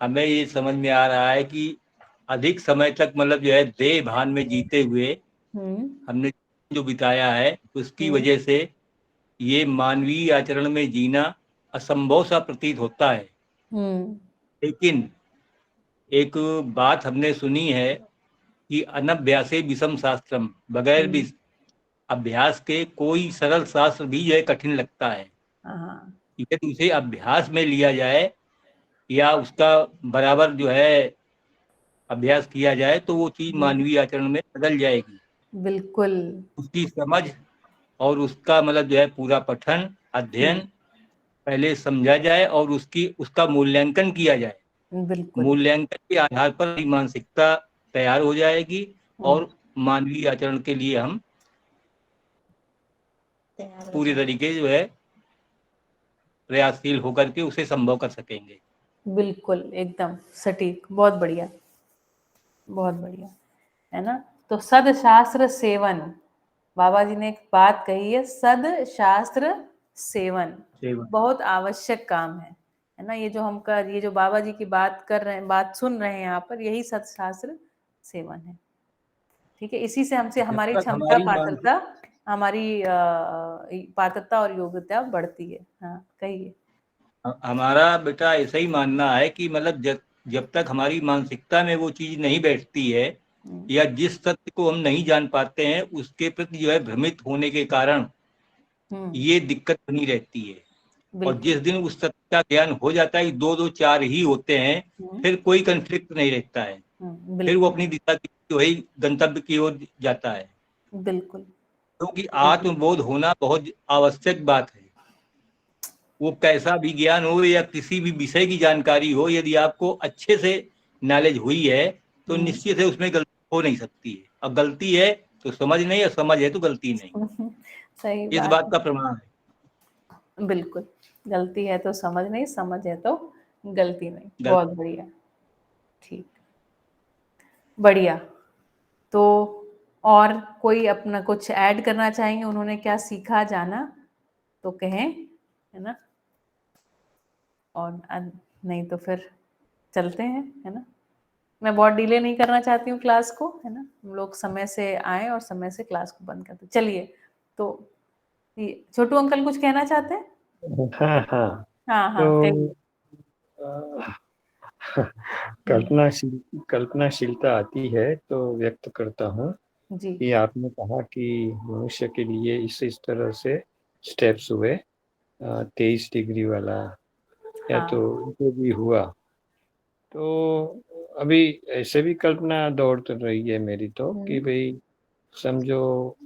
E: हमें ये समझ में आ रहा है कि अधिक समय तक मतलब जो है देह भान में जीते हुए हमने जो बिताया है, उसकी वजह से ये मानवीय आचरण में जीना असंभव सा प्रतीत होता है। लेकिन एक बात हमने सुनी है कि अनभ्यासे विषम शास्त्रम, बगैर भी अभ्यास के कोई सरल शास्त्र भी जो है कठिन लगता है। यदि उसे अभ्यास में लिया जाए या उसका बराबर जो है अभ्यास किया जाए तो वो चीज मानवीय आचरण में बदल जाएगी।
A: बिल्कुल।
E: उसकी समझ और उसका मतलब जो है पूरा पठन, अध्ययन पहले समझा जाए और उसका मूल्यांकन किया जाए।
A: बिल्कुल।
E: मूल्यांकन के आधार पर मानसिकता तैयार हो जाएगी और मानवीय आचरण के लिए हम पूरी तरीके जो है प्रयासशील होकर के उसे संभव कर सकेंगे।
A: बिल्कुल, एकदम सटीक, बहुत बढ़िया, बहुत बढ़िया, है ना। तो सदशास्त्र सेवन, बाबा जी ने एक बात कही है, सदशास्त्र सेवन बहुत आवश्यक काम है ना। ये जो बाबा जी की बात कर रहे हैं, बात सुन रहे हैं यहाँ पर, यही सदशास्त्र सेवन है। ठीक है, इसी से हमसे हमारी क्षमता, पात्रता और योग्यता बढ़ती है। हाँ, कहिए।
E: हमारा बेटा ऐसा ही मानना है कि मतलब जब तक हमारी मानसिकता में वो चीज नहीं बैठती है या जिस सत्य को हम नहीं जान पाते हैं उसके प्रति जो है भ्रमित होने के कारण ये दिक्कत बनी रहती है। और जिस दिन उस सत्य का ज्ञान हो जाता है, 2-2 4 ही होते हैं, फिर कोई कंफ्लिक्ट नहीं रहता है, फिर वो अपनी दिशा की वही गंतव्य की ओर जाता है।
A: बिल्कुल,
E: क्योंकि आत्मबोध होना बहुत आवश्यक बात है। वो कैसा भी ज्ञान हो या किसी भी विषय की जानकारी हो, यदि आपको अच्छे से नॉलेज हुई है तो निश्चित है उसमें गलती हो नहीं सकती है। अब गलती है तो समझ नहीं, और समझ है तो गलती नहीं।
A: सही
E: इस बात का प्रमाण है।
A: बिल्कुल, गलती है तो समझ नहीं, समझ है तो गलती नहीं। बहुत बढ़िया, ठीक, बढ़िया। तो और कोई अपना कुछ ऐड करना चाहेंगे? उन्होंने क्या सीखा, जाना तो कहें, है ना। और नहीं तो फिर चलते हैं, है ना। मैं बहुत डिले नहीं करना चाहती हूँ क्लास को, है ना। हम लोग समय से आए और समय से क्लास को बंद करते। चलिए, तो छोटू अंकल कुछ कहना चाहते हैं?
D: हाँ हाँ,
A: हाँ हाँ,
D: तो कल्पनाशीलता आती है तो व्यक्त करता हूँ कि आपने कहा कि मनुष्य के लिए इस तरह से स्टेप्स हुए, 23 डिग्री वाला या तो जो भी हुआ, तो अभी ऐसे भी कल्पना दौड़ तो रही है मेरी तो कि भाई समझो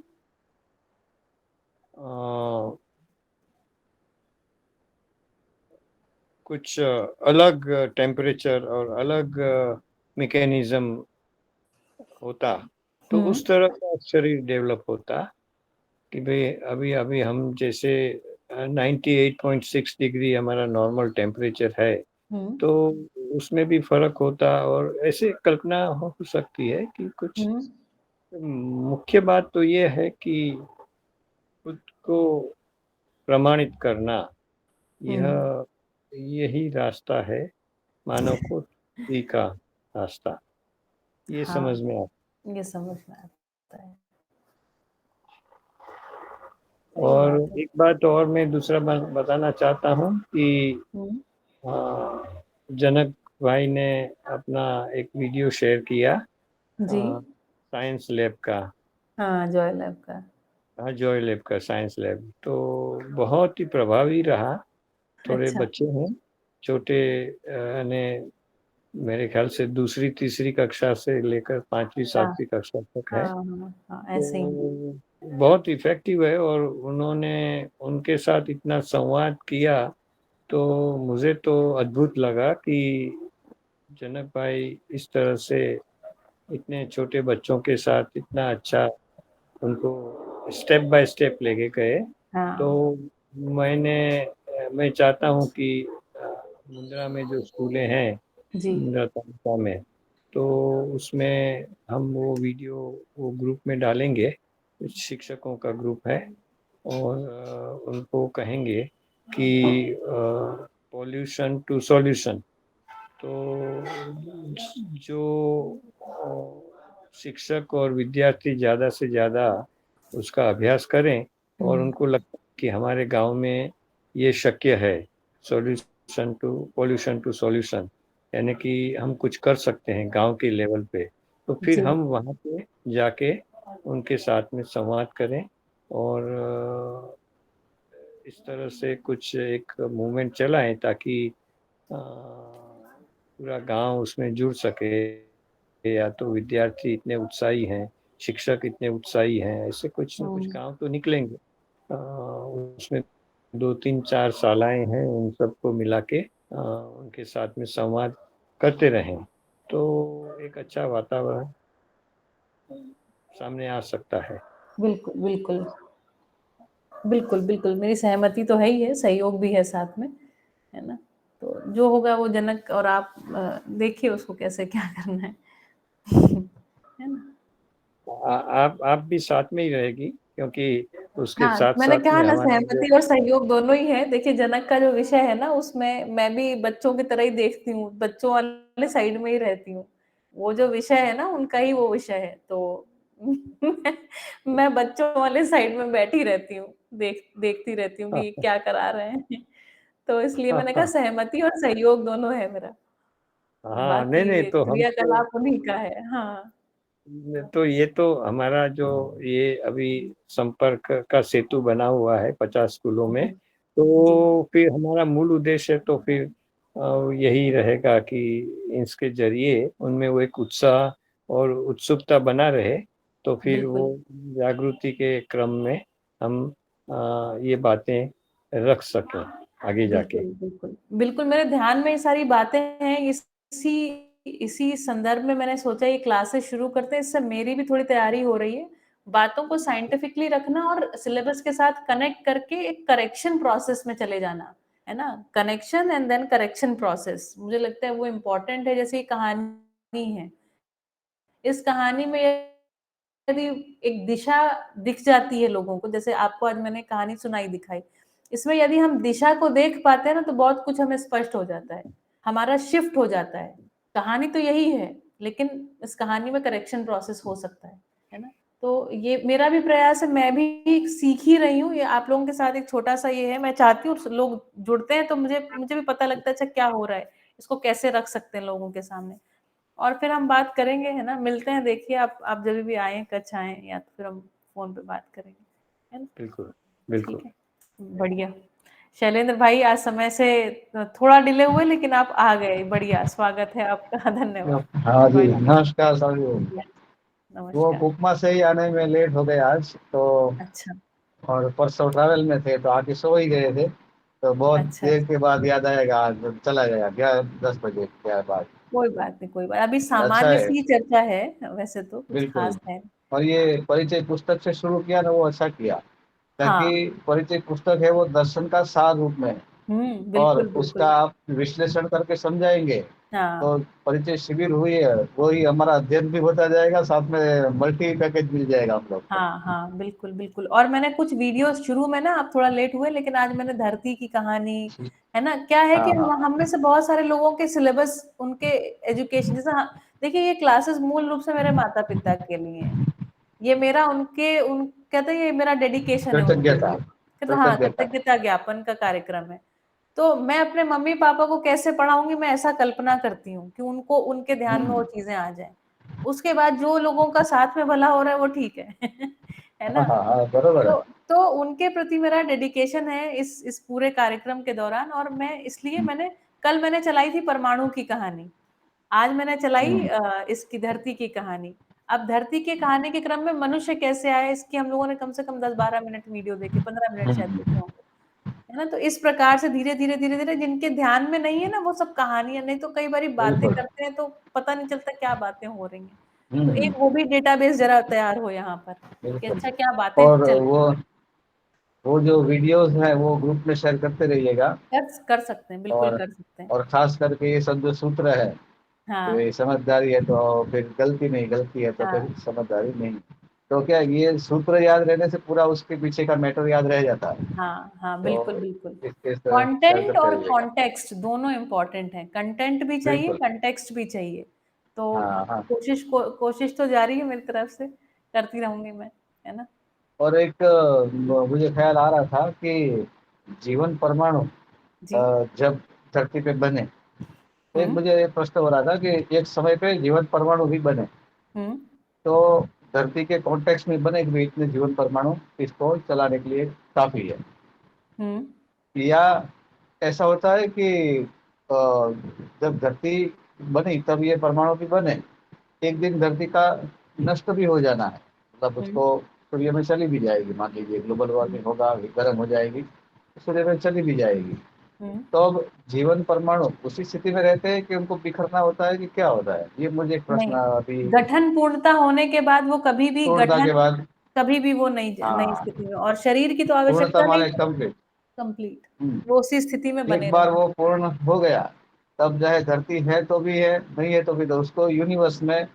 D: कुछ अलग टेम्परेचर और अलग मैकेनिज्म होता तो उस तरह का शरीर डेवलप होता कि भाई अभी अभी हम जैसे 98.6 डिग्री हमारा नॉर्मल टेम्परेचर है, तो उसमें भी फर्क होता। और ऐसे कल्पना हो सकती है कि कुछ मुख्य बात तो ये है कि खुद को प्रमाणित करना, यही रास्ता है मानव को का रास्ता। ये समझ में आता,
A: ये समझ में आता है।
D: और एक बात और मैं दूसरा बताना चाहता हूँ कि जनक भाई ने अपना एक वीडियो शेयर किया साइंस लैब का। हाँ,
A: जॉय लैब का।
D: हाँ, जॉय लैब का साइंस लैब तो बहुत ही प्रभावी रहा। थोड़े बच्चे हैं छोटे, ने मेरे ख्याल से दूसरी तीसरी कक्षा से लेकर 5वीं 7वीं कक्षा तक है।
A: ऐसे ही
D: तो बहुत इफेक्टिव है और उन्होंने उनके साथ इतना संवाद किया तो मुझे तो अद्भुत लगा कि जनक भाई इस तरह से इतने छोटे बच्चों के साथ इतना अच्छा उनको स्टेप बाय स्टेप लेके गए। तो मैं चाहता हूँ कि मुंद्रा में जो स्कूलें हैं, मुंद्रा तालुका में, तो उसमें हम वो ग्रुप में डालेंगे, शिक्षकों का ग्रुप है, और उनको कहेंगे कि पॉल्यूशन टू सॉल्यूशन, तो जो शिक्षक और विद्यार्थी ज़्यादा से ज़्यादा उसका अभ्यास करें और उनको लगता है कि हमारे गांव में ये शक्य है, पॉल्यूशन टू सॉल्यूशन, यानी कि हम कुछ कर सकते हैं गांव के लेवल पे, तो फिर हम वहाँ पे जाके उनके साथ में संवाद करें और इस तरह से कुछ एक मूवमेंट चलाएं ताकि पूरा गांव उसमें जुड़ सके। या तो विद्यार्थी इतने उत्साही हैं, शिक्षक इतने उत्साही हैं, ऐसे कुछ न कुछ गांव तो निकलेंगे उसमें 2-3-4 शालाएं हैं, उन सबको मिला के उनके साथ में संवाद करते रहें तो एक अच्छा वातावरण सामने आ सकता है।
A: बिल्कुल, बिल्कुल। बिल्कुल, बिल्कुल, मेरी सहमति तो है ही है, सहयोग भी है साथ में, है ना? तो जो होगा वो जनक और आप देखिए उसको कैसे क्या करना है। है ना?
D: आप भी साथ में ही रहेगी क्योंकि उसके
A: हाँ, मैंने
D: साथ-साथ
A: कहा
D: में
A: ना
D: हमारा जो
A: सहमति और सहयोग दोनों ही है। देखिए जनक का जो विषय है ना उसमें मैं भी बच्चों की तरह ही देखती हूँ, बच्चों वाले साइड में ही रहती हूँ। वो जो विषय है ना उनका ही वो विषय है, तो मैं बच्चों वाले साइड में बैठी रहती हूँ, देखती रहती हूँ कि ये क्या करा रहे हैं। तो इसलिए मैंने कहा सहमति और सहयोग दोनों है मेरा।
D: हाँ,
A: बाकी
D: नहीं
A: ये
D: तो हम तो
A: क्रियाकलाप उन्हीं का है। हाँ,
D: तो ये तो हमारा जो ये अभी संपर्क का सेतु बना हुआ है 50 स्कूलों में,
A: जी, जी,
D: तो फिर हमारा मूल उद्देश्य तो फिर यही रहेगा कि इसके जरिए उनमें वो एक उत्साह और उत्सुकता बना रहे, तो फिर वो
A: बिल्कुल।
D: जागृति के क्रम में हम ये बातें रख सकें आगे जाके।
A: बिल्कुल, बिल्कुल। बिल्कुल, मेरे ध्यान में ये सारी बातें हैं, इसी इसी संदर्भ में मैंने सोचा ये क्लासेस शुरू करते हैं, इससे मेरी भी थोड़ी तैयारी हो रही है। बातों को साइंटिफिकली रखना और सिलेबस के साथ कनेक्ट करके एक करेक्शन प्रोसेस में चले जाना, है ना? Connection and then correction process मुझे लगता है वो इम्पोर्टेंट है, जैसे ये कहानी है। इस कहानी में यदि एक दिशा दिख जाती है लोगों को, जैसे आपको आज मैंने कहानी सुनाई दिखाई, इसमें यदि हम दिशा को देख पाते हैं ना तो बहुत कुछ हमें स्पष्ट हो जाता है, हमारा शिफ्ट हो जाता है। कहानी तो यही है, लेकिन इस कहानी में करेक्शन प्रोसेस हो सकता है ना? तो ये मेरा भी प्रयास है, मैं भी सीख ही रही हूँ, ये आप लोगों के साथ एक छोटा-सा ये है, मैं चाहती हूँ लोग जुड़ते हैं तो मुझे मुझे भी पता लगता है अच्छा क्या हो रहा है, इसको कैसे रख सकते हैं लोगों के सामने। और फिर हम बात करेंगे, है ना? मिलते हैं, देखिए आप जब भी आएँ, कच्छ आएँ या तो फिर हम फ़ोन पे बात करेंगे, है ना?
D: बिल्कुल,
A: ठीक
D: बिल्कुल।
A: है, बढ़िया। शैलेंद्र भाई आज समय से थोड़ा डिले हुए लेकिन आप आ गए, बढ़िया, स्वागत है आपका, धन्यवाद।
F: हाँ जी,
A: बढ़िया,
F: नमस्कार सभी।
A: बढ़िया,
F: वो
A: नमस्कार।
F: उपमा से ही आने में लेट हो गए आज तो।
A: अच्छा,
F: और परसों ट्रैवल में थे तो आके सो ही गए थे, तो बहुत
A: अच्छा,
F: देर
A: अच्छा।
F: के बाद याद आएगा, आज चला जाएगा 11-10 बजे के बाद।
A: कोई बात नहीं, कोई बात अभी
F: अच्छा
A: सामान्य
F: है,
A: सी चर्चा है, वैसे तो कुछ
F: बिल्कुल।
A: खास है।
F: और ये परिचय पुस्तक से शुरू किया ना, वो अच्छा किया,
A: हाँ,
F: ताकि परिचय पुस्तक है वो दर्शन का सार रूप में है। और
A: बिल्कुल,
F: उसका
A: बिल्कुल।
F: आप विश्लेषण करके समझाएंगे
A: हाँ।
F: तो परिचय शिविर हुई है वो ही हमारा अध्ययन भी होता जाएगा, साथ में मल्टी पैकेज मिल जाएगा हम लोग को।
A: हाँ, हाँ, बिल्कुल, बिल्कुल और मैंने कुछ वीडियोज़ शुरू में ना आप थोड़ा लेट हुए लेकिन आज मैंने धरती की कहानी, है ना? क्या है कि
F: हाँ हाँ
A: हम में से बहुत सारे लोगों के सिलेबस उनके एजुकेशन जैसे हाँ, देखिए ये क्लासेस मूल रूप से मेरे माता-पिता के लिए हैं। ये मेरा उनके उन कहते हैं ये मेरा डेडिकेशन है उनके
F: कृतज्ञता,
A: लिए। कहते हाँ,
F: कृतज्ञता।
A: कृतज्ञता ज्ञापन का कार्यक्रम है। तो मैं अपने मम्मी-पापा को कैसे पढ़ाऊँगी मैं ऐसा कल्पना करती हूँ कि उनको उनके ध्यान में वो
F: हम्म,
A: चीज़ें आ जाएँ। उसके बाद जो लोगों का साथ में भला हो रहा है वो ठीक है। है
F: हाँ
A: ना?
F: हाँ हाँ, बरोबर है।
A: तो तो उनके प्रति मेरा डेडिकेशन है इस पूरे कार्यक्रम के दौरान और मैं इसलिए मैंने चलाई थी परमाणु की कहानी। आज मैंने चलाई
F: हम्म,
A: इसकी धरती की कहानी। अब धरती की कहानी के क्रम में मनुष्य कैसे आया इसकी हम लोगों ने कम से कम 10-12 मिनट वीडियो देखे, 15 मिनट शायद देखे
F: हम्म,
A: होंगे। है ना? तो इस प्रकार से धीरे-धीरे, धीरे-धीरे जिनके ध्यान में नहीं है ना वो सब कहानियाँ नहीं तो कई बारी बातें
F: बिल्कुल।
A: करते हैं तो पता नहीं चलता क्या बातें हो रही हैं। तो
F: हम्म,
A: एक वो भी डेटाबेस ज़रा तैयार हो यहाँ पर कि
F: बिल्कुल।
A: अच्छा क्या बातें
F: और
A: चल रही हैं।
F: वो जो वीडियोस हैं वो ग्रुप में शेयर करते रहिएगा।
A: कर सकते हैं, बिल्कुल
F: और
A: कर सकते हैं।
F: और खास करके ये सब जो सूत्र है, तो
A: हाँ,
F: ये समझदारी है तो फिर गलती नहीं, गलती है तो
A: हाँ,
F: फिर समझदारी नहीं। तो क्या ये सूत्र याद रहने से पूरा उसके पीछे का मैटर याद रह जाता है।
A: हाँ, हाँ,
F: तो
A: बिल्कुल, बिल्कुल।
F: इसके शेयर
A: कंटेंट
F: करते
A: और
F: रहिएगा।
A: कॉन्टेक्स्ट दोनों इम्पोर्टेंट है। कंटेंट भी चाहिए,
F: बिल्कुल।
A: कॉन्टेक्स्ट भी चाहिए। तो
F: हाँ हाँ।
A: कोशिश तो जारी है मेरी तरफ से, करती रहूँगी मैं, है ना?
F: और एक मुझे ख्याल आ रहा था कि जीवन परमाणु
A: जी।
F: जब धरती पे बने, तो एक
A: हुँ,
F: मुझे ये प्रश्न हो रहा था कि एक समय पे जीवन परमाणु भी बने,
A: हुँ,
F: तो धरती के कॉन्टेक्स्ट में बने कि भाई इतने जीवन परमाणु इसको चलाने के लिए काफी है,
A: हुँ,
F: या ऐसा होता है कि अ, जब धरती बनी तब ये परमाणु भी बने, एक दिन धरती का नष्ट भी हो जाना है, मतलब
A: हुँ,
F: उसको सूर्य में चली भी जाएगी, मान लीजिए ग्लोबल
A: हुँ,
F: वार्मिंग होगा, गर्म हो जाएगी, सूर्य में चली भी जाएगी। तो अब जीवन परमाणु उसी स्थिति में रहते हैं कि उनको बिखरना होता है कि क्या होता है? ये मुझे एक प्रश्न अभी।
A: गठन पूर्णता होने के बाद वो कभी भी
F: पूर्णता के
A: गठन
F: बाद
A: कभी भी वो नई स्थिति में, और शरीर की तो
F: पूर्णता
A: आवश्यकता नहीं,
F: माने कंप्लीट।
A: कंप्लीट वो उसी स्थिति में बने
F: एक बार
A: रहे।
F: वो पूर्ण हो गया, तब चाहे धरती है तो भी है, नहीं है तो भी, तो उसको यूनिवर्स में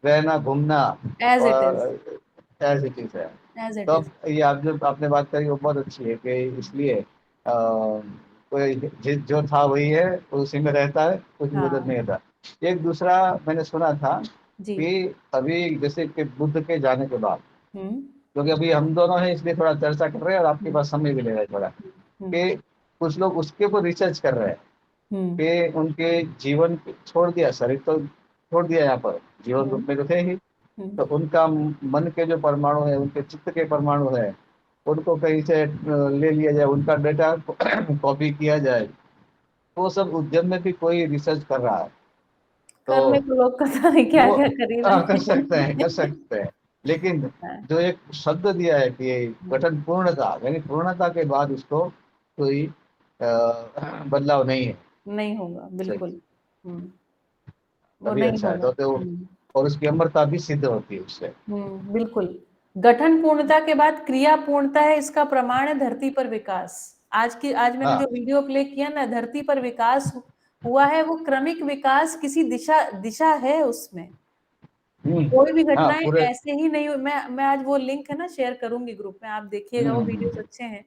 F: रहना घूमना
A: एज इट इज,
F: और एज इट इज है।
A: एज इट
F: तो
A: इज।
F: ये आप जो आपने बात करी वो बहुत अच्छी है कि इसलिए कोई जो था वही है, उसी में रहता है, कुछ भी बदल नहीं होता। एक दूसरा मैंने सुना था
A: जी।
F: कि अभी जैसे कि बुद्ध के जाने के बाद, क्योंकि अभी हम दोनों हैं इसलिए थोड़ा चर्चा कर रहे हैं और आपके पास समय भी ले रहा है थोड़ा, कि कुछ लोग उसके ऊपर रिसर्च कर रहे हैं कि उनके जीवन छोड़ दिया, शरीर तो छोड़ दिया, यहाँ पर जीवन रूप में तो थे ही, तो उनका मन के जो परमाणु है, उनके चित्त के परमाणु है, उनको कहीं से ले लिया जाए, उनका डेटा कॉपी किया जाए। वो सब उद्यम में भी कोई रिसर्च कर रहा है। तो
A: करने को लोग पता नहीं क्या
F: वो
A: क्या कर रहे
F: कर सकते हैं, कर सकते हैं, लेकिन जो एक शब्द दिया है कि गठन पूर्णता, यानी पूर्णता के बाद उसको कोई बदलाव नहीं है,
A: नहीं होगा बिल्कुल। वो
F: तभी
A: नहीं
F: अच्छा है।
A: होगा।
F: तो और उसकी अमरता भी सिद्ध होती है उससे।
A: बिल्कुल। गठन पूर्णता के बाद क्रिया पूर्णता है, इसका प्रमाण है धरती पर विकास। आज मैंने जो वीडियो प्ले किया ना, धरती पर विकास हुआ है, वो क्रमिक विकास, किसी दिशा है उसमें। कोई भी घटनाएं ऐसे ही नहीं। मैं आज वो लिंक है ना शेयर करूंगी ग्रुप में, आप देखिएगा, वो वीडियोस अच्छे हैं।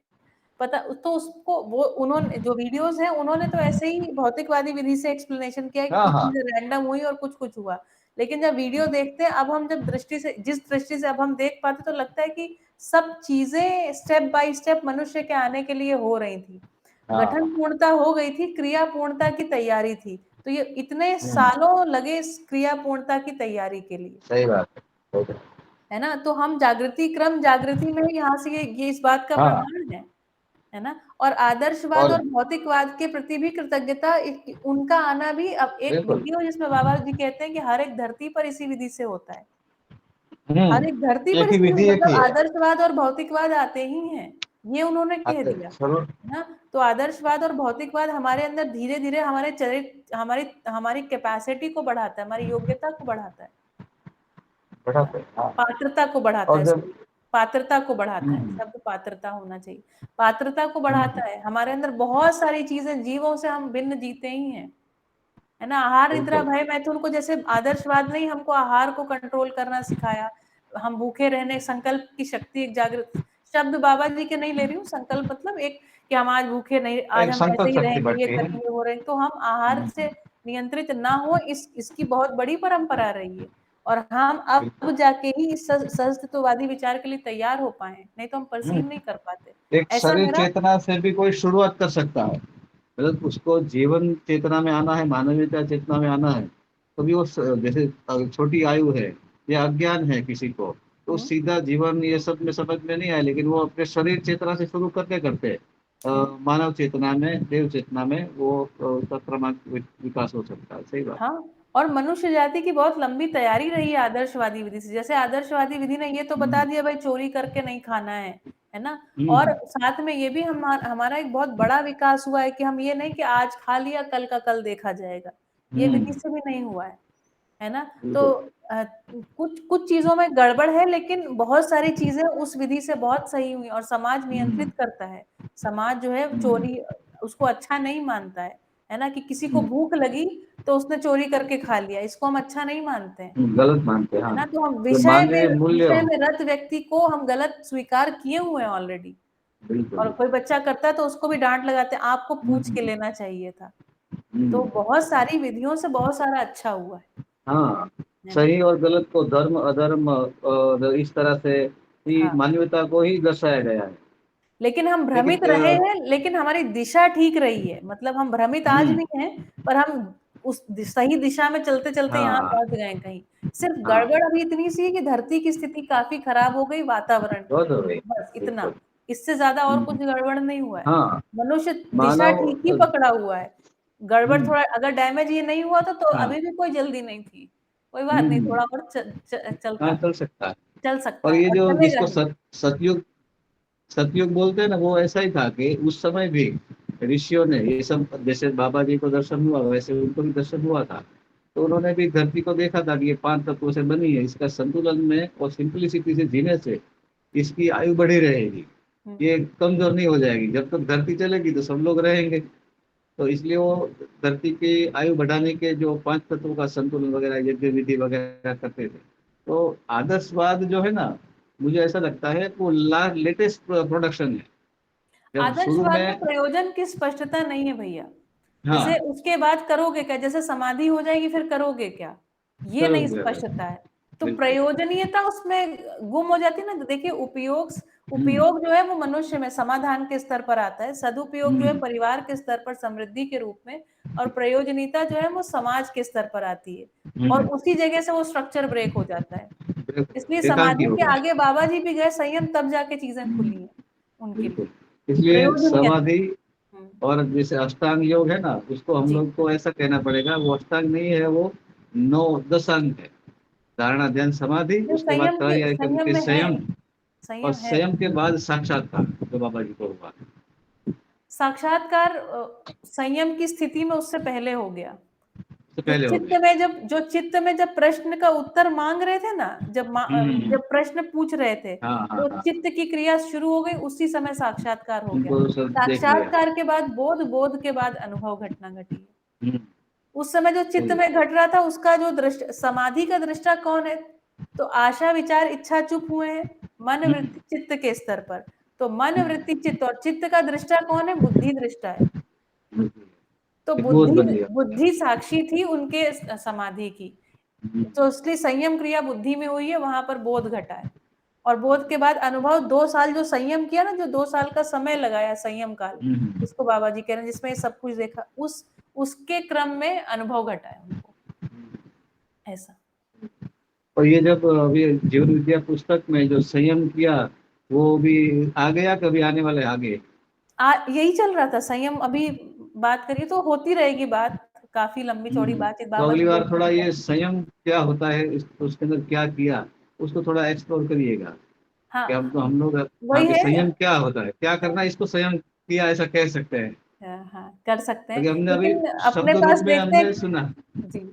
A: पता तो उसको, वो उन्होंने जो वीडियोस हैं, उन्होंने तो ऐसे ही भौतिकवादी विधि से एक्सप्लेनेशन किया कि कुछ चीजें रैंडम हुई और कुछ हुआ। लेकिन जब वीडियो देखते हैं, अब हम जब जिस दृष्टि से अब हम देख पाते, तो लगता है कि सब चीजें स्टेप बाय स्टेप मनुष्य के आने के लिए हो रही थी। गठन पूर्णता हो गई थी, क्रिया पूर्णता की तैयारी थी। तो ये इतने सालों लगे इस क्रिया पूर्णता की तैयारी के लिए।
F: सही बात
A: है ना? तो हम जागृति में यहाँ से ये इस बात का प्रमाण है ना? और आदर्शवाद और भौतिकवाद के प्रति भी कृतज्ञता, उनका आना भी। अब एक वीडियो जिसमें बाबा जी कहते हैं कि हर एक धरती पर इसी विधि से होता है, हर एक धरती पर इसी, मतलब आदर्शवाद और भौतिकवाद आते ही हैं, ये उन्होंने कह दिया ना। तो आदर्शवाद और भौतिकवाद हमारे अंदर धीरे धीरे हमारे चरित्र, हमारी कैपेसिटी को बढ़ाता है, हमारी योग्यता को बढ़ाता है, पात्रता को बढ़ाता है, पात्रता को बढ़ाता है, शब्द पात्रता होना चाहिए, पात्रता को बढ़ाता है। हमारे अंदर बहुत सारी चीजें, जीवों से हम भिन्न जीते ही हैं, है ना? आहार निद्रा भय मैथुन को जैसे आदर्शवाद नहीं हमको आहार को कंट्रोल करना सिखाया, हम भूखे रहने, संकल्प की शक्ति, एक जागृत, शब्द बाबा जी के नहीं ले रही हूँ, संकल्प मतलब एक कि हम आज भूखे नहीं, आज हम ऐसे ही रहेंगे, ये करेंगे, वो रहेंगे, तो हम आहार से नियंत्रित ना हो, इसकी बहुत बड़ी परंपरा रही है। और हम अब जाके ही इस सहस्तित्ववादी विचार के लिए तैयार हो पाए, नहीं तो हम परसीव नहीं कर पाते।
F: एक शरीर चेतना से भी कोई शुरुआत कर सकता है, मतलब उसको जीवन चेतना में आना है, मानवीयता चेतना में आना है, तो भी वो जैसे छोटी आयु है या अज्ञान है किसी को, तो सीधा जीवन ये सब में समझ में नहीं आए, लेकिन वो अपने शरीर चेतना से शुरू करते करते मानव चेतना में, देव चेतना में वो विकास हो सकता है। सही बात।
A: हाँ, और मनुष्य जाति की बहुत लंबी तैयारी रही है आदर्शवादी विधि से। जैसे आदर्शवादी विधि ने ये तो बता दिया भाई चोरी करके नहीं खाना है ना? और साथ में ये भी हमारा एक बहुत बड़ा विकास हुआ है कि हम ये नहीं कि आज खा लिया कल का कल देखा जाएगा, ये विधि से भी नहीं हुआ है ना? तो कुछ चीजों में गड़बड़ है, लेकिन बहुत सारी चीजें उस विधि से बहुत सही हुई, और समाज नियंत्रित करता है। समाज जो है चोरी उसको अच्छा नहीं मानता है ना? कि किसी को भूख लगी तो उसने चोरी करके खा लिया, इसको हम अच्छा नहीं मानते हैं,
F: गलत मानते हैं,
A: है ना? तो हम
F: मानवीय मूल्य
A: विषय में रत व्यक्ति को हम गलत स्वीकार किए हुए हैं ऑलरेडी। और कोई बच्चा करता है तो उसको भी डांट लगाते हैं, आपको पूछ के लेना चाहिए था। तो बहुत सारी विधियों से बहुत सारा अच्छा हुआ है।
F: हाँ, सही और गलत को, धर्म अधर्म और इस तरह से ही मानवता को ही दर्शाया गया है।
A: लेकिन हम भ्रमित रहे हैं, लेकिन हमारी दिशा ठीक रही है, मतलब हम भ्रमित आज भी हैं, पर हम उस सही दिशा में चलते चलते यहाँ पहुंच गए कहीं। सिर्फ गड़बड़ अभी इतनी सी है कि धरती की स्थिति काफी खराब हो गई, वातावरण की, बस इतना, इससे ज्यादा और कुछ गड़बड़ नहीं हुआ है। मनुष्य दिशा ठीक ही पकड़ा हुआ है, गड़बड़ थोड़ा अगर डैमेज ये नहीं हुआ तो अभी भी कोई जल्दी नहीं थी, कोई बात नहीं, थोड़ा और चल सकता है,
F: और ये जो जिसको सतयुग बोलते हैं ना, वो ऐसा ही था कि उस समय भी ऋषियों ने ये सब, जैसे बाबा जी को दर्शन हुआ वैसे उनको भी दर्शन हुआ था, तो उन्होंने भी धरती को देखा था कि ये 5 तत्वों से बनी है, इसका संतुलन में और सिंपलिसिटी से जीने से इसकी आयु बढ़ी रहेगी, ये कमजोर नहीं हो जाएगी। जब तक धरती चलेगी तो सब लोग रहेंगे। तो इसलिए वो धरती की आयु बढ़ाने के जो 5 तत्वों का संतुलन वगैरह, यज्ञ विधि वगैरह करते थे। तो आदर्शवाद जो है ना, मुझे ऐसा लगता है वो लेटेस्ट प्रोडक्शन है।
A: आदर्शवाद में प्रयोजन की स्पष्टता नहीं है भैया।
F: हाँ।
A: जैसे उसके बाद करोगे क्या, जैसे समाधि हो जाएगी फिर करोगे क्या, ये नहीं स्पष्टता है। तो प्रयोजनीयता उसमें गुम हो जाती है ना। देखिए उपयोग जो है वो मनुष्य में समाधान के स्तर पर आता है, सदुपयोग जो है परिवार के स्तर पर समृद्धि के रूप में, और प्रयोजनीयता जो है वो समाज के स्तर पर आती है, और उसी जगह से वो स्ट्रक्चर ब्रेक हो जाता है। इसलिए समाधि के आगे बाबा जी भी गए संयम, तब जाके चीजें खुली हैं उनके लिए।
F: इसलिए समाधि और जैसे अष्टांग योग है ना, उसको हम लोग को ऐसा कहना पड़ेगा, वो अष्टांग नहीं है, वो 9 10 है। धारणा, ध्यान, समाधि, उसके बाद संयम, और संयम के बाद साक्षात्कार जो बाबा जी को हुआ।
A: साक्षात्कार संयम की स्थिति में उससे पहले हो गया। चित्त में जब प्रश्न का उत्तर मांग रहे थे ना, जब प्रश्न पूछ रहे थे, तो चित्त की क्रिया शुरू हो गई, उसी समय साक्षात्कार हो गया। साक्षात्कार के बाद बोध के बाद अनुभव घटना घटी। उस समय जो चित्त में घट रहा था उसका जो दृष्टा, समाधि का दृष्टा कौन है, तो आशा विचार इच्छा चुप हुए हैं मन वृत्ति चित्त के स्तर पर। तो मन वृत्ति चित्त और चित्त का दृष्टा कौन है, बुद्धि दृष्टा है। तो बुद्धि साक्षी थी उनके समाधि की। तो इसलिए संयम क्रिया बुद्धि में हुई है, वहां पर बोध घटा है। और बोध के बाद अनुभव, 2 साल जो संयम किया ना, जो 2 साल का समय लगाया संयम काल, जिसको बाबा जी कह रहे हैं, जिसमें सब कुछ देखा, उसके क्रम में अनुभव घटा है उनको, ऐसा।
F: और ये जब अभी जीवन विद्या पुस्तक में जो संयम किया वो भी आ गया, कभी आने वाले आगे
A: यही चल रहा था संयम। अभी बात करिए तो होती रहेगी बात, काफी लंबी चौड़ी बातचीत।
F: तो अगली बार थोड़ा ये संयम क्या होता है, उसके अंदर क्या किया, उसको थोड़ा एक्सप्लोर करिएगा।
A: हाँ,
F: हम लोग संयम क्या होता है, क्या करना, इसको संयम किया ऐसा कह सकते हैं।
A: हाँ, कर सकते हैं।
F: हमने अभी अपने पास हमने सुना
A: जी,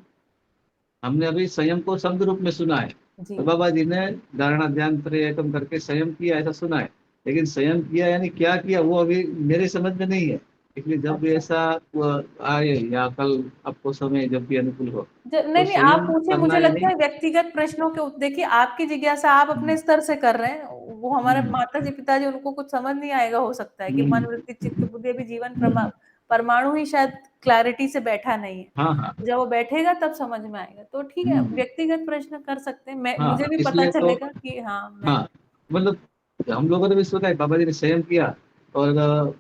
F: हमने अभी संयम को शब्द रूप में सुना है। तो बाबा जी ने धारणा ध्यान एकम करके संयम किया ऐसा सुना है, लेकिन संयम किया यानी क्या किया वो अभी मेरे समझ में नहीं है। इसलिए जब भी ऐसा आए या कल आपको समय जब भी अनुकूल हो,
A: नहीं आप पूछे, मुझे लगता है व्यक्तिगत प्रश्नों के, देखिए आपकी जिज्ञासा आप अपने स्तर से कर रहे हैं, वो हमारे माता जी पिताजी उनको कुछ समझ नहीं आएगा, हो सकता है कि मन वृत्ति चित्त बुद्धि भी जीवन परमाणु ही शायद क्लैरिटी से बैठा नहीं है।
F: हाँ।
A: जब वो बैठेगा तब समझ में आएगा। तो ठीक है, व्यक्तिगत प्रश्न कर सकते हैं। मुझे भी पता चलेगा कि हाँ,
F: मतलब हम लोगों ने भी सुना है बाबा जी ने संयम किया, और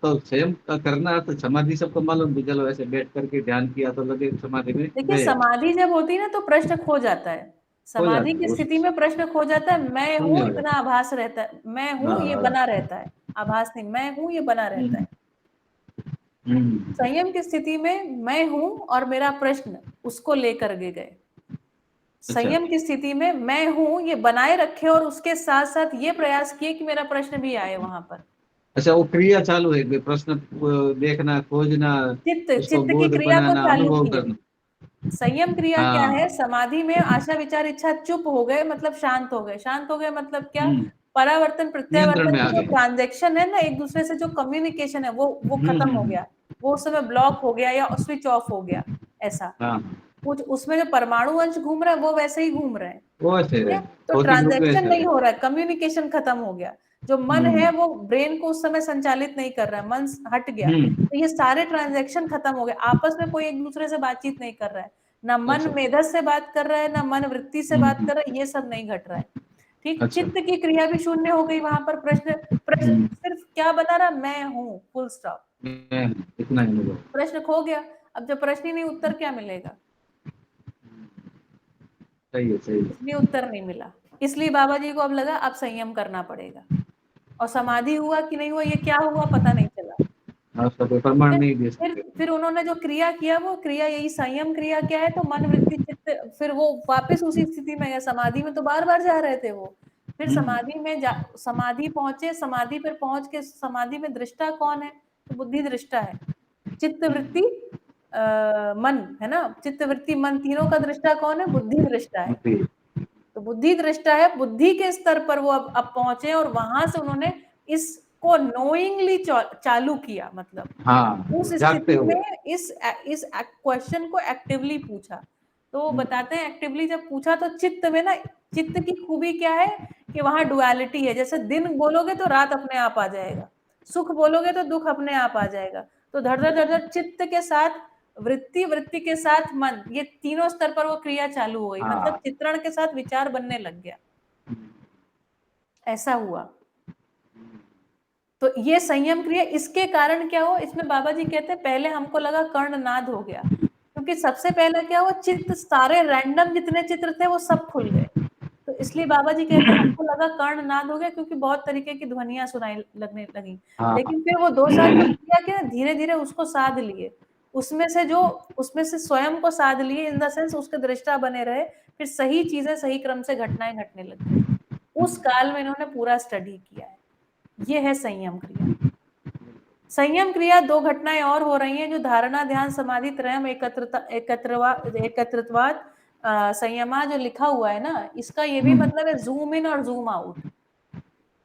F: तो संयम करना तो समाधि सबको मालूम भी, चलो ऐसे बैठ करके ध्यान किया तो लगे समाधि में।
A: देखिए समाधि जब होती है ना तो प्रश्न खो जाता है। समाधि की स्थिति में प्रश्न खो जाता है, मैं हूँ इतना आभास रहता है, मैं हूँ ये बना रहता है, आभास नहीं, मैं हूँ ये बना रहता है। संयम की स्थिति में मैं हूँ और मेरा प्रश्न, उसको लेकर गए। संयम की स्थिति में मैं हूँ ये बनाए रखे और उसके साथ साथ ये प्रयास किए कि मेरा प्रश्न भी आए वहां पर।
F: अच्छा, वो क्रिया चालू है, प्रश्न देखना, खोजना,
A: चित्त की क्रिया को चालू किया। संयम क्रिया क्या है, समाधि में आशा विचार इच्छा चुप हो गए, मतलब शांत हो गए। शांत हो गए मतलब क्या, परावर्तन प्रत्यावर्तन की जो ट्रांजैक्शन है ना, एक दूसरे से जो कम्युनिकेशन है वो खत्म हो गया, वो उस समय ब्लॉक हो गया या स्विच ऑफ हो गया। ऐसा कुछ उसमें जो परमाणु अंश घूम रहा है वो वैसे ही घूम रहे हैं, तो ट्रांजैक्शन नहीं हो रहा है, कम्युनिकेशन खत्म हो गया। जो मन है वो ब्रेन को उस समय संचालित नहीं कर रहा है, मन हट गया, तो ये सारे ट्रांजैक्शन खत्म हो गए। आपस में कोई एक दूसरे से बातचीत नहीं कर रहा है, ना मन मेधस से बात कर रहा है, ना मन वृत्ति से बात कर रहा है, ये सब नहीं घट रहा है। ठीक, चित्त की क्रिया भी शून्य हो गई वहां पर। प्रश्न सिर्फ क्या बता रहा, मैं हूँ, फुल स्टॉप,
F: इतना ही।
A: प्रश्न खो गया। अब जब प्रश्न ही नहीं, उत्तर क्या मिलेगा?
F: सही है।
A: इसलिए उत्तर नहीं मिला, इसलिए बाबा जी को अब लगा अब संयम करना पड़ेगा। और समाधि हुआ कि नहीं हुआ, ये क्या हुआ पता नहीं चला। फिर उन्होंने जो क्रिया किया, वो क्रिया यही संयम क्रिया क्या है, तो मन वृत्ति चित्त, फिर वो वापस उसी स्थिति में गया। समाधि में तो बार बार जा रहे थे वो, फिर समाधि पहुंचे, समाधि पर पहुंच के समाधि में दृष्टा कौन है? तो बुद्धि दृष्टा है। चित्त वृत्ति मन है ना, चित्त वृत्ति मन तीनों का दृष्टा कौन है? बुद्धि दृष्टा है। तो बुद्धि दृष्टा है, बुद्धि के स्तर पर वो अब पहुंचे और वहां से उन्होंने इसको नोइंगली चालू किया, मतलब उस स्थिति में इस क्वेश्चन को एक्टिवली पूछा। तो वो बताते हैं एक्टिवली जब पूछा तो चित्त में ना, चित्त की खूबी क्या है कि वहां डुअलिटी है। जैसे दिन बोलोगे तो रात अपने आप आ जाएगा, सुख बोलोगे तो दुख अपने आप आ जाएगा। तो धड़ धड़ चित्त के साथ वृत्ति, वृत्ति के साथ मन, ये तीनों स्तर पर वो क्रिया चालू हो गई। मतलब चित्रण के साथ विचार बनने लग गया, ऐसा हुआ। तो ये संयम क्रिया, इसके कारण क्या हो, इसमें बाबा जी कहते हैं पहले हमको लगा कर्णनाद हो गया, क्योंकि सबसे पहले क्या हुआ, चित्त सारे रैंडम जितने चित्र थे वो सब खुल गए। तो इसलिए बाबा जी कहते हैं हमको लगा कर्णनाद हो गया, क्योंकि बहुत तरीके की ध्वनियां सुनाई लगने लगी। लेकिन फिर वो 2 साल जब किया कि धीरे धीरे उसको साध लिए, उसमें से स्वयं को साध लिए, इन द सेंस उसके दृष्टा बने रहे, फिर सही चीजें सही क्रम से घटनाएं घटने लग गई। उस काल में इन्होंने पूरा स्टडी किया है। ये है संयम क्रिया। संयम क्रिया 2 घटनाएं और हो रही हैं जो धारणा ध्यान समाधि त्रयम एकत्रितवाद संयमा जो लिखा हुआ है ना, इसका ये भी मतलब है जूम इन और जूम आउट।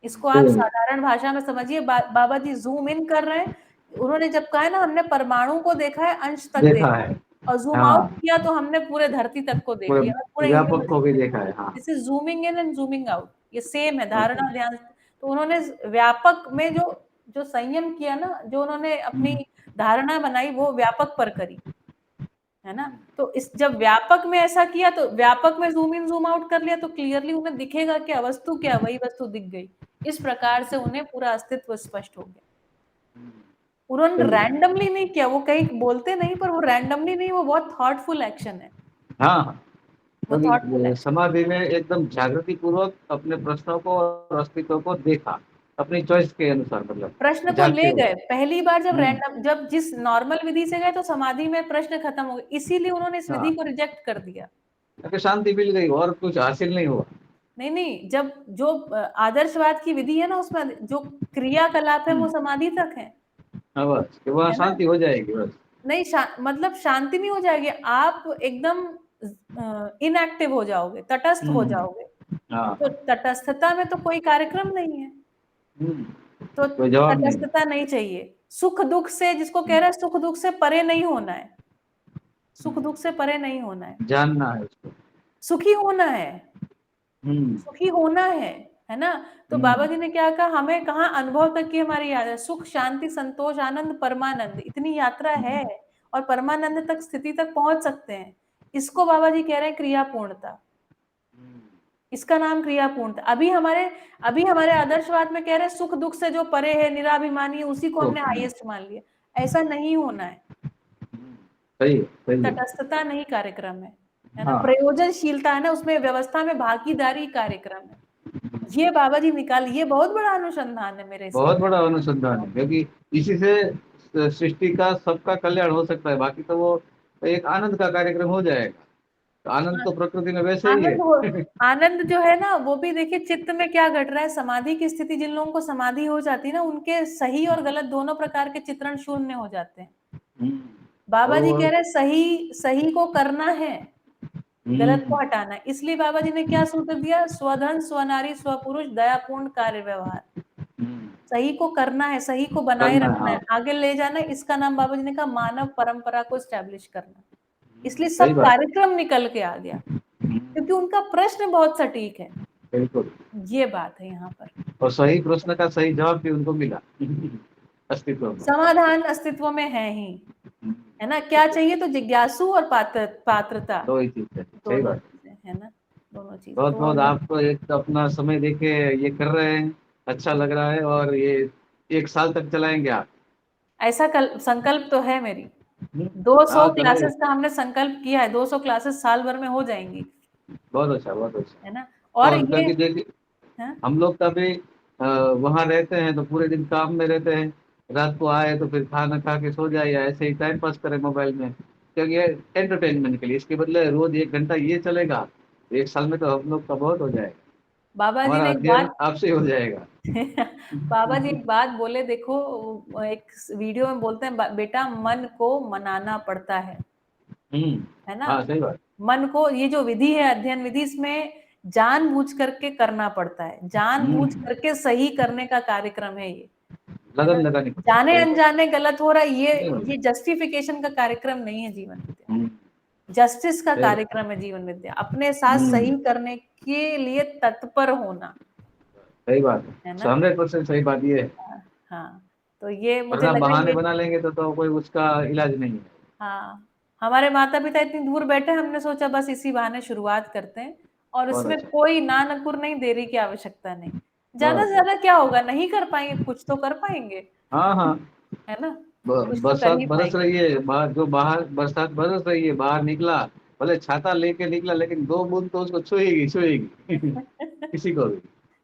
A: इसको आप साधारण भाषा में समझिए। बाबा जी जूम इन कर रहे हैं, उन्होंने जब कहा है ना हमने परमाणु को देखा है, अंश तक देखा है, और जूम आउट किया तो हमने पूरे धरती तक को देख लिया, पूरे व्यापक को भी देखा है। This is zooming in and zooming out, ये सेम है धारणा ध्यान। तो उन्होंने व्यापक में जो संयम किया ना, जो उन्होंने अपनी धारणा बनाई वो व्यापक पर करी, है ना। तो जब व्यापक में ऐसा किया, तो व्यापक में जूम इन जूम आउट कर लिया, तो क्लियरली उन्हें दिखेगा क्या वस्तु, क्या वही वस्तु दिख गई। इस प्रकार से उन्हें पूरा अस्तित्व स्पष्ट हो गया। उन्होंने रैंडमली नहीं किया, वो कहीं बोलते नहीं, पर वो रैंडमली नहीं, वो बहुत थॉटफुल एक्शन है।
F: वो समाधि में एकदम जागृति पूर्वक अपने प्रश्नों को और अस्तित्व को देखा, अपनी चॉइस के अनुसार, मतलब
A: प्रश्न को ले गए। पहली बार जब जिस नॉर्मल विधि से गए तो समाधि में प्रश्न खत्म हो गए, इसीलिए उन्होंने इस विधि को रिजेक्ट कर दिया।
F: शांति मिल गई और कुछ हासिल नहीं हुआ।
A: नहीं, जब जो आदर्शवाद की विधि है ना, उसमें जो क्रियाकलाप है वो समाधि तक है,
F: बस वहाँ शांति हो जाएगी। बस
A: नहीं मतलब शांति नहीं हो जाएगी, आप एकदम इनएक्टिव हो जाओगे, तटस्थ हो जाओगे। तो तटस्थता में तो कोई कार्यक्रम नहीं है, तो तटस्थता नहीं चाहिए। सुख दुख से, जिसको कह रहा है सुख दुख से परे नहीं होना है, सुख दुख से परे नहीं होना है,
F: जानना है उसको,
A: सुखी होना है, सुखी होना है ना। तो बाबा जी ने क्या कहा, हमें कहाँ अनुभव तक की हमारी याद है, सुख शांति संतोष आनंद परमानंद, इतनी यात्रा है, और परमानंद तक स्थिति तक पहुंच सकते हैं। इसको बाबा जी कह रहे हैं क्रियापूर्णता, इसका नाम क्रियापूर्णता। अभी हमारे आदर्शवाद में कह रहे हैं सुख दुख से जो परे है, निराभिमानी है, उसी को हमने हाईएस्ट मान लिया। ऐसा नहीं होना है, तटस्थता नहीं कार्यक्रम है ना, प्रयोजनशीलता है ना, उसमें व्यवस्था में भागीदारी कार्यक्रम है। ये बाबा जी निकाल, ये बहुत बड़ा अनुसंधान है मेरे,
F: बहुत बड़ा अनुसंधान है, क्योंकि इसी से सृष्टि का सबका कल्याण हो सकता है। बाकी तो वो एक आनंद का कार्यक्रम हो जाएगा। तो आनंद तो प्रकृति में वैसे ही है।
A: आनंद जो है ना, वो भी देखिए चित्त में क्या घट रहा है। समाधि की स्थिति, जिन लोगों को समाधि हो जाती है ना, उनके सही और गलत दोनों प्रकार के चित्रण शून्य हो जाते हैं। बाबा जी कह रहे हैं सही को करना है, गलत को हटाना है। इसलिए बाबा जी ने क्या सूत्र दिया, स्वधन स्वनारी स्वपुरुष दयापूर्ण कार्य व्यवहार। सही को करना है, सही को बनाए रखना है, आगे ले जाना है। इसका नाम बाबा जी ने कहा मानव परंपरा को स्टैब्लिश करना। इसलिए सब कार्यक्रम निकल के आ गया, क्योंकि उनका प्रश्न बहुत सटीक है।
F: बिल्कुल,
A: ये बात है यहाँ पर।
F: और सही प्रश्न का सही जवाब भी उनको मिला। अस्तित्व में,
A: समाधान अस्तित्व में है ही, है ना। क्या चाहिए, तो जिज्ञासु और पात्रता,
F: दो ही चीज है। सही बात
A: है ना, दोनों चीज।
F: बहुत बहुत आपको एक अपना समय देके ये कर रहे हैं, अच्छा लग रहा है। और ये 1 साल तक चलाएंगे आप?
A: ऐसा संकल्प तो है मेरी। 200 क्लासेस का हमने संकल्प किया है, 200 क्लासेस साल भर में हो जाएंगी।
F: बहुत अच्छा, बहुत अच्छा,
A: है ना। और
F: ये हम लोग कभी वहाँ रहते हैं तो पूरे दिन काम में रहते हैं, रात को आए तो फिर खाना खा के सो जाए, या ऐसे ही टाइम पास करें मोबाइल में, क्योंकि एंटरटेनमेंट के लिए। इसके बदले रोज 1 घंटा ये चलेगा, 1 साल में तो हम लोग का बहुत हो जाएगा।
A: बाबा जी
F: हमारा
A: ने एक
F: अध्ययन
A: बात
F: आपसे हो जाएगा।
A: बाबा जी एक बात बोले, देखो एक वीडियो में बोलते हैं, बेटा मन को मनाना पड़ता है ना।
F: हाँ सही बात।
A: मन को, ये जो विधि है अध्ययन विधि, इसमें जानबूझ करके करना पड़ता है, जानबूझ करके सही करने का कार्यक्रम है ये,
F: लगन लगानी पड़ती है।
A: जाने अनजाने गलत हो रहा है, ये
F: नहीं।
A: जस्टिफिकेशन का कार्यक्रम नहीं है जीवन विद्या, जस्टिस का कार्यक्रम है जीवन विद्या, अपने साथ सही करने के लिए तत्पर होना।
F: सही बात
A: है ना।
F: 100% सही बात ये है।
A: हाँ, तो ये मुझे
F: वरना
A: लगा
F: बहाने
A: ये,
F: बना लेंगे तो कोई उसका इलाज नहीं है।
A: हाँ, हमारे माता पिता इतनी दूर बैठे, हमने सोचा बस इसी बहाने शुरुआत करते हैं, और
F: बहुत
A: इसमें
F: अच्छा।
A: कोई ना नकुर नहीं, देरी की आवश्यकता नहीं, ज्यादा
F: बहुत
A: से ज्यादा क्या होगा, नहीं कर पाएंगे, कुछ तो कर पाएंगे,
F: हाँ हाँ।
A: है ना, कुछ तो कर
F: बरसात
A: ही
F: बरस
A: पाएंगे।
F: रही है बाहर, जो बाहर बरसात बरस रही है, बाहर निकला, भले छाता लेके निकला, लेकिन 2 बूंद तो उसको छुएगी छुएगी किसी को भी।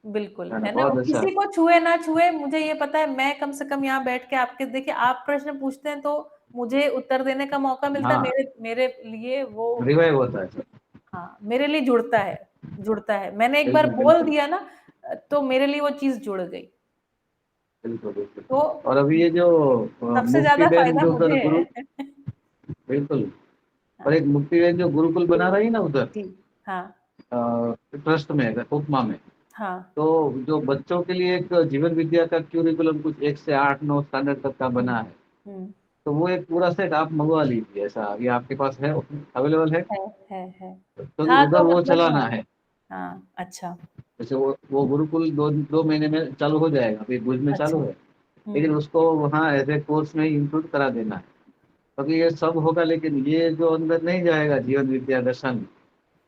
A: बिल्कुल,
F: है ना,
A: है ना,
F: बहुत अच्छा।
A: किसी को छुए ना छुए, मुझे ये पता है, मैं कम से कम यहाँ बैठ के आपके, देखिए आप प्रश्न पूछते हैं तो मुझे उत्तर देने का मौका मिलता है,
F: हाँ,
A: मेरे लिए वो,
F: रिवाइव होता है सर।
A: हाँ, मेरे लिए जुड़ता है, मैंने एक बार
F: बिल्कुल
A: बोल
F: बिल्कुल
A: दिया ना, तो मेरे लिए वो चीज जुड़ गई,
F: बिल्कुल बिल्कुल।
A: तो
F: और अभी ये जो
A: सबसे
F: मुक्ति
A: ज्यादा
F: बहन
A: फायदा
F: जो उधर
A: मुझे
F: गुरु,
A: है।
F: बिल्कुल, और
A: हाँ,
F: एक मुक्ति बहन जो गुरुकुल बना रही है ना उधर
A: जी, हाँ,
F: ट्रस्ट में, उपमा में,
A: हाँ,
F: तो जो बच्चों के लिए एक जीवन विद्या का क्यूरिकुलम कुछ 1 से 8-9 स्टैंडर्ड तक का बना है,
A: हम्म,
F: तो वो एक पूरा सेट आप मंगवा लीजिए, ऐसा ये आपके पास है, अवेलेबल है,
A: है,
F: तो
A: हाँ,
F: उधर
A: तो
F: वो
A: मतलब,
F: चलाना है।
A: हाँ, अच्छा,
F: जैसे वो गुरुकुल 2 महीने में चालू हो जाएगा, अभी भुज में चालू
A: अच्छा,
F: है, लेकिन उसको वहाँ एज ए कोर्स में इंक्लूड करा देना है, क्योंकि ये सब होगा, लेकिन ये जो अंदर नहीं जाएगा जीवन विद्या दर्शन,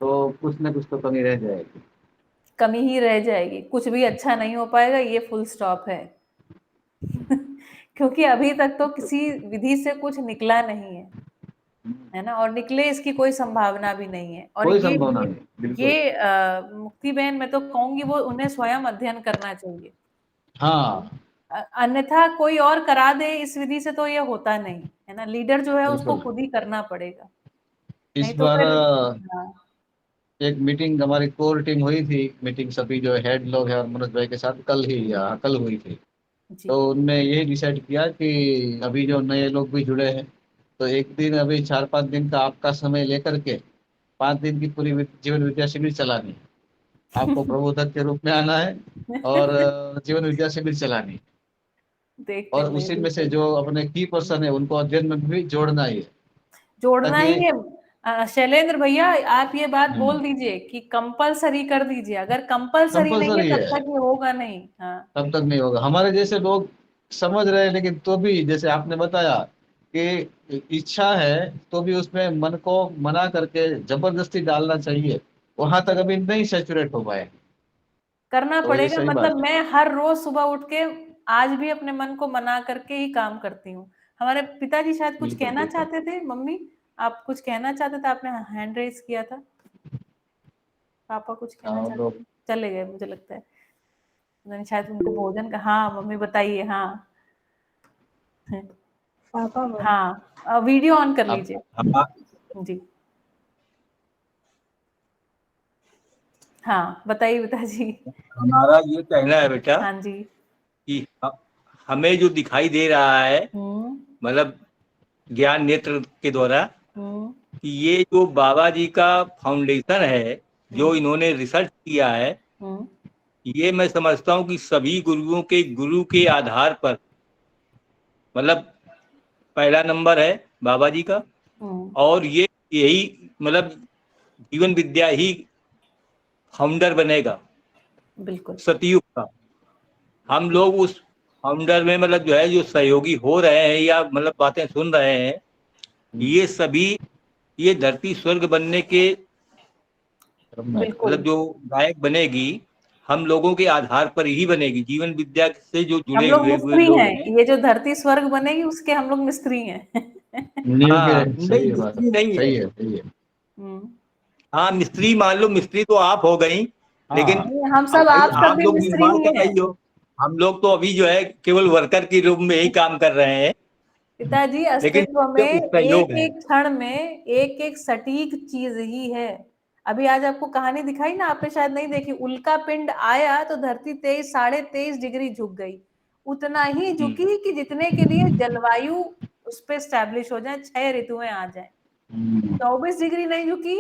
F: तो कुछ न कुछ तो कमी रह जाएगी।
A: कमी ही रह जाएगी, कुछ भी अच्छा नहीं हो पाएगा, ये फुल स्टॉप है। क्योंकि अभी तक तो किसी विधि से कुछ निकला नहीं है ना, और निकले इसकी कोई संभावना भी नहीं है, और
F: कोई संभावना नहीं, बिल्कुल।
A: मुक्ति बहन, मैं तो कहूंगी वो उन्हें स्वयं अध्ययन करना चाहिए,
F: हाँ
A: अन्यथा कोई और करा दे इस विधि से तो ये होता नहीं है ना, लीडर जो है उसको
F: बिल्कुल।
A: खुद ही करना पड़ेगा,
F: इस
A: नहीं तो
F: बार
A: फिर, हाँ,
F: एक मीटिंग हमारी कोर टीम हुई थी, मीटिंग सभी जो हेड लोग हैं और मनोज भाई के साथ कल हुई थी,
A: जी,
F: तो उनने यही डिसाइड किया कि अभी जो नए लोग भी जुड़े हैं, तो एक दिन अभी 4-5 दिन का आपका समय लेकर के 5 दिन की पूरी जीवन विद्या शिविर चलानी है। आपको प्रबोधक के रूप में आना है और जीवन विद्या शिविर चलानी है,
A: देखते
F: और
A: हैं,
F: उसी में से
A: बिल्कुल
F: जो अपने की पर्सन है उनको अध्ययन में भी जोड़ना ही है,
A: जोड़ना
F: ताकि
A: ही है। शैलेंद्र भैया, आप ये बात बोल दीजिए कि कंपलसरी कर दीजिए, अगर कंपलसरी नहीं है
F: कंपल्सरी
A: तब
F: है,
A: तक ये होगा नहीं। हाँ,
F: तब तक नहीं होगा। हमारे जैसे लोग समझ रहे हैं, लेकिन तो भी जैसे आपने बताया कि इच्छा है, तो भी उसमें मन को मना करके जबरदस्ती डालना चाहिए, वहां तक अभी नहीं सेचुरेट हो पाए,
A: करना
F: तो ये
A: पड़ेगा,
F: सही
A: मतलब
F: बात है।
A: मैं हर रोज सुबह उठ के आज भी अपने मन को मना करके ही काम करती हूँ। हमारे पिताजी शायद कुछ
F: बिल्कुल
A: कहना
F: बिल्कुल।
A: चाहते थे, मम्मी आप कुछ कहना चाहते थे, आपने हैंड रेज किया था, पापा कुछ कहना
F: और
A: चाहते थे, चले गए मुझे लगता है, नहीं, शायद उनको भोजन का, हाँ मम्मी बताइए, हाँ,
B: पापा बोल।
A: हाँ, वीडियो ऑन कर
E: अब
A: लीजिए, जी, हाँ, बताइए पिताजी।
E: हमारा ये कहना है बेटा
A: हाँ जी,
E: कि हमें जो दिखाई दे रहा है,
A: हम्म,
E: मतलब ज्ञान नेत्र के द्वारा,
A: हम्म,
E: कि ये जो बाबा जी का फाउंडेशन है, जो इन्होंने रिसर्च किया है,
A: हम्म,
E: ये मैं समझता हूँ कि सभी गुरुओं के गुरु के आधार पर, मतलब पहला नंबर है बाबा जी का,
A: हम्म,
E: और ये यही मतलब जीवन विद्या ही फाउंडर बनेगा
A: बिल्कुल,
E: सतयुग का। हम लोग उस फाउंडर में मतलब जो है, जो सहयोगी हो रहे हैं या मतलब बातें सुन रहे हैं, ये सभी ये धरती स्वर्ग बनने के
A: बिल्कुल,
E: मतलब जो गायक बनेगी, हम लोगों के आधार पर ही बनेगी, जीवन विद्या से जो
A: हम
E: जुड़े
A: लोग
E: हुए
A: मिस्त्री
E: लोग
A: हैं,
E: हैं।
A: ये जो धरती स्वर्ग बनेगी उसके हम लोग मिस्त्री हैं।
F: नींव
E: हाँ,
F: के
E: नहीं
F: सही है बात,
E: मिस्त्री नहीं है।
F: सही है सही है।
A: हम्म,
E: हाँ, मिस्त्री मान लो, मिस्त्री तो आप हो गई, लेकिन
F: हाँ
A: हम
E: अब
A: सब,
E: भाई
A: आप सब
E: आप
A: भी
E: लोग
A: मिस्त्री
E: निर्माण
A: ही
E: कर
A: हैं।
E: रही हो, हम लोग तो अभी जो है केवल वर्कर के रूप में ही काम कर रहे हैं,
A: पिताजी,
E: लेकिन
A: अस्तित्व में
E: सहयोग
A: एक
E: है।
A: एक क्षण में एक एक सटीक चीज ही है, अभी आज आपको कहानी दिखाई ना, आपने शायद नहीं देखी, उल्का पिंड आया तो धरती 23-23.5 डिग्री झुक गई, उतना ही झुकी कि जितने के लिए जलवायु उस पे स्टैब्लिश हो जाए, 6 ऋतुएं आ जाए। 24 डिग्री नहीं झुकी,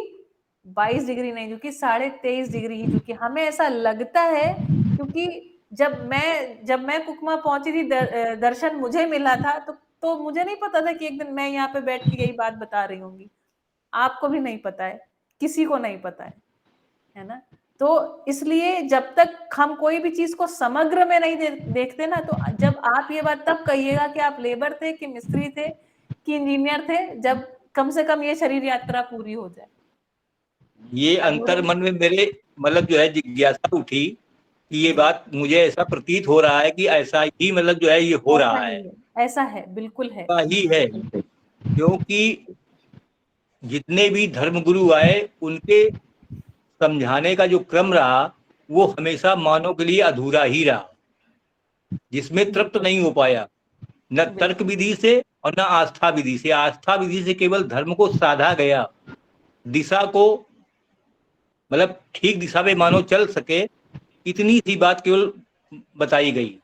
A: 22 डिग्री नहीं झुकी, 23.5 डिग्री ही झुकी। हमें ऐसा लगता है क्योंकि जब मैं कुकमा पहुंची थी, दर्शन मुझे मिला था, तो मुझे नहीं पता था कि एक दिन मैं यहाँ पे बैठ के यही बात बता रही होंगी। आपको भी नहीं पता है, किसी को नहीं पता है ना। तो इसलिए जब तक हम कोई भी चीज को समग्र में नहीं देखते ना, तो जब आप ये बात तब कहिएगा कि आप लेबर थे कि मिस्त्री थे कि इंजीनियर थे, जब कम से कम ये शरीर यात्रा पूरी हो जाए।
E: ये अंतर मन में मेरे मतलब जो है जिज्ञासा उठी कि ये बात मुझे ऐसा प्रतीत हो रहा है कि ऐसा ही मतलब जो है ये हो रहा है,
A: ऐसा है, बिल्कुल है,
E: ही है। क्योंकि जितने भी धर्मगुरु आए उनके समझाने का जो क्रम रहा वो हमेशा मानव के लिए अधूरा ही रहा, जिसमें तृप्त नहीं हो पाया, न तर्क विधि से और न आस्था विधि से। आस्था विधि से केवल धर्म को साधा गया, दिशा को मतलब ठीक दिशा में मानव चल सके, इतनी सी बात केवल बताई गई,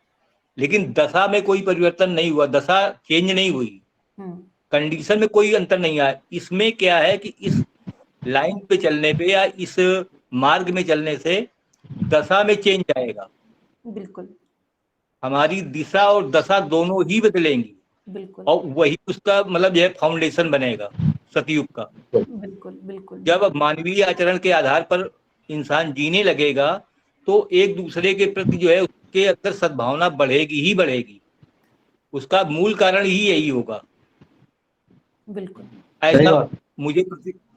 E: लेकिन दशा में कोई परिवर्तन नहीं हुआ, दशा चेंज नहीं हुई, कंडीशन में कोई अंतर नहीं आया। इसमें क्या है कि इस लाइन पे चलने पे या इस मार्ग में चलने से दशा में चेंज आएगा,
A: बिल्कुल
E: हमारी दिशा और दशा दोनों ही बदलेंगी,
A: बिल्कुल,
E: और वही उसका मतलब यह फाउंडेशन बनेगा सतयुग का।
A: बिल्कुल बिल्कुल।
E: जब मानवीय आचरण के आधार पर इंसान जीने लगेगा तो एक दूसरे के प्रति जो है उसके अंदर सद्भावना बढ़ेगी ही बढ़ेगी, उसका मूल कारण ही यही होगा।
A: बिल्कुल
E: ऐसा मुझे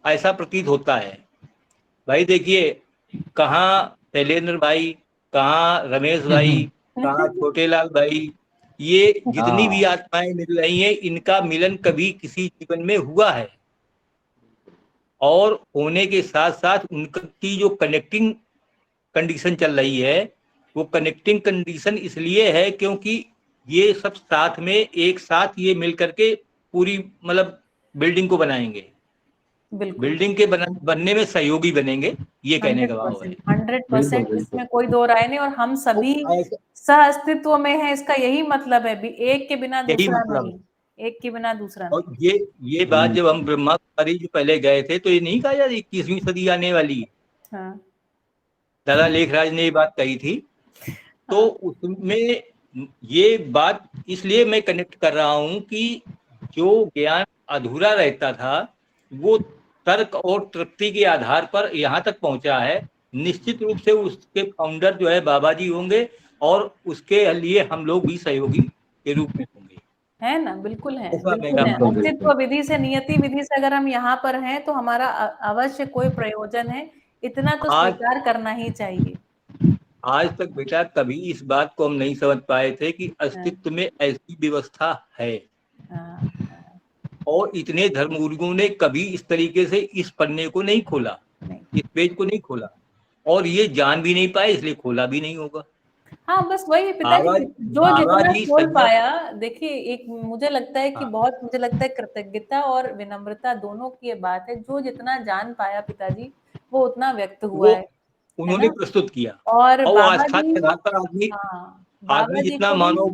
E: ऐसा प्रतीत होता है। भाई देखिए, कहाँ शैलेंद्र भाई, कहाँ रमेश भाई, कहाँ छोटेलाल भाई, ये जितनी भी आत्माएं मिल रही हैं, इनका मिलन कभी किसी जीवन में हुआ है, और होने के साथ साथ उनकी जो कनेक्टिंग कंडीशन चल रही है, वो कनेक्टिंग कंडीशन इसलिए है क्योंकि ये सब साथ में एक साथ ये मिल करके पूरी मतलब बिल्डिंग को बनाएंगे, बिल्डिंग के बनने में सहयोगी बनेंगे, ये कहने का भाव है।
A: 100% इसमें कोई दो राय नहीं, और हम सभी सह अस्तित्व में हैं, इसका यही मतलब है, एक के बिना दूसरा नहीं, एक के बिना दूसरा नहीं।
E: और ये बात जब हम ब्रह्मा कुमारी जो पहले गए थे तो ये नहीं कहा यार 21वीं सदी आने वाली है,
A: हाँ।
E: दादा लेखराज ने ये बात कही थी, तो उसमें ये बात इसलिए मैं कनेक्ट कर रहा हूं कि जो ज्ञान अधूरा रहता था वो तर्क और तृप्ति के आधार पर यहाँ तक पहुंचा है। निश्चित रूप से उसके फाउंडर जो है बाबा जी होंगे, और उसके लिए हम लोग भी सहयोगी के रूप में होंगे,
A: है ना। बिल्कुल है, बिल्कुल है। अस्तित्व विधि से, नियति विधि से अगर हम यहाँ पर हैं तो हमारा अवश्य कोई प्रयोजन है, इतना तो स्वीकार करना ही चाहिए।
E: आज तक बेटा कभी इस बात को हम नहीं समझ पाए थे कि अस्तित्व में ऐसी व्यवस्था है, और इतने धर्मगुरुओं ने कभी इस तरीके से इस पन्ने को नहीं खोला, इस पेज को नहीं खोला, और ये जान भी नहीं पाए, इसलिए खोला भी नहीं होगा।
A: हाँ, बस वही पिताजी जो जितना खोल पाया। देखिए, एक मुझे लगता है कि बहुत मुझे लगता है कृतज्ञता और विनम्रता दोनों की ये बात है, जो जितना जान पाया पिताजी वो उतना व्यक्त हुआ है,
E: उन्होंने प्रस्तुत किया,
A: और
E: आस्था के आधार पर आदमी जितना मानो।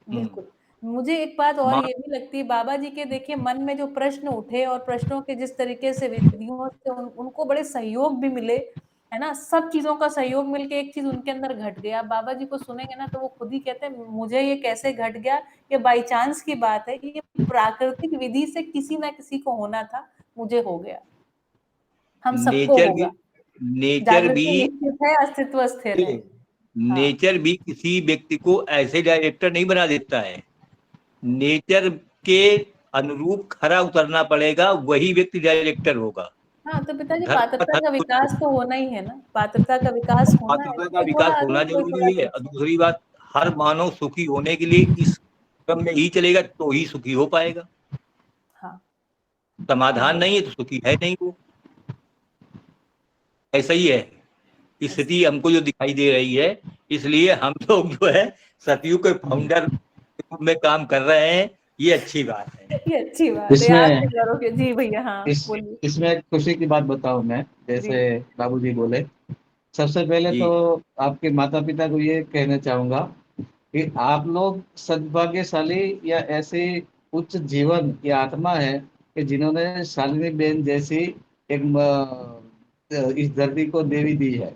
A: बिल्कुल। मुझे एक बात और ये भी लगती है, बाबा जी के देखिए मन में जो प्रश्न उठे और प्रश्नों के जिस तरीके से विधियों से उनको बड़े सहयोग भी मिले, है ना, सब चीजों का सहयोग मिलके एक चीज उनके अंदर घट गया। बाबा जी को सुनेंगे ना तो वो खुद ही कहते हैं मुझे ये कैसे घट गया, ये बाई चांस की बात है, ये प्राकृतिक विधि से किसी ना किसी को होना था, मुझे हो गया, हम सबको होगा।
E: नेचर भी
A: है, अस्तित्व स्थिर है।
E: नेचर भी किसी व्यक्ति को ऐसे डायरेक्टर नहीं बना देता है, नेचर के अनुरूप खरा उतरना पड़ेगा, वही व्यक्ति डायरेक्टर होगा।
A: हाँ, तो पिताजी पात्रता का विकास तो होना ही है ना, पात्रता का विकास होना है,
E: पात्रता का विकास होना जरूरी है। और दूसरी बात, हर मानव सुखी होने के लिए इस क्रम में ही चलेगा तो ही सुखी हो पाएगा।
A: हाँ,
E: समाधान नहीं है तो सुखी है नहीं वो, ऐसा ही है स्थिति हमको जो दिखाई दे रही है। इसलिए हम लोग जो है सतयुग के फाउंडर में काम कर रहे हैं, ये अच्छी बात है।
A: ये अच्छी बात है,
F: इसमें
A: आपके घरों के। जी भैया, हाँ बोलिए।
F: इसमें एक खुशी की बात बताऊं मैं, जैसे बाबूजी बोले, सबसे पहले
E: जी
F: तो आपके माता पिता को ये कहना चाहूंगा कि आप लोग सद्भाग्यशाली या ऐसे उच्च जीवन की आत्मा है कि जिन्होंने शालिनी बेन जैसी एक इस धरती को देवी दी है,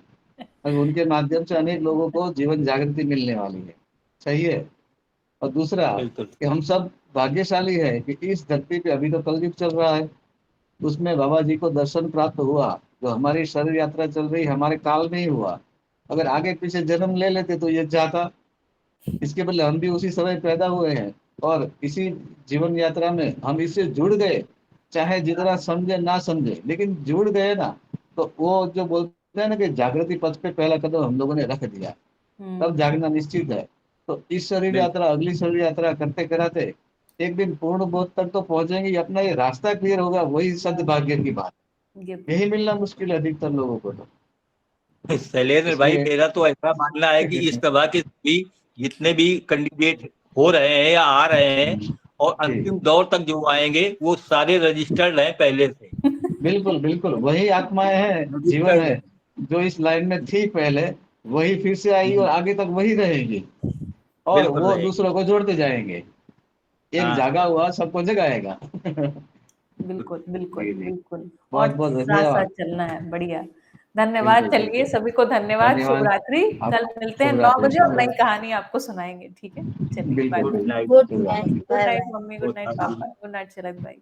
F: और उनके माध्यम से अनेक लोगों को जीवन जागृति मिलने वाली है। सही है। और दूसरा
E: बिल्कुल।
F: कि हम सब भाग्यशाली है कि इस धरती पे अभी तो कलयुग चल रहा है, उसमें बाबा जी को दर्शन प्राप्त हुआ। जो हमारी शरीर यात्रा चल रही हमारे काल में ही हुआ, अगर आगे पीछे जन्म ले लेते तो ये जाता। इसके बदले हम भी उसी समय पैदा हुए हैं और इसी जीवन यात्रा में हम इससे जुड़ गए, चाहे जितना समझे ना समझे, लेकिन जुड़ गए ना। तो वो जो बोलते हैं ना कि जागृति पथ पे पहला कदम हम लोगों ने रख दिया, तब जागना निश्चित है। तो इस शरीर यात्रा, अगली शरीर यात्रा करते कराते एक दिन पूर्ण बोध तक तो पहुंचेंगे। अपना ये रास्ता क्लियर होगा, वही सद्भाग्य की बात। यही मिलना मुश्किल है अधिकतर लोगों को। तो
E: शैलेंद्र भाई, मेरा तो ऐसा मानना है कि इस सभा के सभी जितने भी कैंडिडेट हो रहे हैं या आ रहे हैं और अंतिम दौर तक जो आएंगे वो सारे रजिस्टर्ड हैं पहले से।
F: बिल्कुल बिल्कुल, वही आत्माएं हैं, जीवन है जो इस लाइन में थी पहले, वही फिर से आई और आगे तक वही रहेगी, और वो दूसरों को जोड़ते जाएंगे। एक जागा हुआ सबको जगाएगा।
A: बिल्कुल बिल्कुल बिल्कुल।
F: बहुत बहुत धन्यवाद।
A: साथ चलना है, बढ़िया। धन्यवाद। चलिए सभी को धन्यवाद। शुभ रात्रि। कल मिलते हैं 9 बजे और नई कहानी आपको सुनाएंगे। ठीक है, चलिए बाय।
F: बिल्कुल।
A: Good night mummy, good night पापा, गुड नाइट शरद भाई।